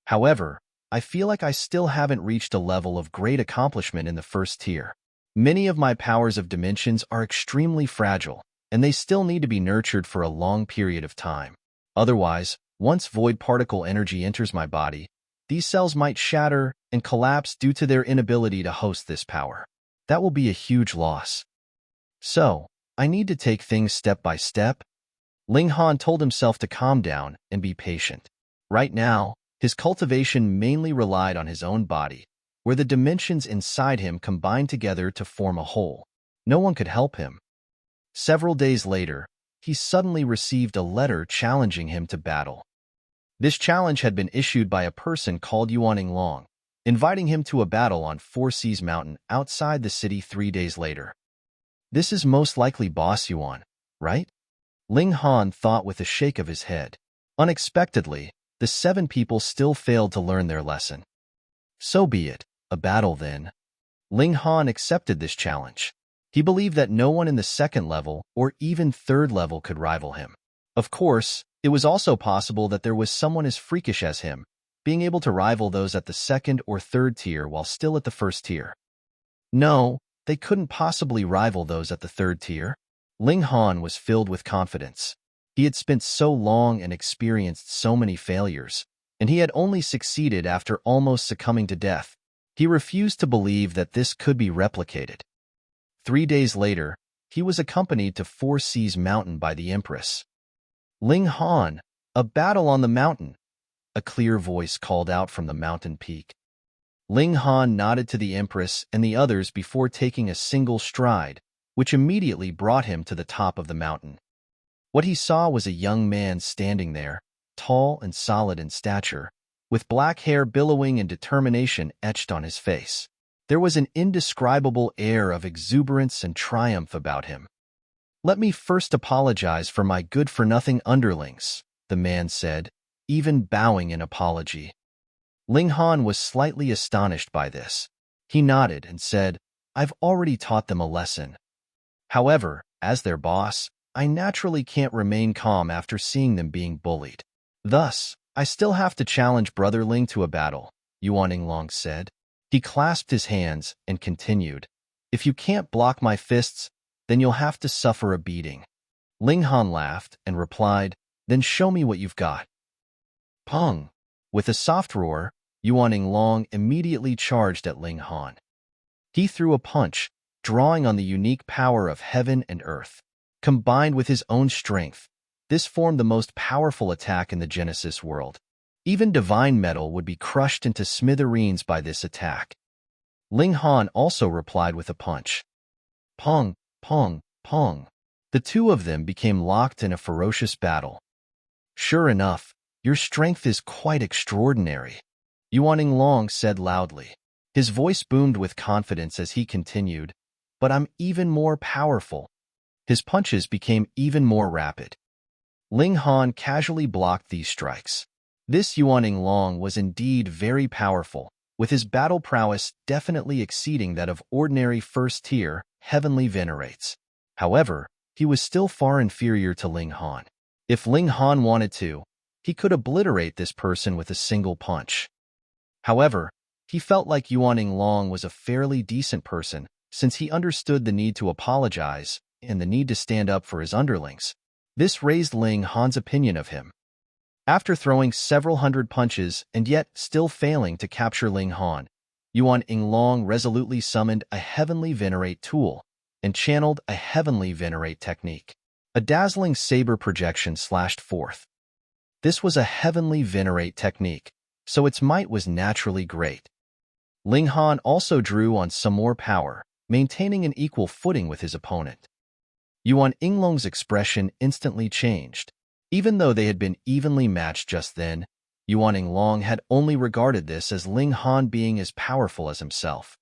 However, I feel like I still haven't reached a level of great accomplishment in the first tier. Many of my powers of dimensions are extremely fragile, and they still need to be nurtured for a long period of time. Otherwise, once void particle energy enters my body, these cells might shatter and collapse due to their inability to host this power. That will be a huge loss. So, I need to take things step by step. Ling Han told himself to calm down and be patient. Right now, his cultivation mainly relied on his own body, where the dimensions inside him combined together to form a whole. No one could help him. Several days later, he suddenly received a letter challenging him to battle. This challenge had been issued by a person called Yinglong, inviting him to a battle on Four Seas Mountain outside the city 3 days later. This is most likely Boss Yuan, right? Ling Han thought with a shake of his head. Unexpectedly, the 7 people still failed to learn their lesson. So be it, a battle then. Ling Han accepted this challenge. He believed that no one in the second level or even third level could rival him. Of course, it was also possible that there was someone as freakish as him, being able to rival those at the second or third tier while still at the first tier. No, they couldn't possibly rival those at the third tier. Ling Han was filled with confidence. He had spent so long and experienced so many failures, and he had only succeeded after almost succumbing to death. He refused to believe that this could be replicated. 3 days later, he was accompanied to Four Seas Mountain by the Empress. Ling Han, a battle on the mountain, a clear voice called out from the mountain peak. Ling Han nodded to the Empress and the others before taking a single stride, which immediately brought him to the top of the mountain. What he saw was a young man standing there, tall and solid in stature, with black hair billowing and determination etched on his face. There was an indescribable air of exuberance and triumph about him. "Let me first apologize for my good-for-nothing underlings," the man said, even bowing in apology. Ling Han was slightly astonished by this. He nodded and said, "I've already taught them a lesson. However, as their boss, I naturally can't remain calm after seeing them being bullied. Thus, I still have to challenge Brother Ling to a battle," Yinglong said. He clasped his hands and continued, "If you can't block my fists, then you'll have to suffer a beating." Ling Han laughed and replied, "Then show me what you've got." Pong! With a soft roar, Yinglong immediately charged at Ling Han. He threw a punch, drawing on the unique power of heaven and earth. Combined with his own strength, this formed the most powerful attack in the Genesis world. Even divine metal would be crushed into smithereens by this attack. Ling Han also replied with a punch. Pong, pong, pong. The two of them became locked in a ferocious battle. "Sure enough, your strength is quite extraordinary," Yinglong said loudly. His voice boomed with confidence as he continued, "But I'm even more powerful." His punches became even more rapid. Ling Han casually blocked these strikes. This Yuan Yinglong was indeed very powerful, with his battle prowess definitely exceeding that of ordinary first-tier heavenly venerates. However, he was still far inferior to Ling Han. If Ling Han wanted to, he could obliterate this person with a single punch. However, he felt like Yuan Yinglong was a fairly decent person, since he understood the need to apologize and the need to stand up for his underlings. This raised Ling Han's opinion of him. After throwing several hundred punches and yet still failing to capture Ling Han, Yuan Yinglong resolutely summoned a heavenly venerate tool and channeled a heavenly venerate technique. A dazzling saber projection slashed forth. This was a heavenly venerate technique, so its might was naturally great. Ling Han also drew on some more power, maintaining an equal footing with his opponent. Yuan Yinglong's expression instantly changed. Even though they had been evenly matched just then, Yuan Yinglong had only regarded this as Ling Han being as powerful as himself.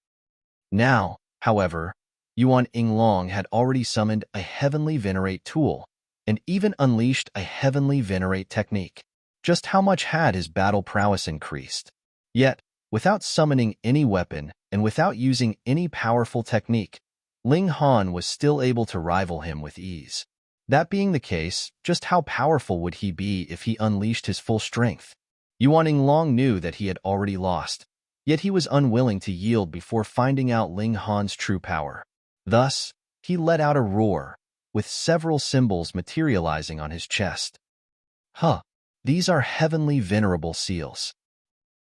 Now, however, Yuan Yinglong had already summoned a heavenly venerate tool and even unleashed a heavenly venerate technique. Just how much had his battle prowess increased? Yet, without summoning any weapon and without using any powerful technique, Ling Han was still able to rival him with ease. That being the case, just how powerful would he be if he unleashed his full strength? Yuan Yinglong knew that he had already lost, yet he was unwilling to yield before finding out Ling Han's true power. Thus, he let out a roar, with several symbols materializing on his chest. These are heavenly venerable seals.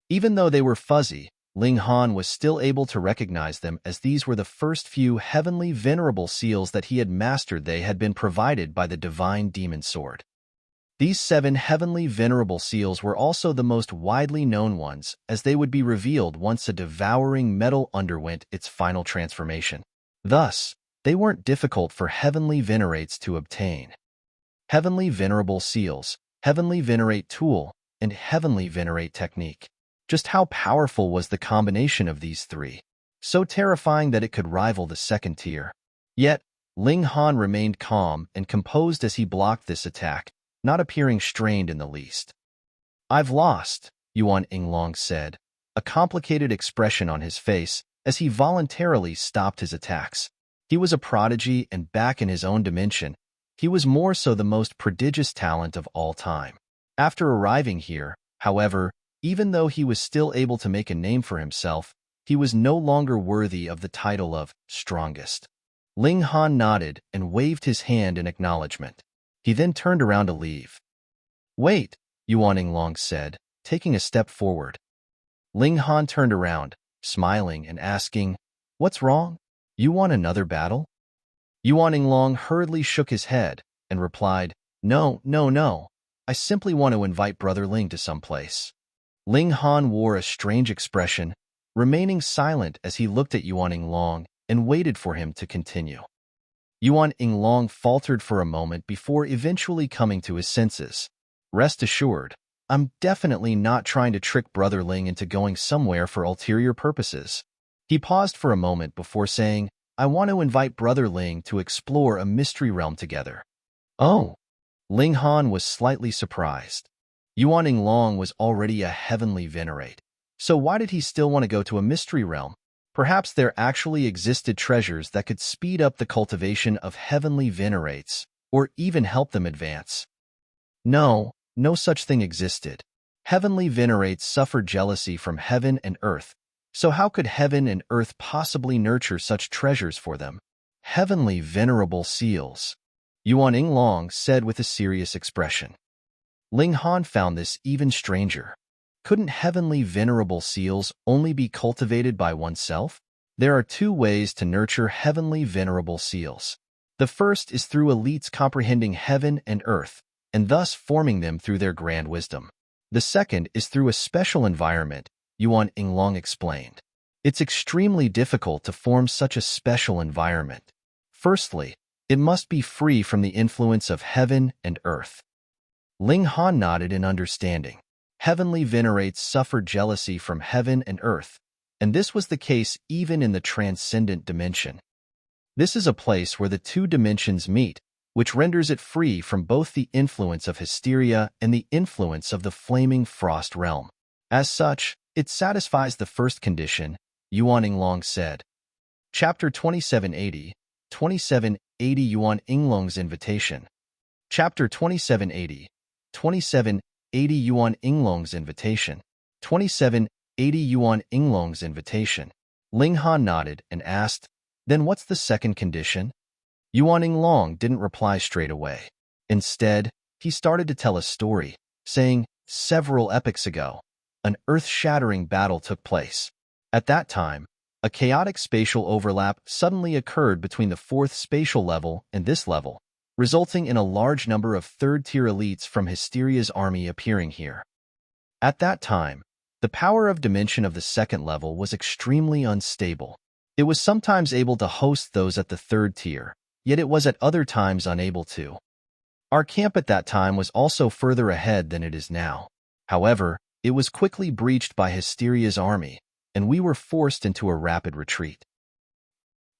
Even though they were fuzzy, Ling Han was still able to recognize them as these were the first few heavenly venerable seals that he had mastered. They had been provided by the divine demon sword. These 7 heavenly venerable seals were also the most widely known ones, as they would be revealed once a devouring metal underwent its final transformation. Thus, they weren't difficult for heavenly venerates to obtain. Heavenly venerable seals, heavenly venerate tool, and heavenly venerate technique. Just how powerful was the combination of these 3? So terrifying that it could rival the second tier. Yet, Ling Han remained calm and composed as he blocked this attack, not appearing strained in the least. "I've lost," Yuan Yinglong said, a complicated expression on his face as he voluntarily stopped his attacks. He was a prodigy, and back in his own dimension, he was more so the most prodigious talent of all time. After arriving here, however, even though he was still able to make a name for himself, he was no longer worthy of the title of strongest. Ling Han nodded and waved his hand in acknowledgement. He then turned around to leave. "Wait," Yuan Yinglong said, taking a step forward. Ling Han turned around, smiling and asking, "What's wrong? You want another battle?" Yuan Yinglong hurriedly shook his head and replied, No. I simply want to invite Brother Ling to some place." Ling Han wore a strange expression, remaining silent as he looked at Yuan Yinglong and waited for him to continue. Yuan Yinglong faltered for a moment before eventually coming to his senses. "Rest assured, I'm definitely not trying to trick Brother Ling into going somewhere for ulterior purposes." He paused for a moment before saying, "I want to invite Brother Ling to explore a mystery realm together." "Oh." Ling Han was slightly surprised. Yuan Yinglong was already a heavenly venerate, so why did he still want to go to a mystery realm? Perhaps there actually existed treasures that could speed up the cultivation of heavenly venerates, or even help them advance. No such thing existed. Heavenly venerates suffered jealousy from heaven and earth, so how could heaven and earth possibly nurture such treasures for them? Heavenly venerable seals, Yuan Yinglong said with a serious expression. Ling Han found this even stranger. Couldn't heavenly venerable seals only be cultivated by oneself? There are 2 ways to nurture heavenly venerable seals. The first is through elites comprehending heaven and earth, and thus forming them through their grand wisdom. The second is through a special environment, Yuan Yinglong explained. It's extremely difficult to form such a special environment. Firstly, it must be free from the influence of heaven and earth. Ling Han nodded in understanding. Heavenly venerates suffered jealousy from heaven and earth, and this was the case even in the transcendent dimension. This is a place where the 2 dimensions meet, which renders it free from both the influence of hysteria and the influence of the flaming frost realm. As such, it satisfies the first condition, Yuan Yinglong said. Chapter 2780, 2780 Yuan Yinglong's Invitation. Chapter 2780, 2780 Yuan Yinglong's Invitation. 2780 Yuan Yinglong's Invitation. Ling Han nodded and asked, "Then what's the second condition?" Yuan Yinglong didn't reply straight away. Instead, he started to tell a story, saying, "Several epochs ago, an earth-shattering battle took place. At that time, a chaotic spatial overlap suddenly occurred between the fourth spatial level and this level, resulting in a large number of third-tier elites from Hysteria's army appearing here. At that time, the power of dimension of the second level was extremely unstable. It was sometimes able to host those at the third tier, yet it was at other times unable to. Our camp at that time was also further ahead than it is now. However, it was quickly breached by Hysteria's army, and we were forced into a rapid retreat.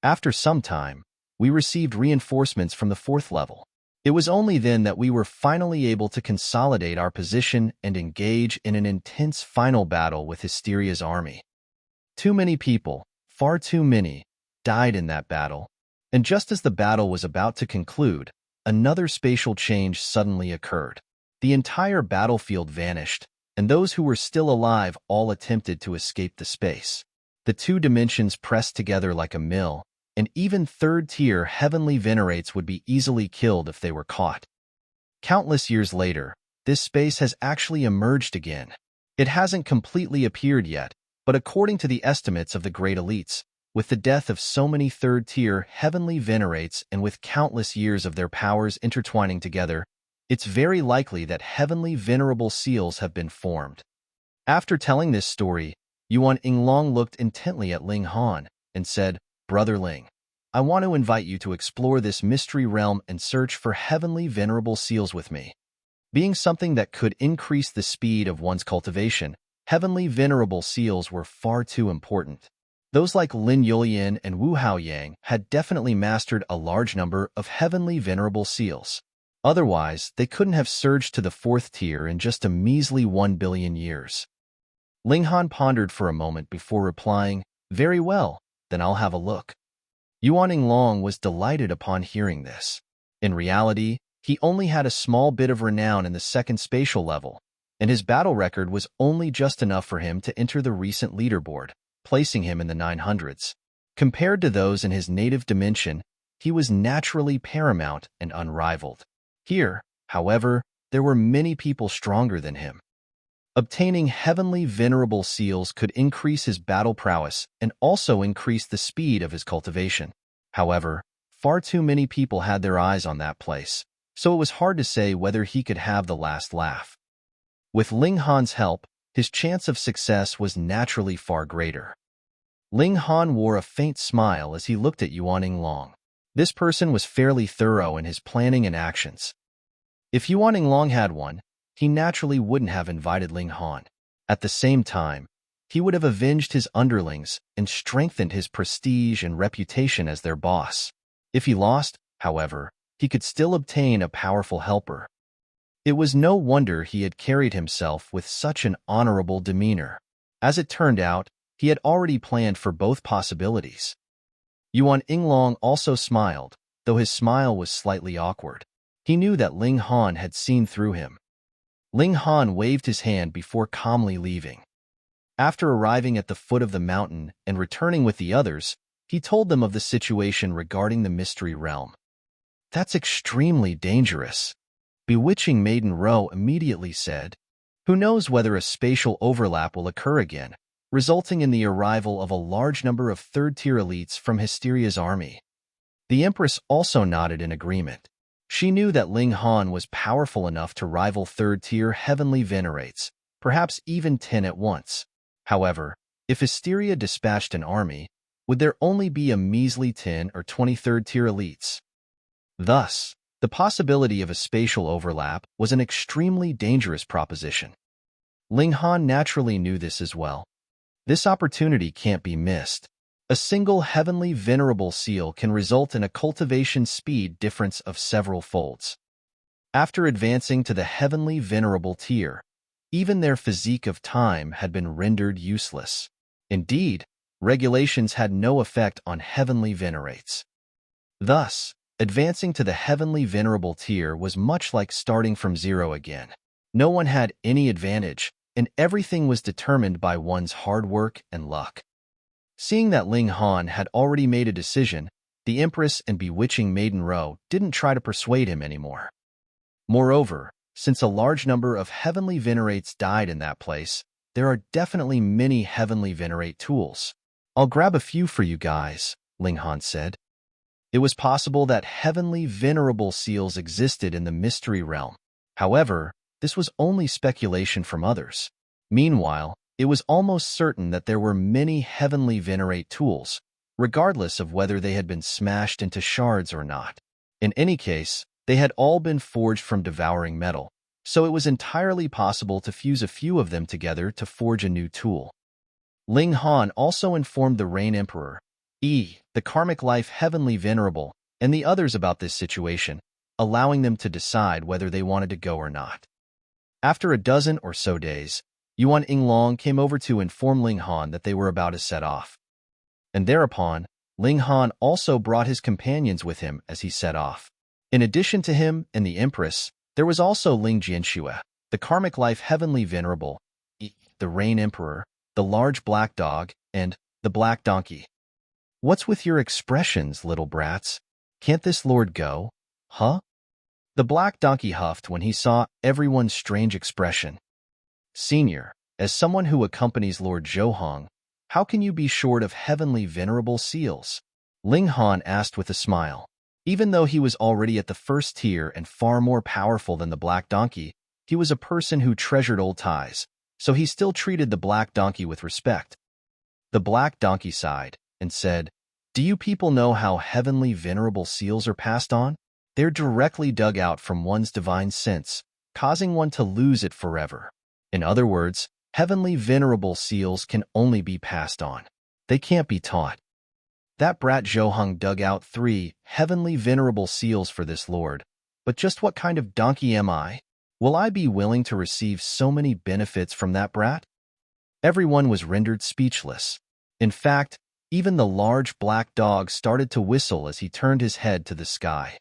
After some time, we received reinforcements from the fourth level. It was only then that we were finally able to consolidate our position and engage in an intense final battle with Hysteria's army. Too many people, far too many, died in that battle, and just as the battle was about to conclude, another spatial change suddenly occurred. The entire battlefield vanished, and those who were still alive all attempted to escape the space. The two dimensions pressed together like a mill, and even third-tier heavenly venerates would be easily killed if they were caught. Countless years later, this space has actually emerged again. It hasn't completely appeared yet, but according to the estimates of the great elites, with the death of so many third-tier heavenly venerates and with countless years of their powers intertwining together, it's very likely that heavenly venerable seals have been formed. After telling this story, Yuan Yinglong looked intently at Ling Han and said, "Brother Ling, I want to invite you to explore this mystery realm and search for heavenly venerable seals with me. Being something that could increase the speed of one's cultivation, heavenly venerable seals were far too important. Those like Lin Yulian and Wu Haoyang had definitely mastered a large number of heavenly venerable seals. Otherwise, they couldn't have surged to the fourth tier in just a measly 1 billion years." Ling Han pondered for a moment before replying, "Very well. Then I'll have a look." Yuan Yinglong was delighted upon hearing this. In reality, he only had a small bit of renown in the second spatial level, and his battle record was only just enough for him to enter the recent leaderboard, placing him in the 900s. Compared to those in his native dimension, he was naturally paramount and unrivaled. Here, however, there were many people stronger than him. Obtaining heavenly venerable seals could increase his battle prowess and also increase the speed of his cultivation. However, far too many people had their eyes on that place, so it was hard to say whether he could have the last laugh. With Ling Han's help, his chance of success was naturally far greater. Ling Han wore a faint smile as he looked at Yuan Yinglong. This person was fairly thorough in his planning and actions. If Yuan Yinglong had one, he naturally wouldn't have invited Ling Han. At the same time, he would have avenged his underlings and strengthened his prestige and reputation as their boss. If he lost, however, he could still obtain a powerful helper. It was no wonder he had carried himself with such an honorable demeanor. As it turned out, he had already planned for both possibilities. Yuan Yinglong also smiled, though his smile was slightly awkward. He knew that Ling Han had seen through him. Ling Han waved his hand before calmly leaving. After arriving at the foot of the mountain and returning with the others, he told them of the situation regarding the mystery realm. "That's extremely dangerous," Bewitching Maiden Row immediately said. "Who knows whether a spatial overlap will occur again, resulting in the arrival of a large number of third-tier elites from Hysteria's army." The Empress also nodded in agreement. She knew that Ling Han was powerful enough to rival third-tier heavenly venerates, perhaps even 10 at once. However, if Hysteria dispatched an army, would there only be a measly 10 or 20 third-tier elites? Thus, the possibility of a spatial overlap was an extremely dangerous proposition. Ling Han naturally knew this as well. This opportunity can't be missed. A single heavenly venerable seal can result in a cultivation speed difference of several folds. After advancing to the heavenly venerable tier, even their physique of time had been rendered useless. Indeed, regulations had no effect on heavenly venerates. Thus, advancing to the heavenly venerable tier was much like starting from zero again. No one had any advantage, and everything was determined by one's hard work and luck. Seeing that Ling Han had already made a decision, the Empress and bewitching Maiden Ro didn't try to persuade him anymore. Moreover, since a large number of heavenly venerates died in that place, there are definitely many heavenly venerate tools. I'll grab a few for you guys, Ling Han said. It was possible that heavenly venerable seals existed in the mystery realm. However, this was only speculation from others. Meanwhile, it was almost certain that there were many heavenly venerate tools, regardless of whether they had been smashed into shards or not. In any case, they had all been forged from devouring metal, so it was entirely possible to fuse a few of them together to forge a new tool. Ling Han also informed the Rain Emperor, the Karmic Life Heavenly Venerable, and the others about this situation, allowing them to decide whether they wanted to go or not. After a dozen or so days, Yuan Yinglong came over to inform Ling Han that they were about to set off. And thereupon, Ling Han also brought his companions with him as he set off. In addition to him and the Empress, there was also Ling Jianxue, the Karmic Life Heavenly Venerable, the Rain Emperor, the Large Black Dog, and the Black Donkey. What's with your expressions, little brats? Can't this lord go? Huh? The Black Donkey huffed when he saw everyone's strange expression. Senior, as someone who accompanies Lord Zhouhong, how can you be short of heavenly venerable seals? Ling Han asked with a smile. Even though he was already at the first tier and far more powerful than the Black Donkey, he was a person who treasured old ties, so he still treated the Black Donkey with respect. The Black Donkey sighed and said, "Do you people know how heavenly venerable seals are passed on? They're directly dug out from one's divine sense, causing one to lose it forever. In other words, heavenly venerable seals can only be passed on. They can't be taught." That brat Zhouhong dug out 3 heavenly venerable seals for this lord. But just what kind of donkey am I? Will I be willing to receive so many benefits from that brat? Everyone was rendered speechless. In fact, even the large black dog started to whistle as he turned his head to the sky.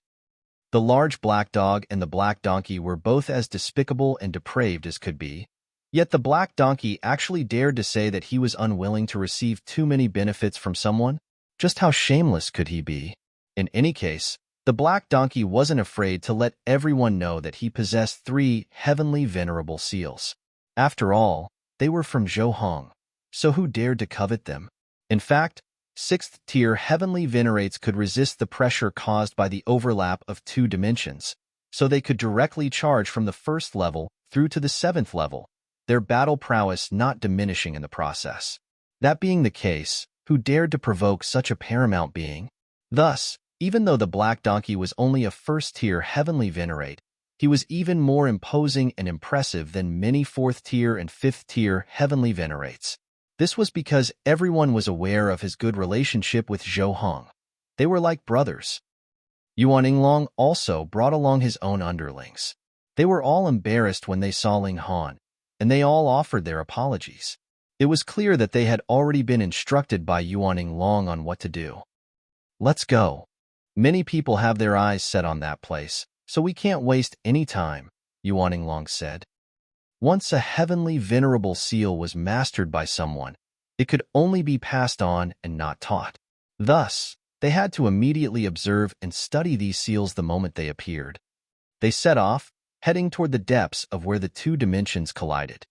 The large black dog and the black donkey were both as despicable and depraved as could be, yet the black donkey actually dared to say that he was unwilling to receive too many benefits from someone. Just how shameless could he be? In any case, the Black Donkey wasn't afraid to let everyone know that he possessed 3 heavenly venerable seals. After all, they were from Zhouhong, so who dared to covet them? In fact, 6th-tier heavenly venerates could resist the pressure caused by the overlap of 2 dimensions, so they could directly charge from the 1st level through to the 7th level, their battle prowess not diminishing in the process. That being the case, who dared to provoke such a paramount being? Thus, even though the Black Donkey was only a 1st-tier heavenly venerate, he was even more imposing and impressive than many 4th-tier and 5th-tier heavenly venerates. This was because everyone was aware of his good relationship with Zhouhong. They were like brothers. Yuan Yinglong also brought along his own underlings. They were all embarrassed when they saw Ling Han, and they all offered their apologies. It was clear that they had already been instructed by Yuan Yinglong on what to do. Let's go. Many people have their eyes set on that place, so we can't waste any time, Yuan Yinglong said. Once a heavenly venerable seal was mastered by someone, it could only be passed on and not taught. Thus, they had to immediately observe and study these seals the moment they appeared. They set off, heading toward the depths of where the 2 dimensions collided.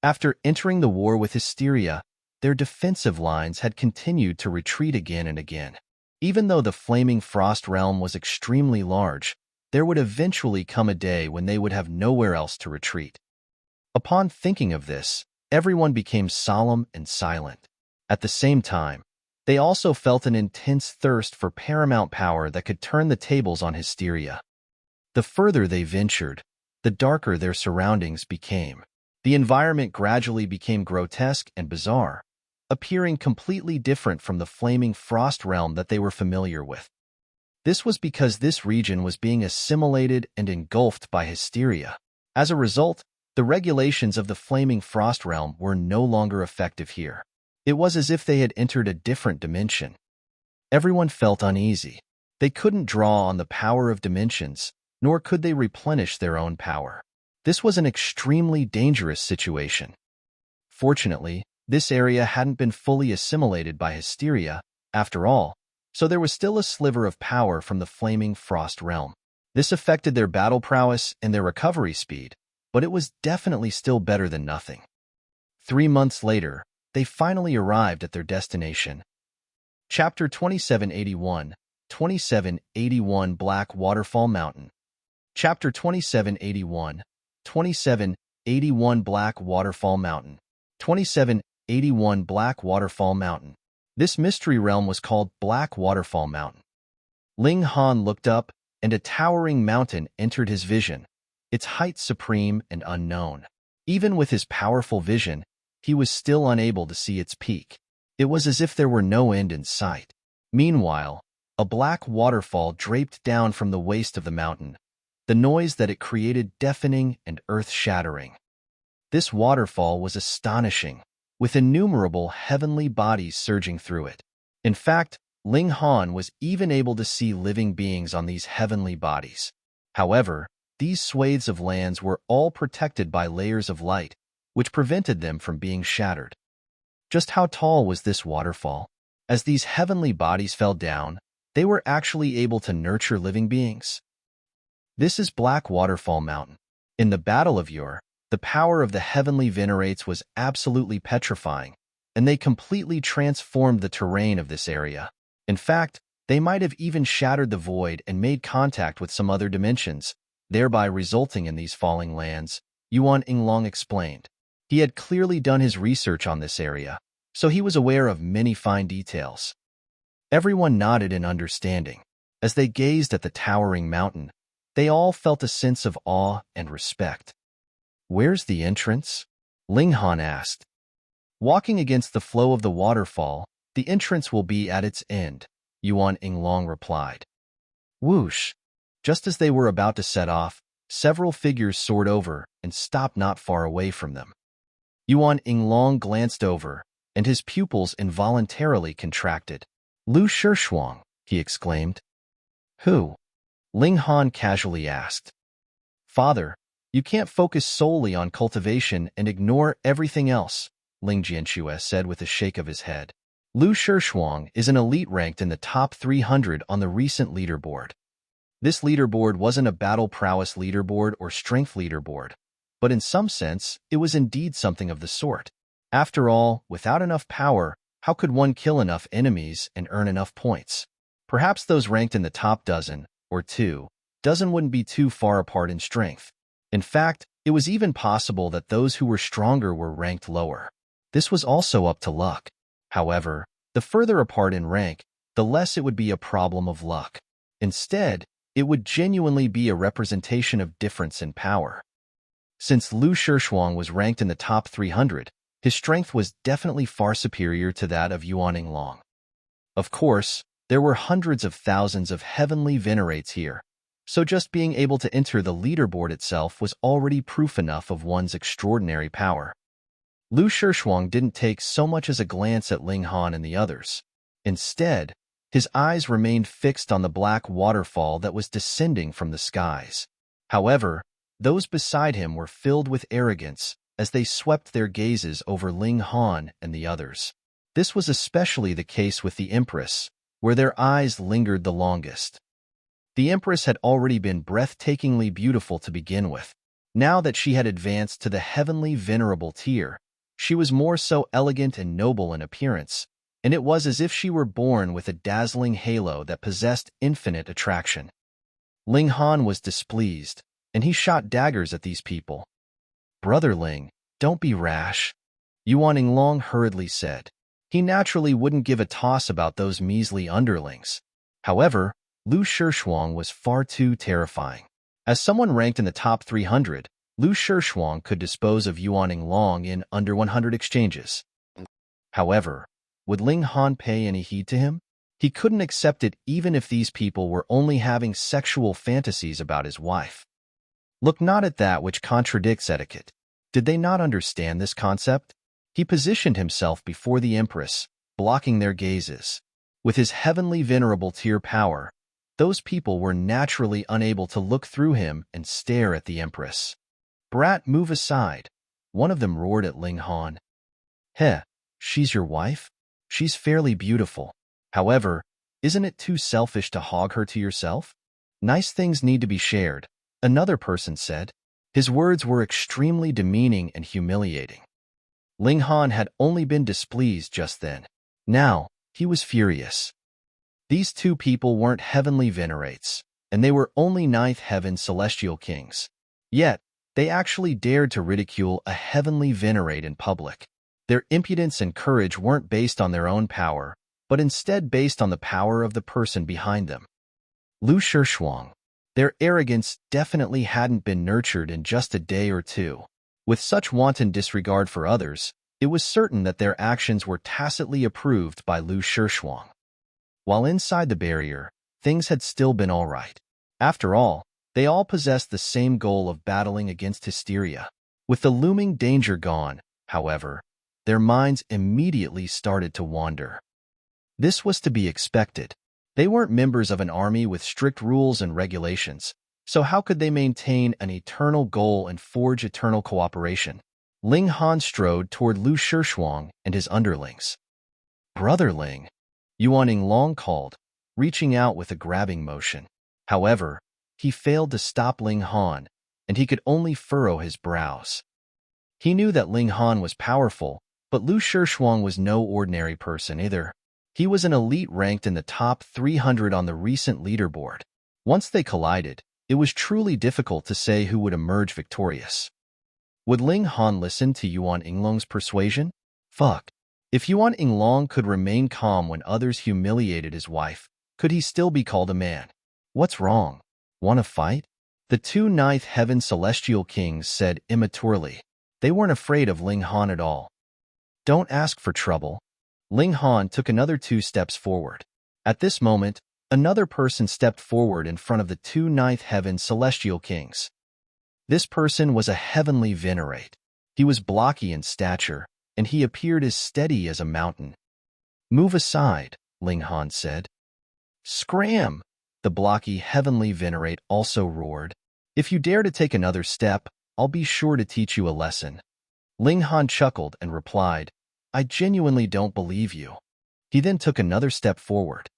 After entering the war with hysteria, their defensive lines had continued to retreat again and again. Even though the flaming frost realm was extremely large, there would eventually come a day when they would have nowhere else to retreat. Upon thinking of this, everyone became solemn and silent. At the same time, they also felt an intense thirst for paramount power that could turn the tables on hysteria. The further they ventured, the darker their surroundings became. The environment gradually became grotesque and bizarre. appearing completely different from the flaming frost realm that they were familiar with. This was because this region was being assimilated and engulfed by hysteria. As a result, the regulations of the flaming frost realm were no longer effective here. It was as if they had entered a different dimension. Everyone felt uneasy. They couldn't draw on the power of dimensions, nor could they replenish their own power. This was an extremely dangerous situation. Fortunately, this area hadn't been fully assimilated by hysteria, after all, so there was still a sliver of power from the flaming frost realm. This affected their battle prowess and their recovery speed, but it was definitely still better than nothing. 3 months later, they finally arrived at their destination. Chapter 2781, 2781 Black Waterfall Mountain. Chapter 2781, 2781 Black Waterfall Mountain. 2781 Black Waterfall Mountain. This mystery realm was called Black Waterfall Mountain. Ling Han looked up, and a towering mountain entered his vision, its height supreme and unknown. Even with his powerful vision, he was still unable to see its peak. It was as if there were no end in sight. Meanwhile, a black waterfall draped down from the waist of the mountain, the noise that it created deafening and earth-shattering. This waterfall was astonishing, with innumerable heavenly bodies surging through it. In fact, Ling Han was even able to see living beings on these heavenly bodies. However, these swathes of lands were all protected by layers of light, which prevented them from being shattered. Just how tall was this waterfall? As these heavenly bodies fell down, they were actually able to nurture living beings. This is Black Waterfall Mountain. In the Battle of Yuan, the power of the heavenly venerates was absolutely petrifying, and they completely transformed the terrain of this area. In fact, they might have even shattered the void and made contact with some other dimensions, thereby resulting in these falling lands, Yuan Yinglong explained. He had clearly done his research on this area, so he was aware of many fine details. Everyone nodded in understanding. As they gazed at the towering mountain, they all felt a sense of awe and respect. "Where's the entrance?" Ling Han asked. "Walking against the flow of the waterfall, the entrance will be at its end," Yuan Yinglong replied. Whoosh! Just as they were about to set off, several figures soared over and stopped not far away from them. Yuan Yinglong glanced over, and his pupils involuntarily contracted. "Lu Shishuang," he exclaimed. "Who?" Ling Han casually asked. "Father, you can't focus solely on cultivation and ignore everything else," Ling Jianxue said with a shake of his head. "Lu Shishuang is an elite ranked in the top 300 on the recent leaderboard. This leaderboard wasn't a battle prowess leaderboard or strength leaderboard, but in some sense, it was indeed something of the sort. After all, without enough power, how could one kill enough enemies and earn enough points? Perhaps those ranked in the top dozen, or 2 dozen wouldn't be too far apart in strength. In fact, it was even possible that those who were stronger were ranked lower. This was also up to luck. However, the further apart in rank, the less it would be a problem of luck. Instead, it would genuinely be a representation of difference in power. Since Lu Shishuang was ranked in the top 300, his strength was definitely far superior to that of Yuan Yinglong. Of course, there were hundreds of thousands of heavenly venerates here, so just being able to enter the leaderboard itself was already proof enough of one's extraordinary power. Lu Shishuang didn't take so much as a glance at Ling Han and the others. Instead, his eyes remained fixed on the black waterfall that was descending from the skies. However, those beside him were filled with arrogance as they swept their gazes over Ling Han and the others. This was especially the case with the Empress, where their eyes lingered the longest. The Empress had already been breathtakingly beautiful to begin with. Now that she had advanced to the heavenly Venerable tier, she was more so elegant and noble in appearance, and it was as if she were born with a dazzling halo that possessed infinite attraction. Ling Han was displeased, and he shot daggers at these people. "Brother Ling, don't be rash," Yuan Yinglong hurriedly said. He naturally wouldn't give a toss about those measly underlings. However, Lu Shishuang was far too terrifying. As someone ranked in the top 300, Lu Shishuang could dispose of Yuan Yinglong in under 100 exchanges. However, would Ling Han pay any heed to him? He couldn't accept it even if these people were only having sexual fantasies about his wife. Look not at that which contradicts etiquette. Did they not understand this concept? He positioned himself before the Empress, blocking their gazes. With his heavenly venerable tier power, those people were naturally unable to look through him and stare at the Empress. "Brat, move aside," one of them roared at Ling Han. "Heh, she's your wife? She's fairly beautiful. However, isn't it too selfish to hog her to yourself? Nice things need to be shared," another person said. His words were extremely demeaning and humiliating. Ling Han had only been displeased just then. Now, he was furious. These two people weren't heavenly venerates, and they were only ninth heaven celestial kings. Yet, they actually dared to ridicule a heavenly venerate in public. Their impudence and courage weren't based on their own power, but instead based on the power of the person behind them. Shishuang. Their arrogance definitely hadn't been nurtured in just a day or two. With such wanton disregard for others, it was certain that their actions were tacitly approved by Shishuang. While inside the barrier, things had still been all right. After all, they all possessed the same goal of battling against hysteria. With the looming danger gone, however, their minds immediately started to wander. This was to be expected. They weren't members of an army with strict rules and regulations, so how could they maintain an eternal goal and forge eternal cooperation? Ling Han strode toward Shishuang and his underlings. "Brother Ling," Yinglong called, reaching out with a grabbing motion. However, he failed to stop Ling Han, and he could only furrow his brows. He knew that Ling Han was powerful, but Shishuang was no ordinary person either. He was an elite ranked in the top 300 on the recent leaderboard. Once they collided, it was truly difficult to say who would emerge victorious. Would Ling Han listen to Yuan Yinglong's persuasion? Fuck. If Yuan Yinglong could remain calm when others humiliated his wife, could he still be called a man? What's wrong? Want to fight? The two ninth heaven celestial kings said immaturely. They weren't afraid of Ling Han at all. "Don't ask for trouble." Ling Han took another 2 steps forward. At this moment, another person stepped forward in front of the two ninth heaven celestial kings. This person was a heavenly venerate. He was blocky in stature, and he appeared as steady as a mountain. "Move aside," Ling Han said. "Scram!" the blocky heavenly venerate also roared. "If you dare to take another step, I'll be sure to teach you a lesson." Ling Han chuckled and replied, "I genuinely don't believe you." He then took another step forward.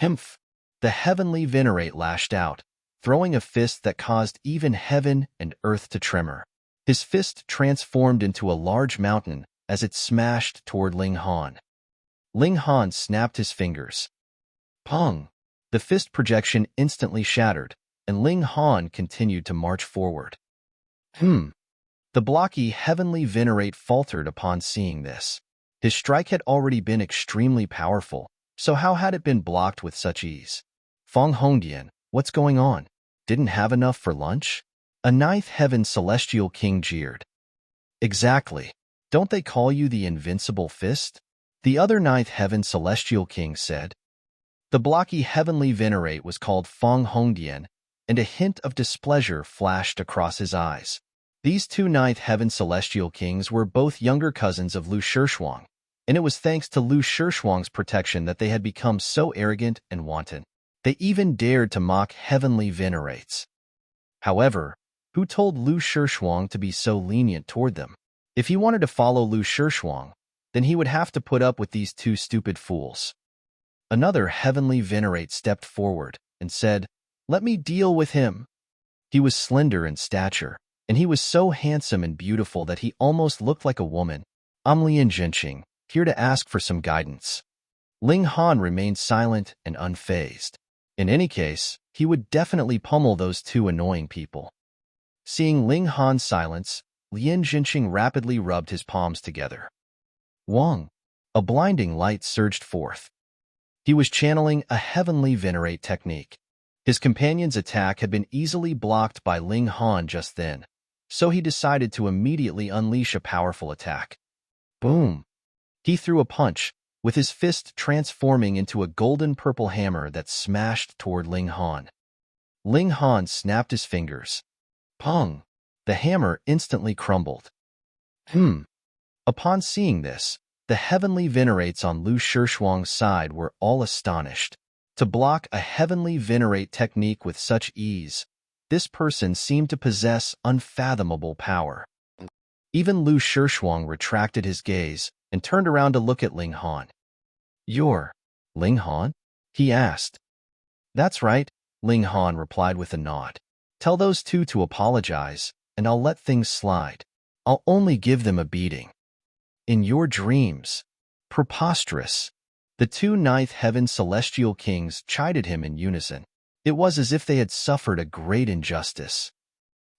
"Humph!" the heavenly venerate lashed out, throwing a fist that caused even heaven and earth to tremor. His fist transformed into a large mountain as it smashed toward Ling Han. Ling Han snapped his fingers. Pong! The fist projection instantly shattered, and Ling Han continued to march forward. The blocky heavenly venerate faltered upon seeing this. His strike had already been extremely powerful, so how had it been blocked with such ease? "Fong Hongdian, what's going on? Didn't have enough for lunch?" A ninth heaven celestial king jeered. "Exactly. Don't they call you the invincible fist?" The other ninth heaven celestial king said. The blocky heavenly venerate was called Fong Hongdian, and a hint of displeasure flashed across his eyes. These two ninth heaven celestial kings were both younger cousins of Shishuang, and it was thanks to Shishuang's protection that they had become so arrogant and wanton. They even dared to mock heavenly venerates. However, who told Shishuang to be so lenient toward them? If he wanted to follow Shishuang, then he would have to put up with these two stupid fools. Another heavenly venerate stepped forward and said, "Let me deal with him." He was slender in stature, and he was so handsome and beautiful that he almost looked like a woman. "I'm Lian Jinqing, here to ask for some guidance." Ling Han remained silent and unfazed. In any case, he would definitely pummel those two annoying people. Seeing Ling Han's silence, Lian Jinqing rapidly rubbed his palms together. Wang! A blinding light surged forth. He was channeling a heavenly venerate technique. His companion's attack had been easily blocked by Ling Han just then, so he decided to immediately unleash a powerful attack. Boom! He threw a punch, with his fist transforming into a golden-purple hammer that smashed toward Ling Han. Ling Han snapped his fingers. Pong! The hammer instantly crumbled. Upon seeing this, the heavenly venerates on Lu Shishuang's side were all astonished. To block a heavenly venerate technique with such ease, this person seemed to possess unfathomable power. Even Lu Shishuang retracted his gaze and turned around to look at Ling Han. "You're Ling Han?" he asked. "That's right," Ling Han replied with a nod. "Tell those two to apologize, and I'll let things slide. I'll only give them a beating." "In your dreams." Preposterous. The two ninth heaven celestial kings chided him in unison. It was as if they had suffered a great injustice.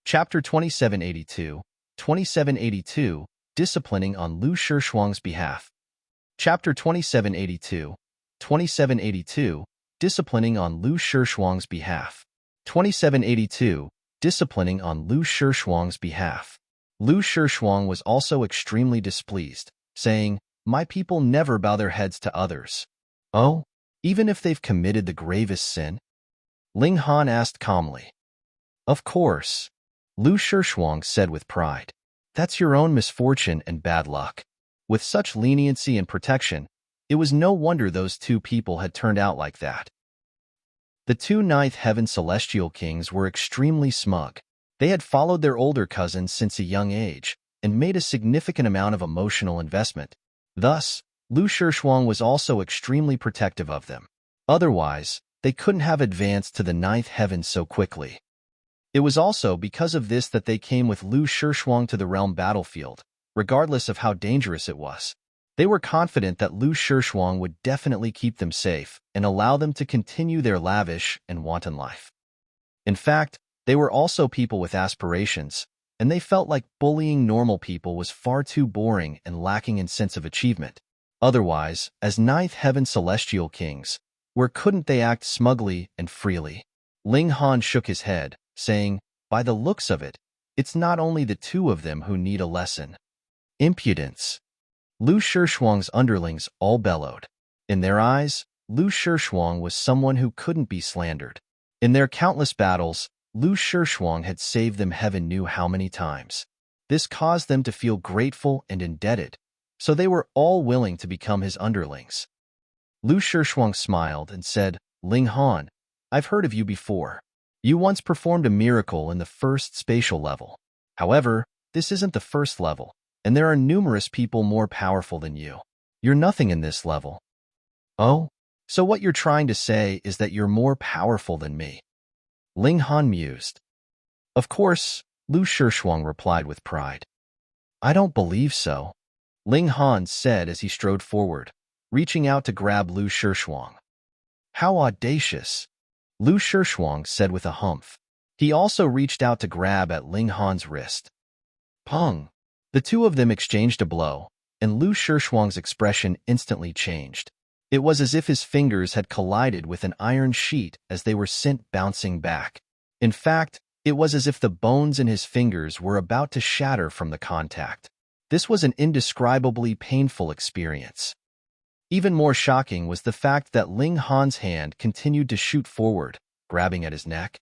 Chapter 2782, 2782, Disciplining on Lu Shishuang's behalf. Chapter 2782, 2782, Disciplining on Lu Shishuang's behalf. 2782, Disciplining on Lu Shishuang's behalf. Lu Shishuang was also extremely displeased, saying, "My people never bow their heads to others." "Oh, even if they've committed the gravest sin?" Ling Han asked calmly. "Of course," Lu Shishuang said with pride. "That's your own misfortune and bad luck." With such leniency and protection, it was no wonder those two people had turned out like that. The two ninth heaven celestial kings were extremely smug. They had followed their older cousins since a young age and made a significant amount of emotional investment. Thus, Lu Shishuang was also extremely protective of them. Otherwise, they couldn't have advanced to the ninth heaven so quickly. It was also because of this that they came with Lu Shishuang to the realm battlefield, regardless of how dangerous it was. They were confident that Lu Shishuang would definitely keep them safe and allow them to continue their lavish and wanton life. In fact, they were also people with aspirations, and they felt like bullying normal people was far too boring and lacking in sense of achievement. Otherwise, as ninth heaven celestial kings, where couldn't they act smugly and freely? Ling Han shook his head, saying, "By the looks of it, it's not only the two of them who need a lesson." Impudence. Lu Shishuang's underlings all bellowed. In their eyes, Lu Shishuang was someone who couldn't be slandered. In their countless battles, Lu Shishuang had saved them heaven knew how many times. This caused them to feel grateful and indebted, so they were all willing to become his underlings. Lu Shishuang smiled and said, "Ling Han, I've heard of you before. You once performed a miracle in the first spatial level. However, this isn't the first level, and there are numerous people more powerful than you. You're nothing in this level." "Oh? So what you're trying to say is that you're more powerful than me?" Ling Han mused. "Of course," Lu Shishuang replied with pride. "I don't believe so," Ling Han said as he strode forward, reaching out to grab Lu Shishuang. "How audacious," Lu Shishuang said with a humph. He also reached out to grab at Ling Han's wrist. Pong! The two of them exchanged a blow, and Lu Shishuang's expression instantly changed. It was as if his fingers had collided with an iron sheet as they were sent bouncing back. In fact, it was as if the bones in his fingers were about to shatter from the contact. This was an indescribably painful experience. Even more shocking was the fact that Ling Han's hand continued to shoot forward, grabbing at his neck.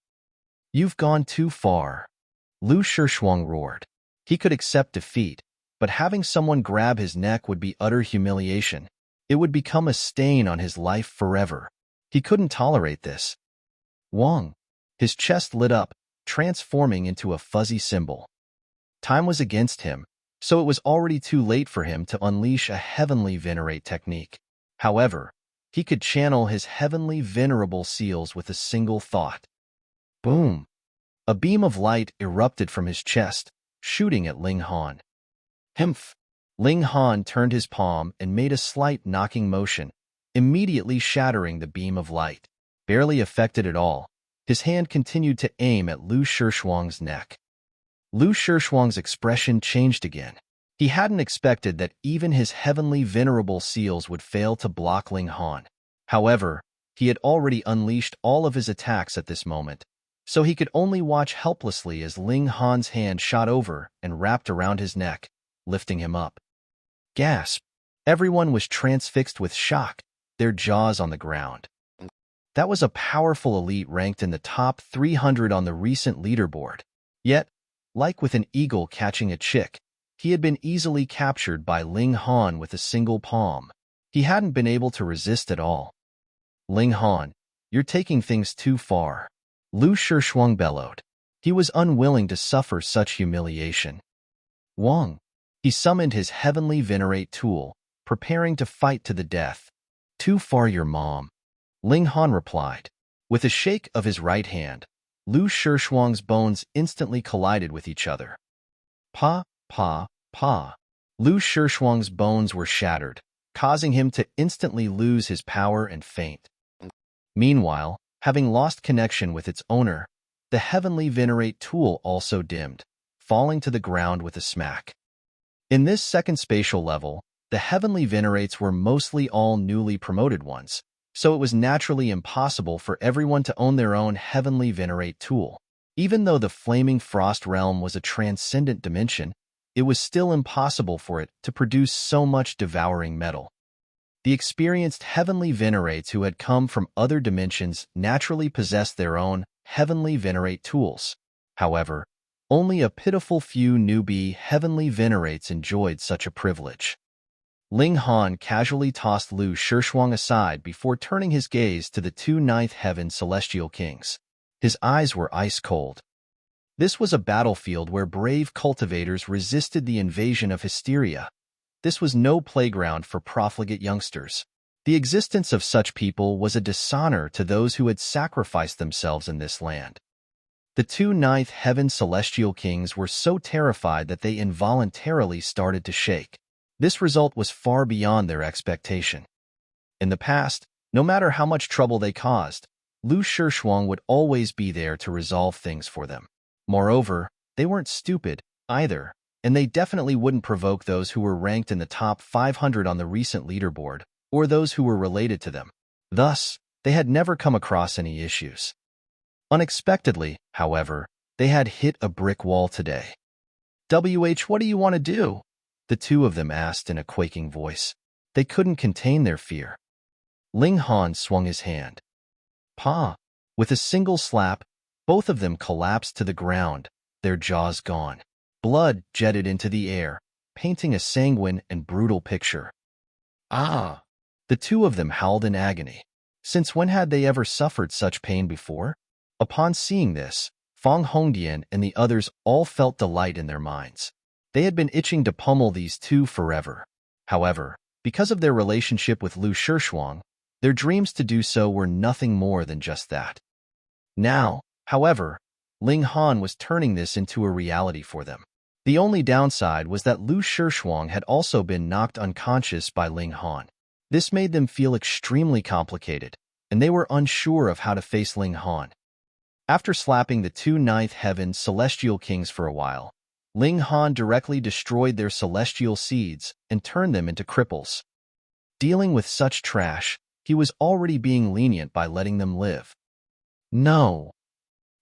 "You've gone too far," Lu Shishuang roared. He could accept defeat, but having someone grab his neck would be utter humiliation. It would become a stain on his life forever. He couldn't tolerate this. Wong. His chest lit up, transforming into a fuzzy symbol. Time was against him, so it was already too late for him to unleash a heavenly venerate technique. However, he could channel his heavenly venerable seals with a single thought. Boom! A beam of light erupted from his chest, shooting at Ling Han. Himph! Ling Han turned his palm and made a slight knocking motion, immediately shattering the beam of light. Barely affected at all, his hand continued to aim at Lu Shishuang's neck. Lu Shishuang's expression changed again. He hadn't expected that even his heavenly venerable seals would fail to block Ling Han. However, he had already unleashed all of his attacks at this moment, so he could only watch helplessly as Ling Han's hand shot over and wrapped around his neck, lifting him up. Gasp! Everyone was transfixed with shock, their jaws on the ground. That was a powerful elite ranked in the top 300 on the recent leaderboard. Yet, like with an eagle catching a chick, he had been easily captured by Ling Han with a single palm. He hadn't been able to resist at all. Ling Han, you're taking things too far. Lu Shishuang bellowed. He was unwilling to suffer such humiliation. Wang. He summoned his heavenly venerate tool, preparing to fight to the death. Too far, your mom. Ling Han replied. With a shake of his right hand, Lu Shishuang's bones instantly collided with each other. Pa, pa, pa. Lu Shishuang's bones were shattered, causing him to instantly lose his power and faint. Meanwhile, having lost connection with its owner, the heavenly venerate tool also dimmed, falling to the ground with a smack. In this second spatial level, the heavenly venerates were mostly all newly promoted ones, so it was naturally impossible for everyone to own their own heavenly venerate tool. Even though the flaming frost realm was a transcendent dimension, it was still impossible for it to produce so much devouring metal. The experienced heavenly venerates who had come from other dimensions naturally possessed their own heavenly venerate tools. However, only a pitiful few newbie heavenly venerates enjoyed such a privilege. Ling Han casually tossed Lu Shishuang aside before turning his gaze to the two ninth heaven celestial kings. His eyes were ice cold. This was a battlefield where brave cultivators resisted the invasion of hysteria. This was no playground for profligate youngsters. The existence of such people was a dishonor to those who had sacrificed themselves in this land. The two ninth heaven celestial kings were so terrified that they involuntarily started to shake. This result was far beyond their expectation. In the past, no matter how much trouble they caused, Lu Shishuang would always be there to resolve things for them. Moreover, they weren't stupid, either, and they definitely wouldn't provoke those who were ranked in the top 500 on the recent leaderboard, or those who were related to them. Thus, they had never come across any issues. Unexpectedly, however, they had hit a brick wall today. What do you want to do? The two of them asked in a quaking voice. They couldn't contain their fear. Ling Han swung his hand. Pa! With a single slap, both of them collapsed to the ground, their jaws gone. Blood jetted into the air, painting a sanguine and brutal picture. Ah! The two of them howled in agony. Since when had they ever suffered such pain before? Upon seeing this, Fang Hongdian and the others all felt delight in their minds. They had been itching to pummel these two forever. However, because of their relationship with Lu Shishuang, their dreams to do so were nothing more than just that. Now, however, Ling Han was turning this into a reality for them. The only downside was that Lu Shishuang had also been knocked unconscious by Ling Han. This made them feel extremely complicated, and they were unsure of how to face Ling Han. After slapping the two ninth heaven celestial kings for a while, Ling Han directly destroyed their celestial seeds and turned them into cripples. Dealing with such trash, he was already being lenient by letting them live. No.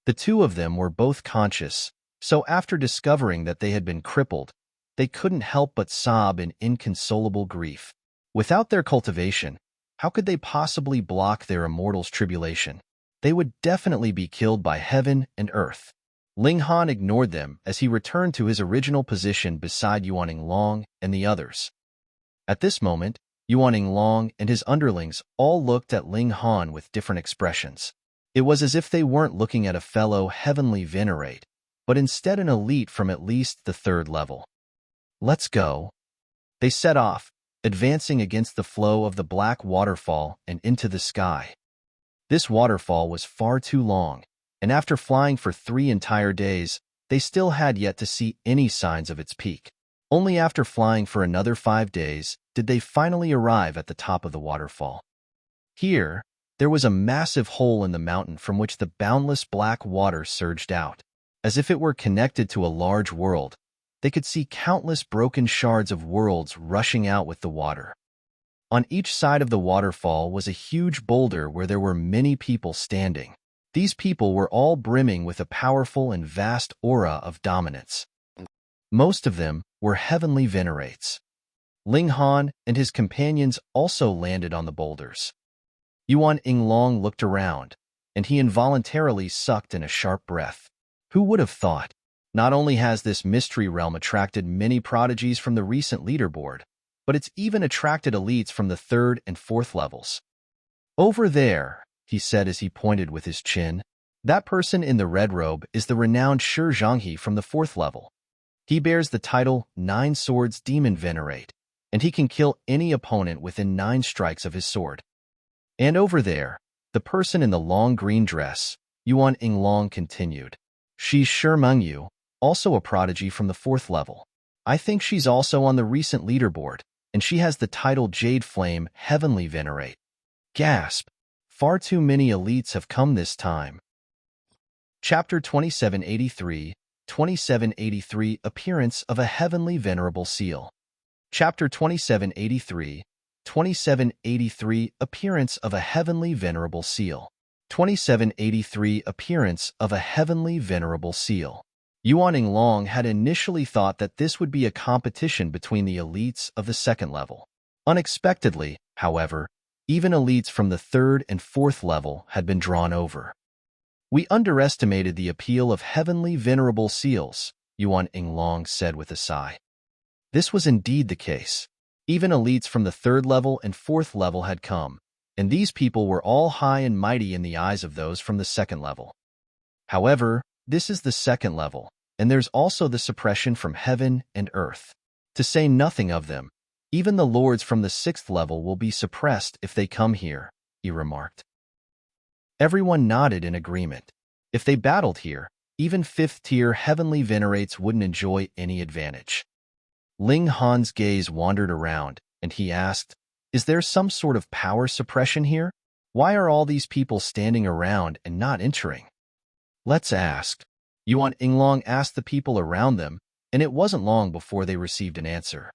The two of them were both conscious, so after discovering that they had been crippled, they couldn't help but sob in inconsolable grief. Without their cultivation, how could they possibly block their immortal's tribulation? They would definitely be killed by heaven and earth. Ling Han ignored them as he returned to his original position beside Yinglong and the others. At this moment, Yinglong and his underlings all looked at Ling Han with different expressions. It was as if they weren't looking at a fellow heavenly venerate, but instead an elite from at least the third level. Let's go. They set off, advancing against the flow of the black waterfall and into the sky. This waterfall was far too long, and after flying for 3 entire days, they still had yet to see any signs of its peak. Only after flying for another 5 days did they finally arrive at the top of the waterfall. Here, there was a massive hole in the mountain from which the boundless black water surged out. As if it were connected to a large world, they could see countless broken shards of worlds rushing out with the water. On each side of the waterfall was a huge boulder where there were many people standing. These people were all brimming with a powerful and vast aura of dominance. Most of them were heavenly venerates. Ling Han and his companions also landed on the boulders. Yuan Yinglong looked around, and he involuntarily sucked in a sharp breath. Who would have thought? Not only has this mystery realm attracted many prodigies from the recent leaderboard, but it's even attracted elites from the 3rd and 4th levels. Over there, he said as he pointed with his chin. That person in the red robe is the renowned Shi from the 4th level. He bears the title 9 Swords Demon Venerate, and he can kill any opponent within 9 strikes of his sword. And over there, the person in the long green dress, Yuan Yinglong continued. She's Shishuang, also a prodigy from the 4th level. I think she's also on the recent leaderboard, and she has the title Jade Flame Heavenly Venerate. Gasp! Far too many elites have come this time. Chapter 2783, 2783 Appearance of a Heavenly Venerable Seal. Chapter 2783, 2783 Appearance of a Heavenly Venerable Seal. 2783 Appearance of a Heavenly Venerable Seal. Yuan Yinglong had initially thought that this would be a competition between the elites of the 2nd level. Unexpectedly, however, even elites from the 3rd and 4th level had been drawn over. We underestimated the appeal of Heavenly Venerable Seals, Yuan Yinglong said with a sigh. This was indeed the case. Even elites from the 3rd level and 4th level had come, and these people were all high and mighty in the eyes of those from the 2nd level. However, this is the 2nd level, and there's also the suppression from heaven and earth. To say nothing of them, even the lords from the 6th level will be suppressed if they come here, he remarked. Everyone nodded in agreement. If they battled here, even 5th-tier heavenly venerates wouldn't enjoy any advantage. Ling Han's gaze wandered around, and he asked, Is there some sort of power suppression here? Why are all these people standing around and not entering? Let's ask. Yuan Yinglong asked the people around them, and it wasn't long before they received an answer.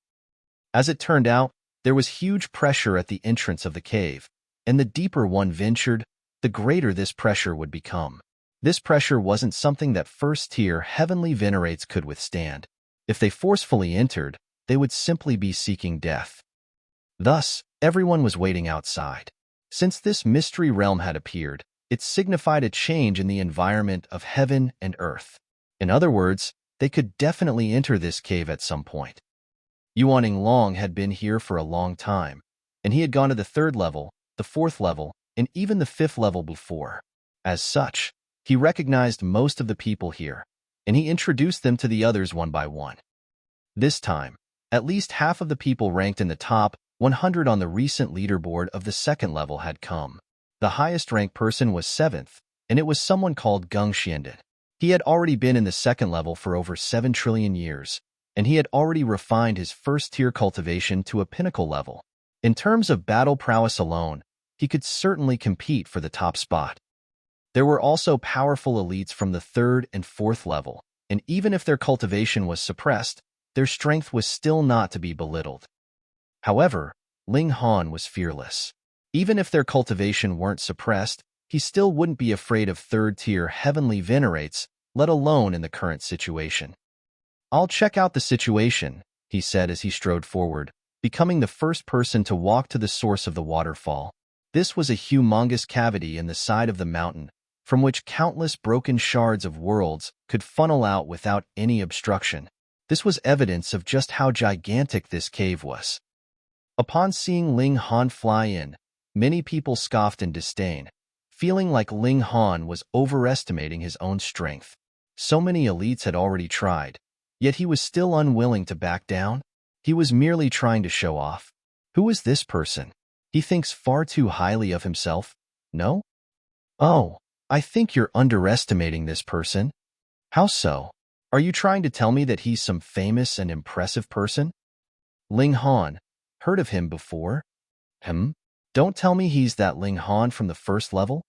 As it turned out, there was huge pressure at the entrance of the cave, and the deeper one ventured, the greater this pressure would become. This pressure wasn't something that 1st-tier heavenly venerates could withstand. If they forcefully entered, they would simply be seeking death. Thus, everyone was waiting outside. Since this mystery realm had appeared, it signified a change in the environment of heaven and earth. In other words, they could definitely enter this cave at some point. Yuan Yinglong had been here for a long time, and he had gone to the 3rd level, the 4th level, and even the 5th level before. As such, he recognized most of the people here, and he introduced them to the others one by one. This time, at least half of the people ranked in the top 100 on the recent leaderboard of the 2nd level had come. The highest-ranked person was 7th, and it was someone called Gung Xiandan. He had already been in the 2nd level for over 7 trillion years, and he had already refined his 1st-tier cultivation to a pinnacle level. In terms of battle prowess alone, he could certainly compete for the top spot. There were also powerful elites from the 3rd and 4th level, and even if their cultivation was suppressed, their strength was still not to be belittled. However, Ling Han was fearless. Even if their cultivation weren't suppressed, he still wouldn't be afraid of 3rd-tier heavenly venerates, let alone in the current situation. I'll check out the situation, he said as he strode forward, becoming the first person to walk to the source of the waterfall. This was a humongous cavity in the side of the mountain, from which countless broken shards of worlds could funnel out without any obstruction. This was evidence of just how gigantic this cave was. Upon seeing Ling Han fly in, many people scoffed in disdain, feeling like Ling Han was overestimating his own strength. So many elites had already tried, yet he was still unwilling to back down. He was merely trying to show off. Who is this person? He thinks far too highly of himself, no? Oh, I think you're underestimating this person. How so? Are you trying to tell me that he's some famous and impressive person? Ling Han. Heard of him before? Don't tell me he's that Ling Han from the 1st level?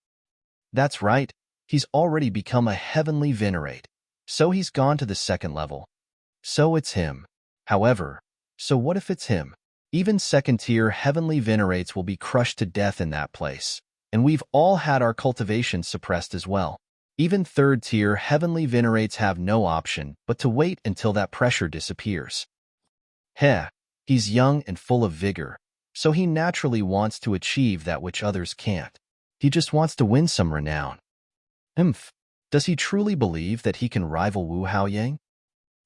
That's right, he's already become a heavenly venerate, so he's gone to the 2nd level. So it's him. However, so what if it's him? Even 2nd-tier heavenly venerates will be crushed to death in that place, and we've all had our cultivation suppressed as well. Even 3rd-tier heavenly venerates have no option but to wait until that pressure disappears. Heh, He's young and full of vigor, so he naturally wants to achieve that which others can't. He just wants to win some renown. Does he truly believe that he can rival Wu Haoyang?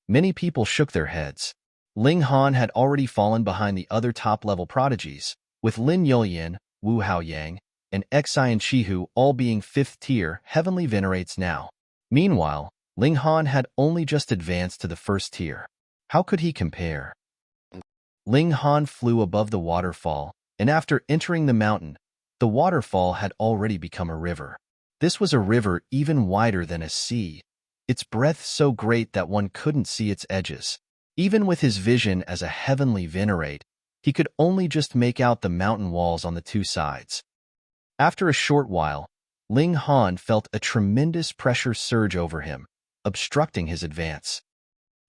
Many people shook their heads. Ling Han had already fallen behind the other top-level prodigies, with Lin Yuan, Wu Haoyang, and Xian Shihu all being 5th-tier heavenly venerates now. Meanwhile, Ling Han had only just advanced to the 1st tier. How could he compare? Ling Han flew above the waterfall, and after entering the mountain, the waterfall had already become a river. This was a river even wider than a sea, its breadth so great that one couldn't see its edges. Even with his vision as a heavenly venerate, he could only just make out the mountain walls on the two sides. After a short while, Ling Han felt a tremendous pressure surge over him, obstructing his advance.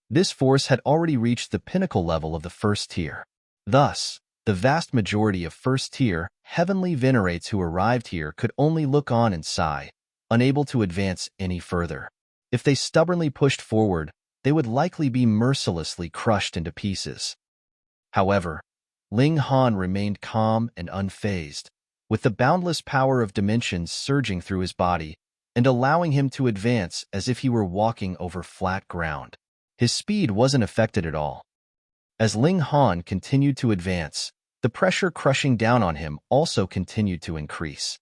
This force had already reached the pinnacle level of the 1st tier. Thus, the vast majority of 1st-tier heavenly venerates who arrived here could only look on and sigh, unable to advance any further. If they stubbornly pushed forward, they would likely be mercilessly crushed into pieces. However, Ling Han remained calm and unfazed, with the boundless power of dimensions surging through his body and allowing him to advance as if he were walking over flat ground. His speed wasn't affected at all. As Ling Han continued to advance, the pressure crushing down on him also continued to increase.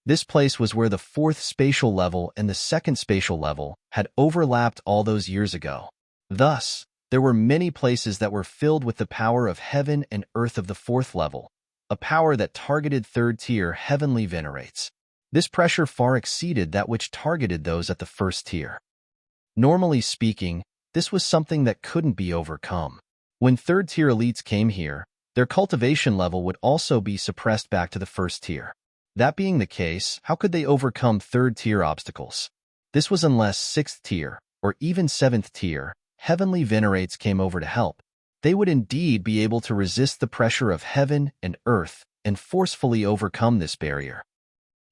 This place was where the 4th spatial level and the 2nd spatial level had overlapped all those years ago. Thus, there were many places that were filled with the power of heaven and earth of the 4th level, a power that targeted 3rd-tier heavenly venerates. This pressure far exceeded that which targeted those at the 1st tier. Normally speaking, this was something that couldn't be overcome. When 3rd-tier elites came here, their cultivation level would also be suppressed back to the 1st tier. That being the case, how could they overcome 3rd-tier obstacles? This was unless 6th tier, or even 7th tier, heavenly venerates came over to help. They would indeed be able to resist the pressure of heaven and earth and forcefully overcome this barrier.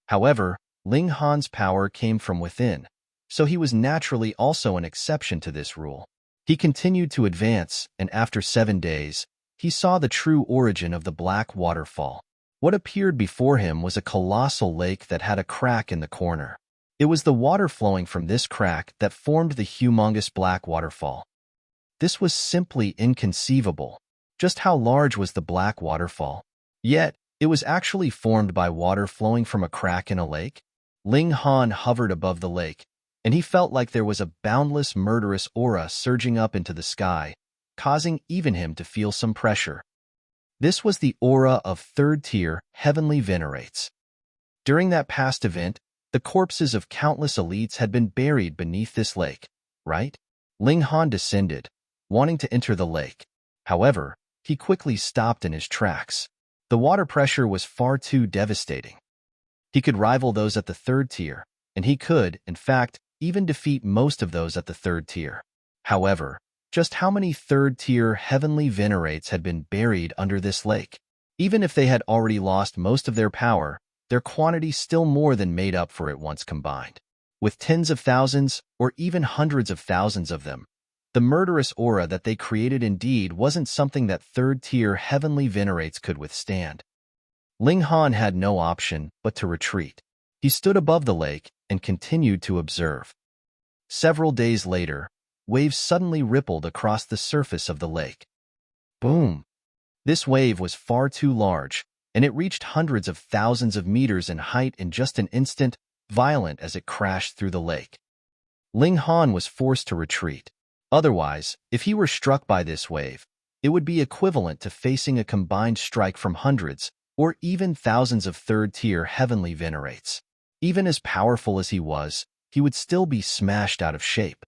However, Ling Han's power came from within, so he was naturally also an exception to this rule. He continued to advance, and after 7 days, he saw the true origin of the Black Waterfall. What appeared before him was a colossal lake that had a crack in the corner. It was the water flowing from this crack that formed the humongous Black Waterfall. This was simply inconceivable. Just how large was the Black Waterfall? Yet, it was actually formed by water flowing from a crack in a lake. Ling Han hovered above the lake, and he felt like there was a boundless murderous aura surging up into the sky, causing even him to feel some pressure. This was the aura of 3rd-tier heavenly venerates. During that past event, the corpses of countless elites had been buried beneath this lake, right? Ling Han descended, wanting to enter the lake. However, he quickly stopped in his tracks. The water pressure was far too devastating. He could rival those at the 3rd tier, and he could, in fact, even defeat most of those at the 3rd tier. However, just how many 3rd-tier heavenly venerates had been buried under this lake? Even if they had already lost most of their power, their quantity still more than made up for it once combined. With tens of thousands, or even hundreds of thousands of them, the murderous aura that they created indeed wasn't something that 3rd-tier heavenly venerates could withstand. Ling Han had no option but to retreat. He stood above the lake and continued to observe. Several days later, waves suddenly rippled across the surface of the lake. Boom! This wave was far too large, and it reached hundreds of thousands of meters in height in just an instant, violent as it crashed through the lake. Ling Han was forced to retreat. Otherwise, if he were struck by this wave, it would be equivalent to facing a combined strike from hundreds, or even thousands of 3rd-tier heavenly venerates. Even as powerful as he would still be smashed out of shape.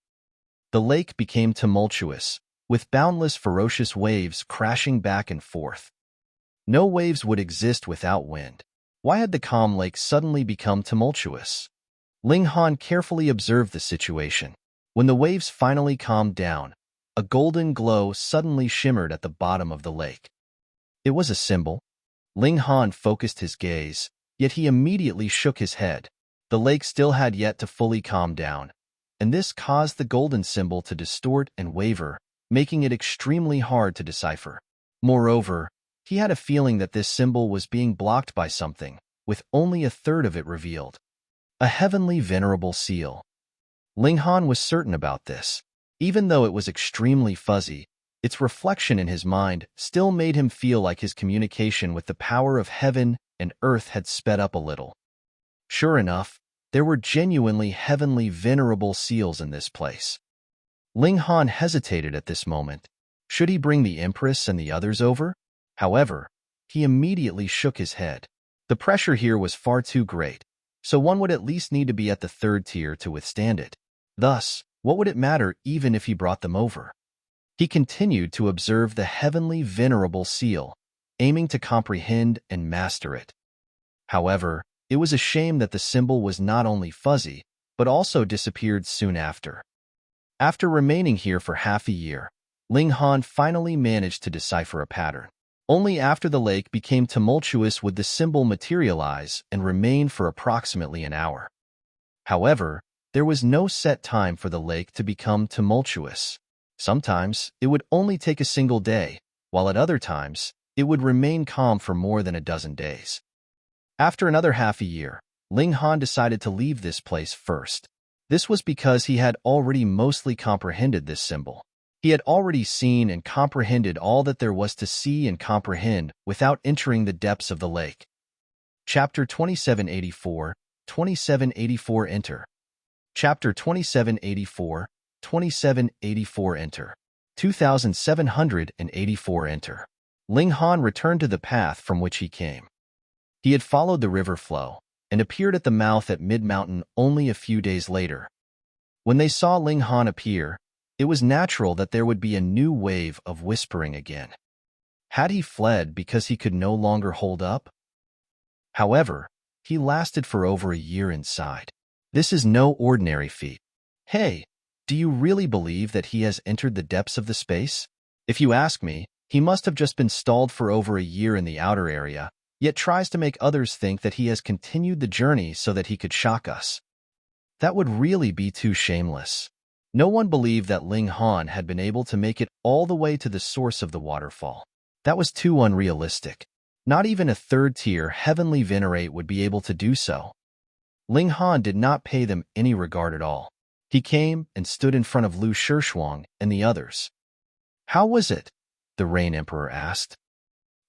The lake became tumultuous, with boundless ferocious waves crashing back and forth. No waves would exist without wind. Why had the calm lake suddenly become tumultuous? Ling Han carefully observed the situation. When the waves finally calmed down, a golden glow suddenly shimmered at the bottom of the lake. It was a symbol. Ling Han focused his gaze, yet he immediately shook his head. The lake still had yet to fully calm down, and this caused the golden symbol to distort and waver, making it extremely hard to decipher. Moreover, he had a feeling that this symbol was being blocked by something, with only a third of it revealed. A heavenly venerable seal. Yinglong was certain about this. Even though it was extremely fuzzy, its reflection in his mind still made him feel like his communication with the power of heaven and earth had sped up a little. Sure enough, there were genuinely heavenly venerable seals in this place. Yinglong hesitated at this moment. Should he bring the Empress and the others over? However, he immediately shook his head. The pressure here was far too great, so one would at least need to be at the third tier to withstand it. Thus, what would it matter even if he brought them over? He continued to observe the heavenly venerable seal, aiming to comprehend and master it. However, it was a shame that the symbol was not only fuzzy, but also disappeared soon after. After remaining here for half a year, Yinglong finally managed to decipher a pattern. Only after the lake became tumultuous would the symbol materialize and remain for approximately an hour. However, there was no set time for the lake to become tumultuous. Sometimes, it would only take a single day, while at other times, it would remain calm for more than a dozen days. After another half a year, Yinglong decided to leave this place first. This was because he had already mostly comprehended this symbol. He had already seen and comprehended all that there was to see and comprehend without entering the depths of the lake. Chapter 2784, 2784 Enter. Chapter 2784, 2784 Enter. 2784 Enter. Yinglong returned to the path from which he came. He had followed the river flow and appeared at the mouth at mid-mountain only a few days later. When they saw Yinglong appear, it was natural that there would be a new wave of whispering again. Had he fled because he could no longer hold up? However, he lasted for over a year inside. This is no ordinary feat. Hey, do you really believe that he has entered the depths of the space? If you ask me, he must have just been stalled for over a year in the outer area, yet tries to make others think that he has continued the journey so that he could shock us. That would really be too shameless. No one believed that Yinglong had been able to make it all the way to the source of the waterfall. That was too unrealistic. Not even a third-tier heavenly venerate would be able to do so. Yinglong did not pay them any regard at all. He came and stood in front of Shishuang and the others. How was it? The Rain Emperor asked.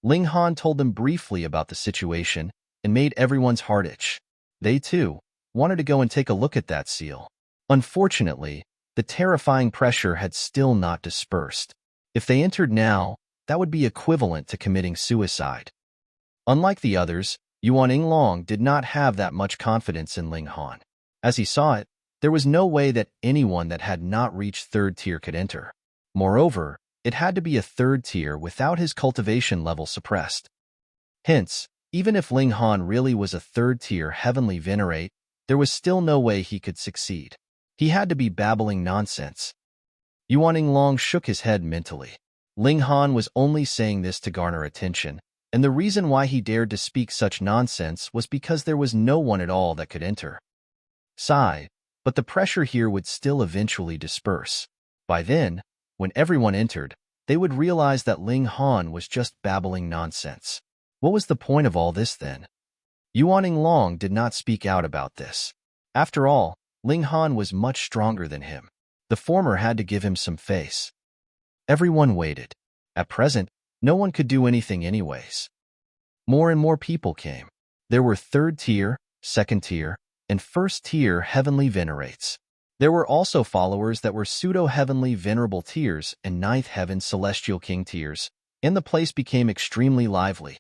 Yinglong told them briefly about the situation and made everyone's heart itch. They, too, wanted to go and take a look at that seal. Unfortunately, the terrifying pressure had still not dispersed. If they entered now, that would be equivalent to committing suicide. Unlike the others, Yinglong did not have that much confidence in Yinglong. As he saw it, there was no way that anyone that had not reached third tier could enter. Moreover, it had to be a third tier without his cultivation level suppressed. Hence, even if Yinglong really was a third tier heavenly venerate, there was still no way he could succeed. He had to be babbling nonsense. Yinglong shook his head mentally. Yinglong was only saying this to garner attention, and the reason why he dared to speak such nonsense was because there was no one at all that could enter. Sigh, but the pressure here would still eventually disperse. By then, when everyone entered, they would realize that Yinglong was just babbling nonsense. What was the point of all this then? Yinglong did not speak out about this. After all, Yinglong was much stronger than him. The former had to give him some face. Everyone waited. At present, no one could do anything anyways. More and more people came. There were third tier, second tier, and first tier heavenly venerates. There were also followers that were pseudo-heavenly venerable tiers and ninth heaven celestial king tiers, and the place became extremely lively.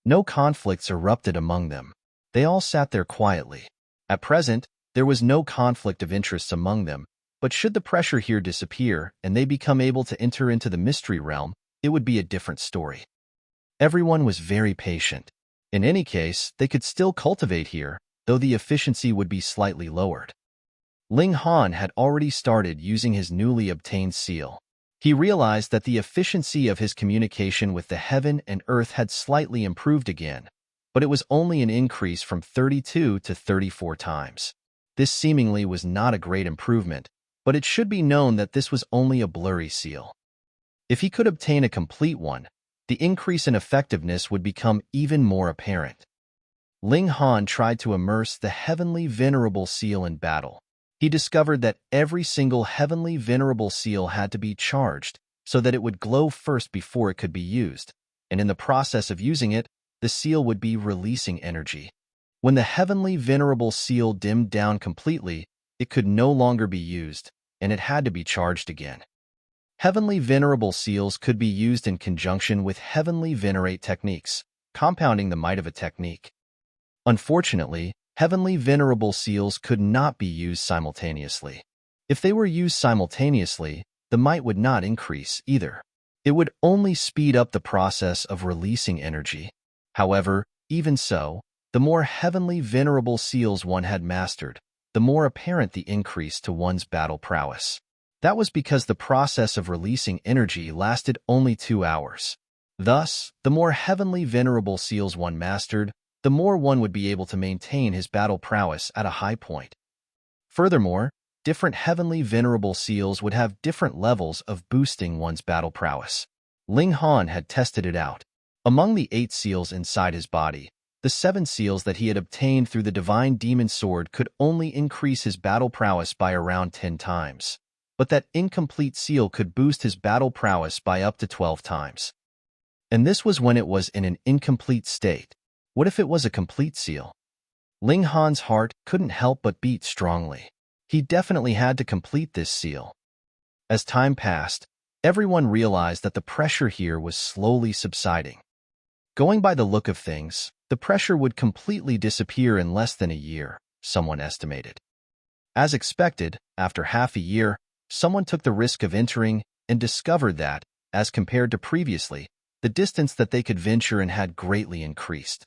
No conflicts erupted among them. They all sat there quietly. At present, there was no conflict of interests among them, but should the pressure here disappear and they become able to enter into the mystery realm, it would be a different story. Everyone was very patient. In any case, they could still cultivate here, though the efficiency would be slightly lowered. Yinglong had already started using his newly obtained seal. He realized that the efficiency of his communication with the heaven and earth had slightly improved again, but it was only an increase from 32 to 34 times. This seemingly was not a great improvement, but it should be known that this was only a blurry seal. If he could obtain a complete one, the increase in effectiveness would become even more apparent. Ling Han tried to immerse the heavenly Venerable seal in battle. He discovered that every single heavenly Venerable seal had to be charged so that it would glow first before it could be used, and in the process of using it, the seal would be releasing energy. When the heavenly Venerable seal dimmed down completely, it could no longer be used, and it had to be charged again. Heavenly Venerable seals could be used in conjunction with heavenly venerate techniques, compounding the might of a technique. Unfortunately, heavenly Venerable seals could not be used simultaneously. If they were used simultaneously, the might would not increase either. It would only speed up the process of releasing energy. However, even so, the more heavenly Venerable seals one had mastered, the more apparent the increase to one's battle prowess. That was because the process of releasing energy lasted only 2 hours. Thus, the more heavenly Venerable seals one mastered, the more one would be able to maintain his battle prowess at a high point. Furthermore, different heavenly Venerable seals would have different levels of boosting one's battle prowess. Ling Han had tested it out. Among the 8 seals inside his body, the 7 seals that he had obtained through the divine demon sword could only increase his battle prowess by around 10 times. But that incomplete seal could boost his battle prowess by up to 12 times. And this was when it was in an incomplete state. What if it was a complete seal? Ling Han's heart couldn't help but beat strongly. He definitely had to complete this seal. As time passed, everyone realized that the pressure here was slowly subsiding. Going by the look of things, the pressure would completely disappear in less than a year, someone estimated. As expected, after half a year, someone took the risk of entering and discovered that, as compared to previously, the distance that they could venture in had greatly increased.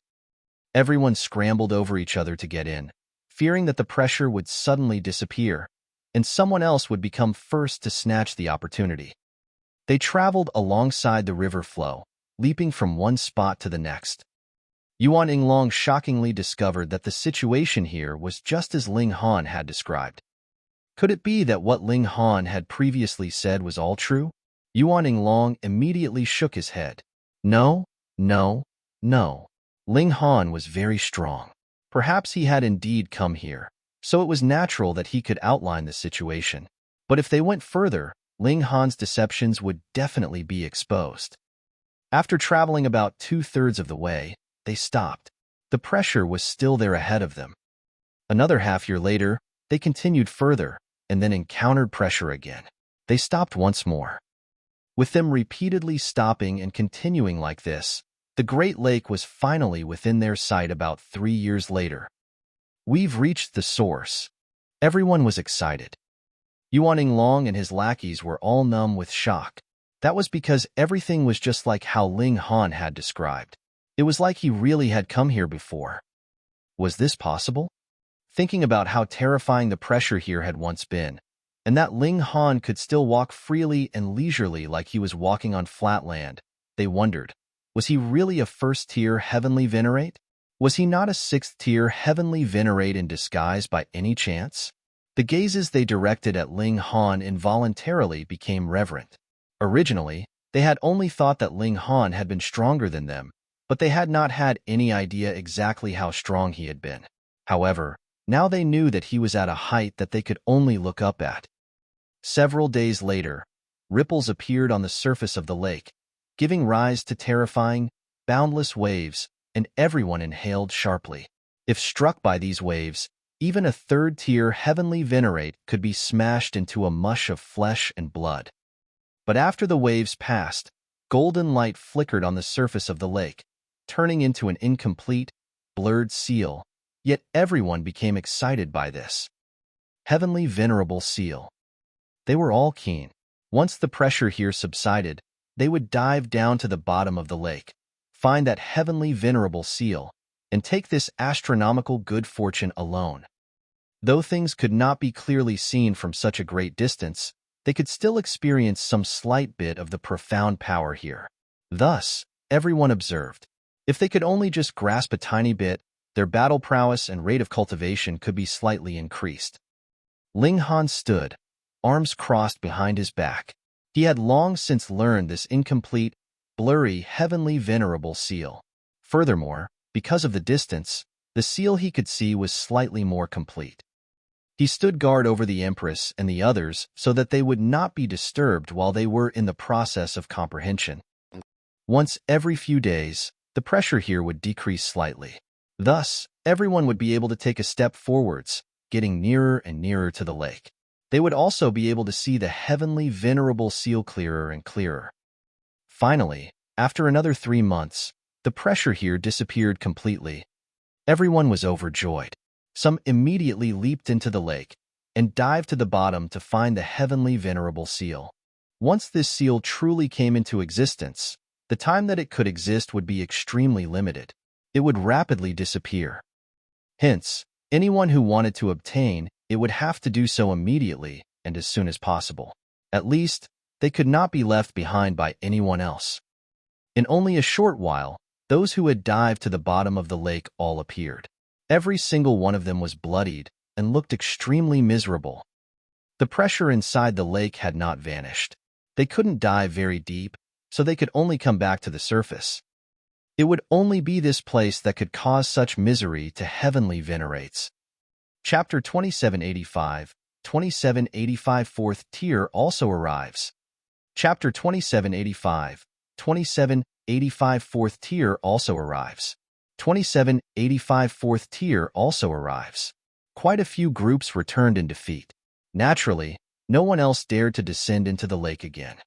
Everyone scrambled over each other to get in, fearing that the pressure would suddenly disappear, and someone else would become first to snatch the opportunity. They traveled alongside the river flow, leaping from one spot to the next. Yuan Yinglong shockingly discovered that the situation here was just as Ling Han had described. Could it be that what Ling Han had previously said was all true? Yuan Yinglong immediately shook his head. No, no, no. Ling Han was very strong. Perhaps he had indeed come here, so it was natural that he could outline the situation. But if they went further, Ling Han's deceptions would definitely be exposed. After traveling about 2/3 of the way, they stopped. The pressure was still there ahead of them. Another half-year later, they continued further, and then encountered pressure again. They stopped once more. With them repeatedly stopping and continuing like this, the Great Lake was finally within their sight about 3 years later. We've reached the source. Everyone was excited. Yuan Yinglong and his lackeys were all numb with shock. That was because everything was just like how Ling Han had described. It was like he really had come here before. Was this possible? Thinking about how terrifying the pressure here had once been, and that Ling Han could still walk freely and leisurely like he was walking on flat land, they wondered, was he really a first-tier heavenly venerate? Was he not a 6th-tier heavenly venerate in disguise by any chance? The gazes they directed at Ling Han involuntarily became reverent. Originally, they had only thought that Ling Han had been stronger than them, but they had not had any idea exactly how strong he had been. However, now they knew that he was at a height that they could only look up at. Several days later, ripples appeared on the surface of the lake, giving rise to terrifying, boundless waves, and everyone inhaled sharply. If struck by these waves, even a 3rd-tier heavenly venerate could be smashed into a mush of flesh and blood. But after the waves passed, golden light flickered on the surface of the lake, turning into an incomplete, blurred seal, yet everyone became excited by this. Heavenly Venerable Seal. They were all keen. Once the pressure here subsided, they would dive down to the bottom of the lake, find that heavenly Venerable Seal, and take this astronomical good fortune alone. Though things could not be clearly seen from such a great distance, they could still experience some slight bit of the profound power here. Thus, everyone observed. If they could only just grasp a tiny bit, their battle prowess and rate of cultivation could be slightly increased. Ling Han stood, arms crossed behind his back. He had long since learned this incomplete, blurry, heavenly Venerable seal. Furthermore, because of the distance, the seal he could see was slightly more complete. He stood guard over the Empress and the others so that they would not be disturbed while they were in the process of comprehension. Once every few days, the pressure here would decrease slightly. Thus, everyone would be able to take a step forwards, getting nearer and nearer to the lake. They would also be able to see the heavenly Venerable seal clearer and clearer. Finally, after another 3 months, the pressure here disappeared completely. Everyone was overjoyed. Some immediately leaped into the lake and dived to the bottom to find the heavenly Venerable seal. Once this seal truly came into existence, the time that it could exist would be extremely limited. It would rapidly disappear. Hence, anyone who wanted to obtain it would have to do so immediately and as soon as possible. At least, they could not be left behind by anyone else. In only a short while, those who had dived to the bottom of the lake all appeared. Every single one of them was bloodied and looked extremely miserable. The pressure inside the lake had not vanished. They couldn't dive very deep, so they could only come back to the surface. It would only be this place that could cause such misery to heavenly venerates. Chapter 2785, 2785 Fourth tier also arrives. Chapter 2785, 2785 Fourth tier also arrives. 2785 Fourth tier also arrives. Quite a few groups returned in defeat. Naturally, no one else dared to descend into the lake again.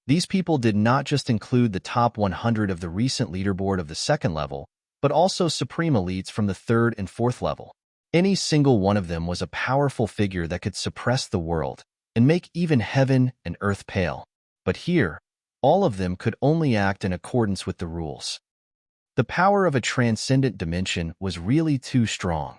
These people did not just include the top 100 of the recent leaderboard of the 2nd level, but also supreme elites from the 3rd and 4th level. Any single one of them was a powerful figure that could suppress the world and make even heaven and earth pale. But here, all of them could only act in accordance with the rules. The power of a transcendent dimension was really too strong.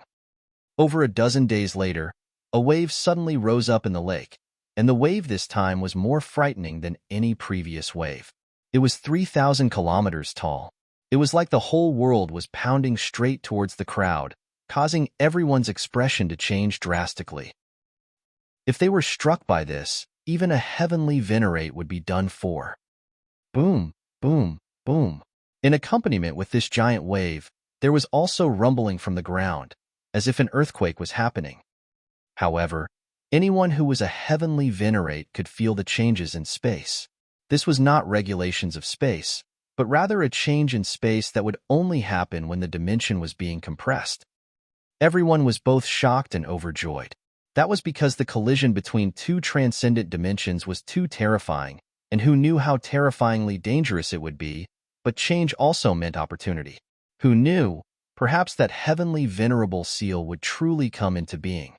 Over a dozen days later, a wave suddenly rose up in the lake, and the wave this time was more frightening than any previous wave. It was 3,000 kilometers tall. It was like the whole world was pounding straight towards the crowd, causing everyone's expression to change drastically. If they were struck by this, even a heavenly venerate would be done for. Boom, boom, boom. In accompaniment with this giant wave, there was also rumbling from the ground, as if an earthquake was happening. However, anyone who was a heavenly venerate could feel the changes in space. This was not regulations of space, but rather a change in space that would only happen when the dimension was being compressed. Everyone was both shocked and overjoyed. That was because the collision between two transcendent dimensions was too terrifying, and who knew how terrifyingly dangerous it would be, but change also meant opportunity. Who knew, perhaps that heavenly Venerable seal would truly come into being.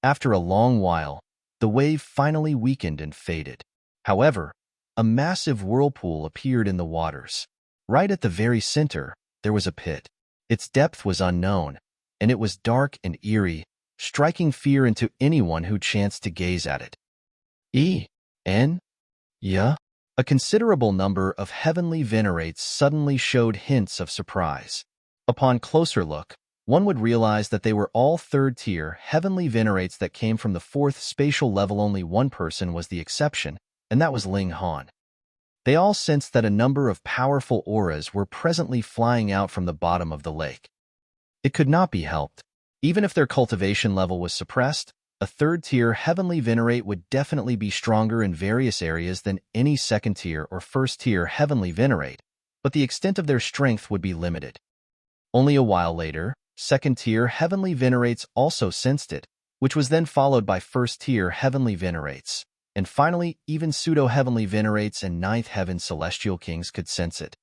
After a long while, the wave finally weakened and faded. However, a massive whirlpool appeared in the waters. Right at the very center, there was a pit. Its depth was unknown, and it was dark and eerie, striking fear into anyone who chanced to gaze at it. A considerable number of heavenly venerates suddenly showed hints of surprise. Upon closer look, one would realize that they were all 3rd-tier heavenly venerates that came from the 4th spatial level. Only one person was the exception, and that was Ling Han. They all sensed that a number of powerful auras were presently flying out from the bottom of the lake. It could not be helped. Even if their cultivation level was suppressed, a 3rd-tier heavenly venerate would definitely be stronger in various areas than any 2nd-tier or 1st-tier heavenly venerate, but the extent of their strength would be limited. Only a while later, 2nd-tier heavenly venerates also sensed it, which was then followed by 1st-tier heavenly venerates, and finally even pseudo-heavenly venerates and 9th heaven celestial kings could sense it.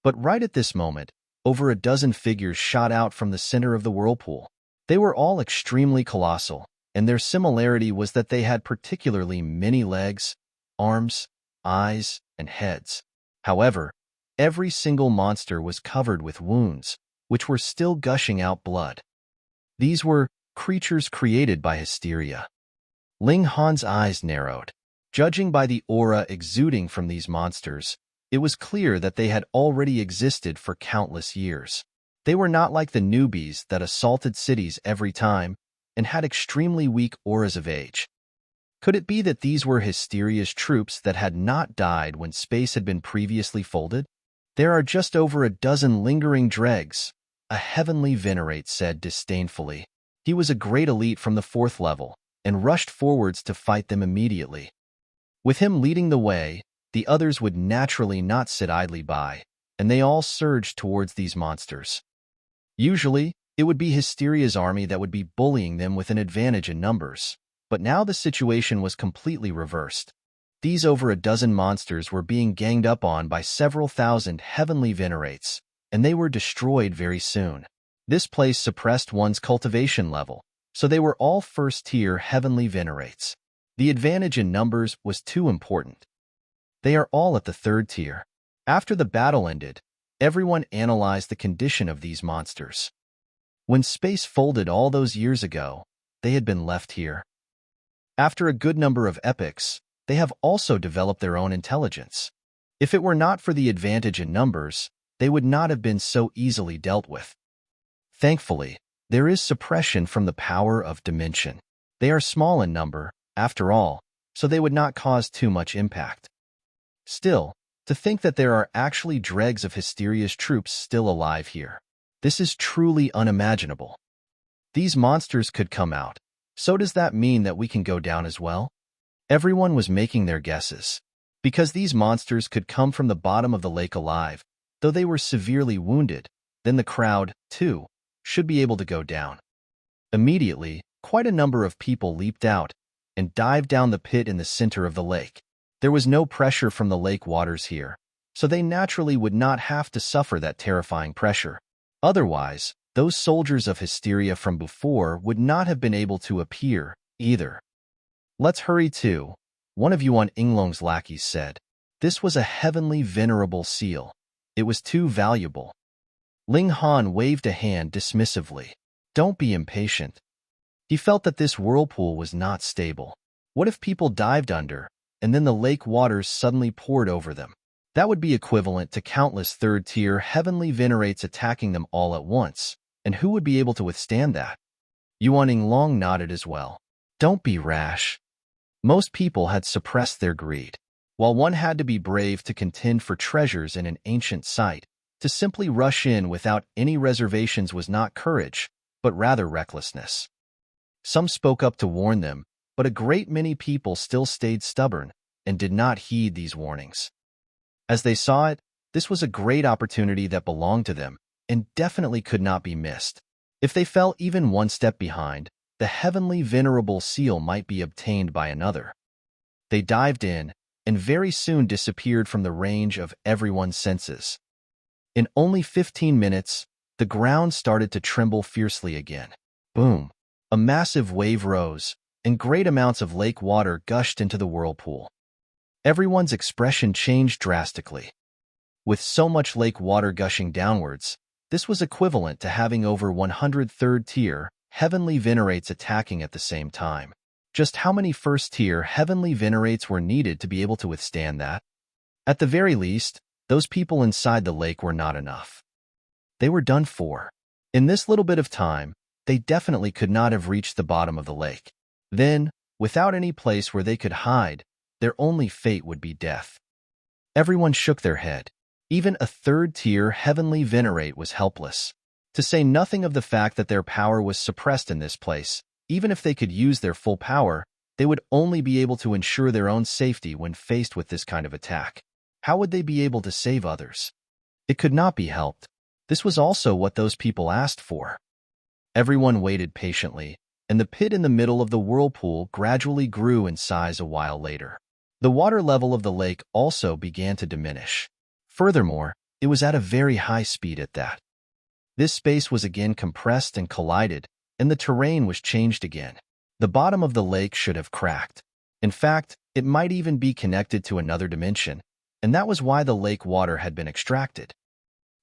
But right at this moment, over a dozen figures shot out from the center of the whirlpool. They were all extremely colossal, and their similarity was that they had particularly many legs, arms, eyes, and heads. However, every single monster was covered with wounds, which were still gushing out blood. These were creatures created by hysteria. Ling Han's eyes narrowed. Judging by the aura exuding from these monsters, it was clear that they had already existed for countless years. They were not like the newbies that assaulted cities every time and had extremely weak auras of age. Could it be that these were Hysteria's troops that had not died when space had been previously folded? There are just over a dozen lingering dregs, a heavenly venerate said disdainfully. He was a great elite from the 4th level, and rushed forwards to fight them immediately. With him leading the way, the others would naturally not sit idly by, and they all surged towards these monsters. Usually, it would be Hysteria's army that would be bullying them with an advantage in numbers, but now the situation was completely reversed. These over a dozen monsters were being ganged up on by several thousand heavenly venerates, and they were destroyed very soon. This place suppressed one's cultivation level, so they were all first-tier heavenly venerates. The advantage in numbers was too important. They are all at the 3rd tier. After the battle ended, everyone analyzed the condition of these monsters. When space folded all those years ago, they had been left here. After a good number of epochs, they have also developed their own intelligence. If it were not for the advantage in numbers, they would not have been so easily dealt with. Thankfully, there is suppression from the power of dimension. They are small in number, after all, so they would not cause too much impact. Still, to think that there are actually dregs of Hysteria's troops still alive here. This is truly unimaginable. These monsters could come out. So does that mean that we can go down as well? Everyone was making their guesses. Because these monsters could come from the bottom of the lake alive, though they were severely wounded, then the crowd, too, should be able to go down. Immediately, quite a number of people leaped out and dived down the pit in the center of the lake. There was no pressure from the lake waters here, so they naturally would not have to suffer that terrifying pressure. Otherwise, those soldiers of Hysteria from before would not have been able to appear, either. Let's hurry too, one of Yuan Yinglong's lackeys said. This was a heavenly venerable seal. It was too valuable. Ling Han waved a hand dismissively. Don't be impatient. He felt that this whirlpool was not stable. What if people dived under, and then the lake waters suddenly poured over them? That would be equivalent to countless 3rd-tier heavenly venerates attacking them all at once, and who would be able to withstand that? Yuan Yinglong nodded as well. Don't be rash. Most people had suppressed their greed. While one had to be brave to contend for treasures in an ancient site, to simply rush in without any reservations was not courage, but rather recklessness. Some spoke up to warn them, but a great many people still stayed stubborn and did not heed these warnings. As they saw it, this was a great opportunity that belonged to them and definitely could not be missed. If they fell even one step behind, the heavenly venerable seal might be obtained by another. They dived in and very soon disappeared from the range of everyone's senses. In only 15 minutes, the ground started to tremble fiercely again. Boom! A massive wave rose, and great amounts of lake water gushed into the whirlpool. Everyone's expression changed drastically. With so much lake water gushing downwards, this was equivalent to having over 100 3rd-tier heavenly venerates attacking at the same time. Just how many 1st-tier heavenly venerates were needed to be able to withstand that? At the very least, those people inside the lake were not enough. They were done for. In this little bit of time, they definitely could not have reached the bottom of the lake. Then, without any place where they could hide, their only fate would be death. Everyone shook their head. Even a 3rd-tier heavenly venerate was helpless. To say nothing of the fact that their power was suppressed in this place, even if they could use their full power, they would only be able to ensure their own safety when faced with this kind of attack. How would they be able to save others? It could not be helped. This was also what those people asked for. Everyone waited patiently, and the pit in the middle of the whirlpool gradually grew in size a while later. The water level of the lake also began to diminish. Furthermore, it was at a very high speed at that. This space was again compressed and collided, and the terrain was changed again. The bottom of the lake should have cracked. In fact, it might even be connected to another dimension, and that was why the lake water had been extracted.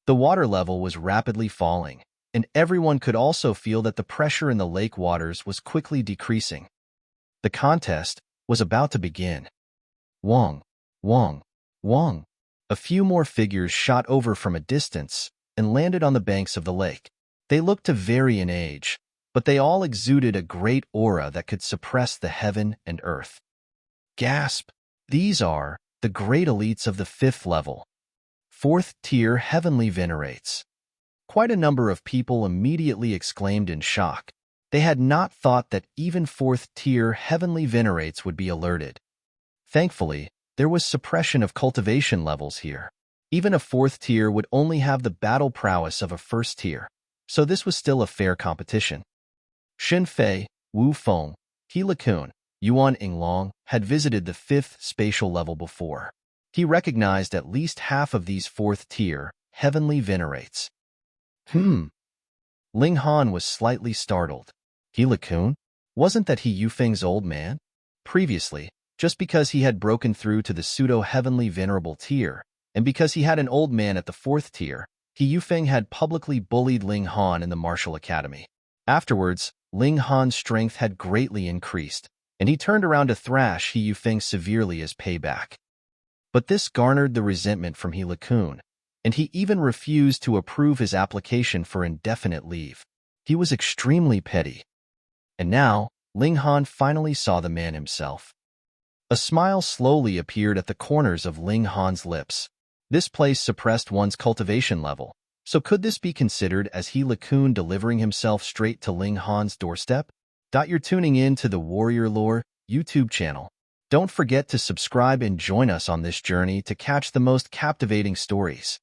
The water level was rapidly falling, and everyone could also feel that the pressure in the lake waters was quickly decreasing. The contest was about to begin. Wong, Wong, Wong. A few more figures shot over from a distance and landed on the banks of the lake. They looked to vary in age, but they all exuded a great aura that could suppress the heaven and earth. Gasp! These are the great elites of the 5th level. 4th tier heavenly venerates. Quite a number of people immediately exclaimed in shock. They had not thought that even 4th tier heavenly venerates would be alerted. Thankfully, there was suppression of cultivation levels here. Even a 4th tier would only have the battle prowess of a 1st tier, so this was still a fair competition. Xin Fei, Wu Feng, He Kun, Yuan Yinglong had visited the 5th spatial level before. He recognized at least half of these 4th tier heavenly venerates. Ling Han was slightly startled. He Kun? Wasn't that He Yufeng's old man? Previously, just because he had broken through to the pseudo-heavenly venerable tier, and because he had an old man at the 4th tier, He Yufeng had publicly bullied Ling Han in the martial academy. Afterwards, Ling Han's strength had greatly increased, and he turned around to thrash He Yufeng severely as payback. But this garnered the resentment from He Kun, and he even refused to approve his application for indefinite leave. He was extremely petty. And now, Ling Han finally saw the man himself. A smile slowly appeared at the corners of Ling Han's lips. This place suppressed one's cultivation level, so could this be considered as He Kun delivering himself straight to Ling Han's doorstep? You're tuning in to the Warrior Lore YouTube channel. Don't forget to subscribe and join us on this journey to catch the most captivating stories.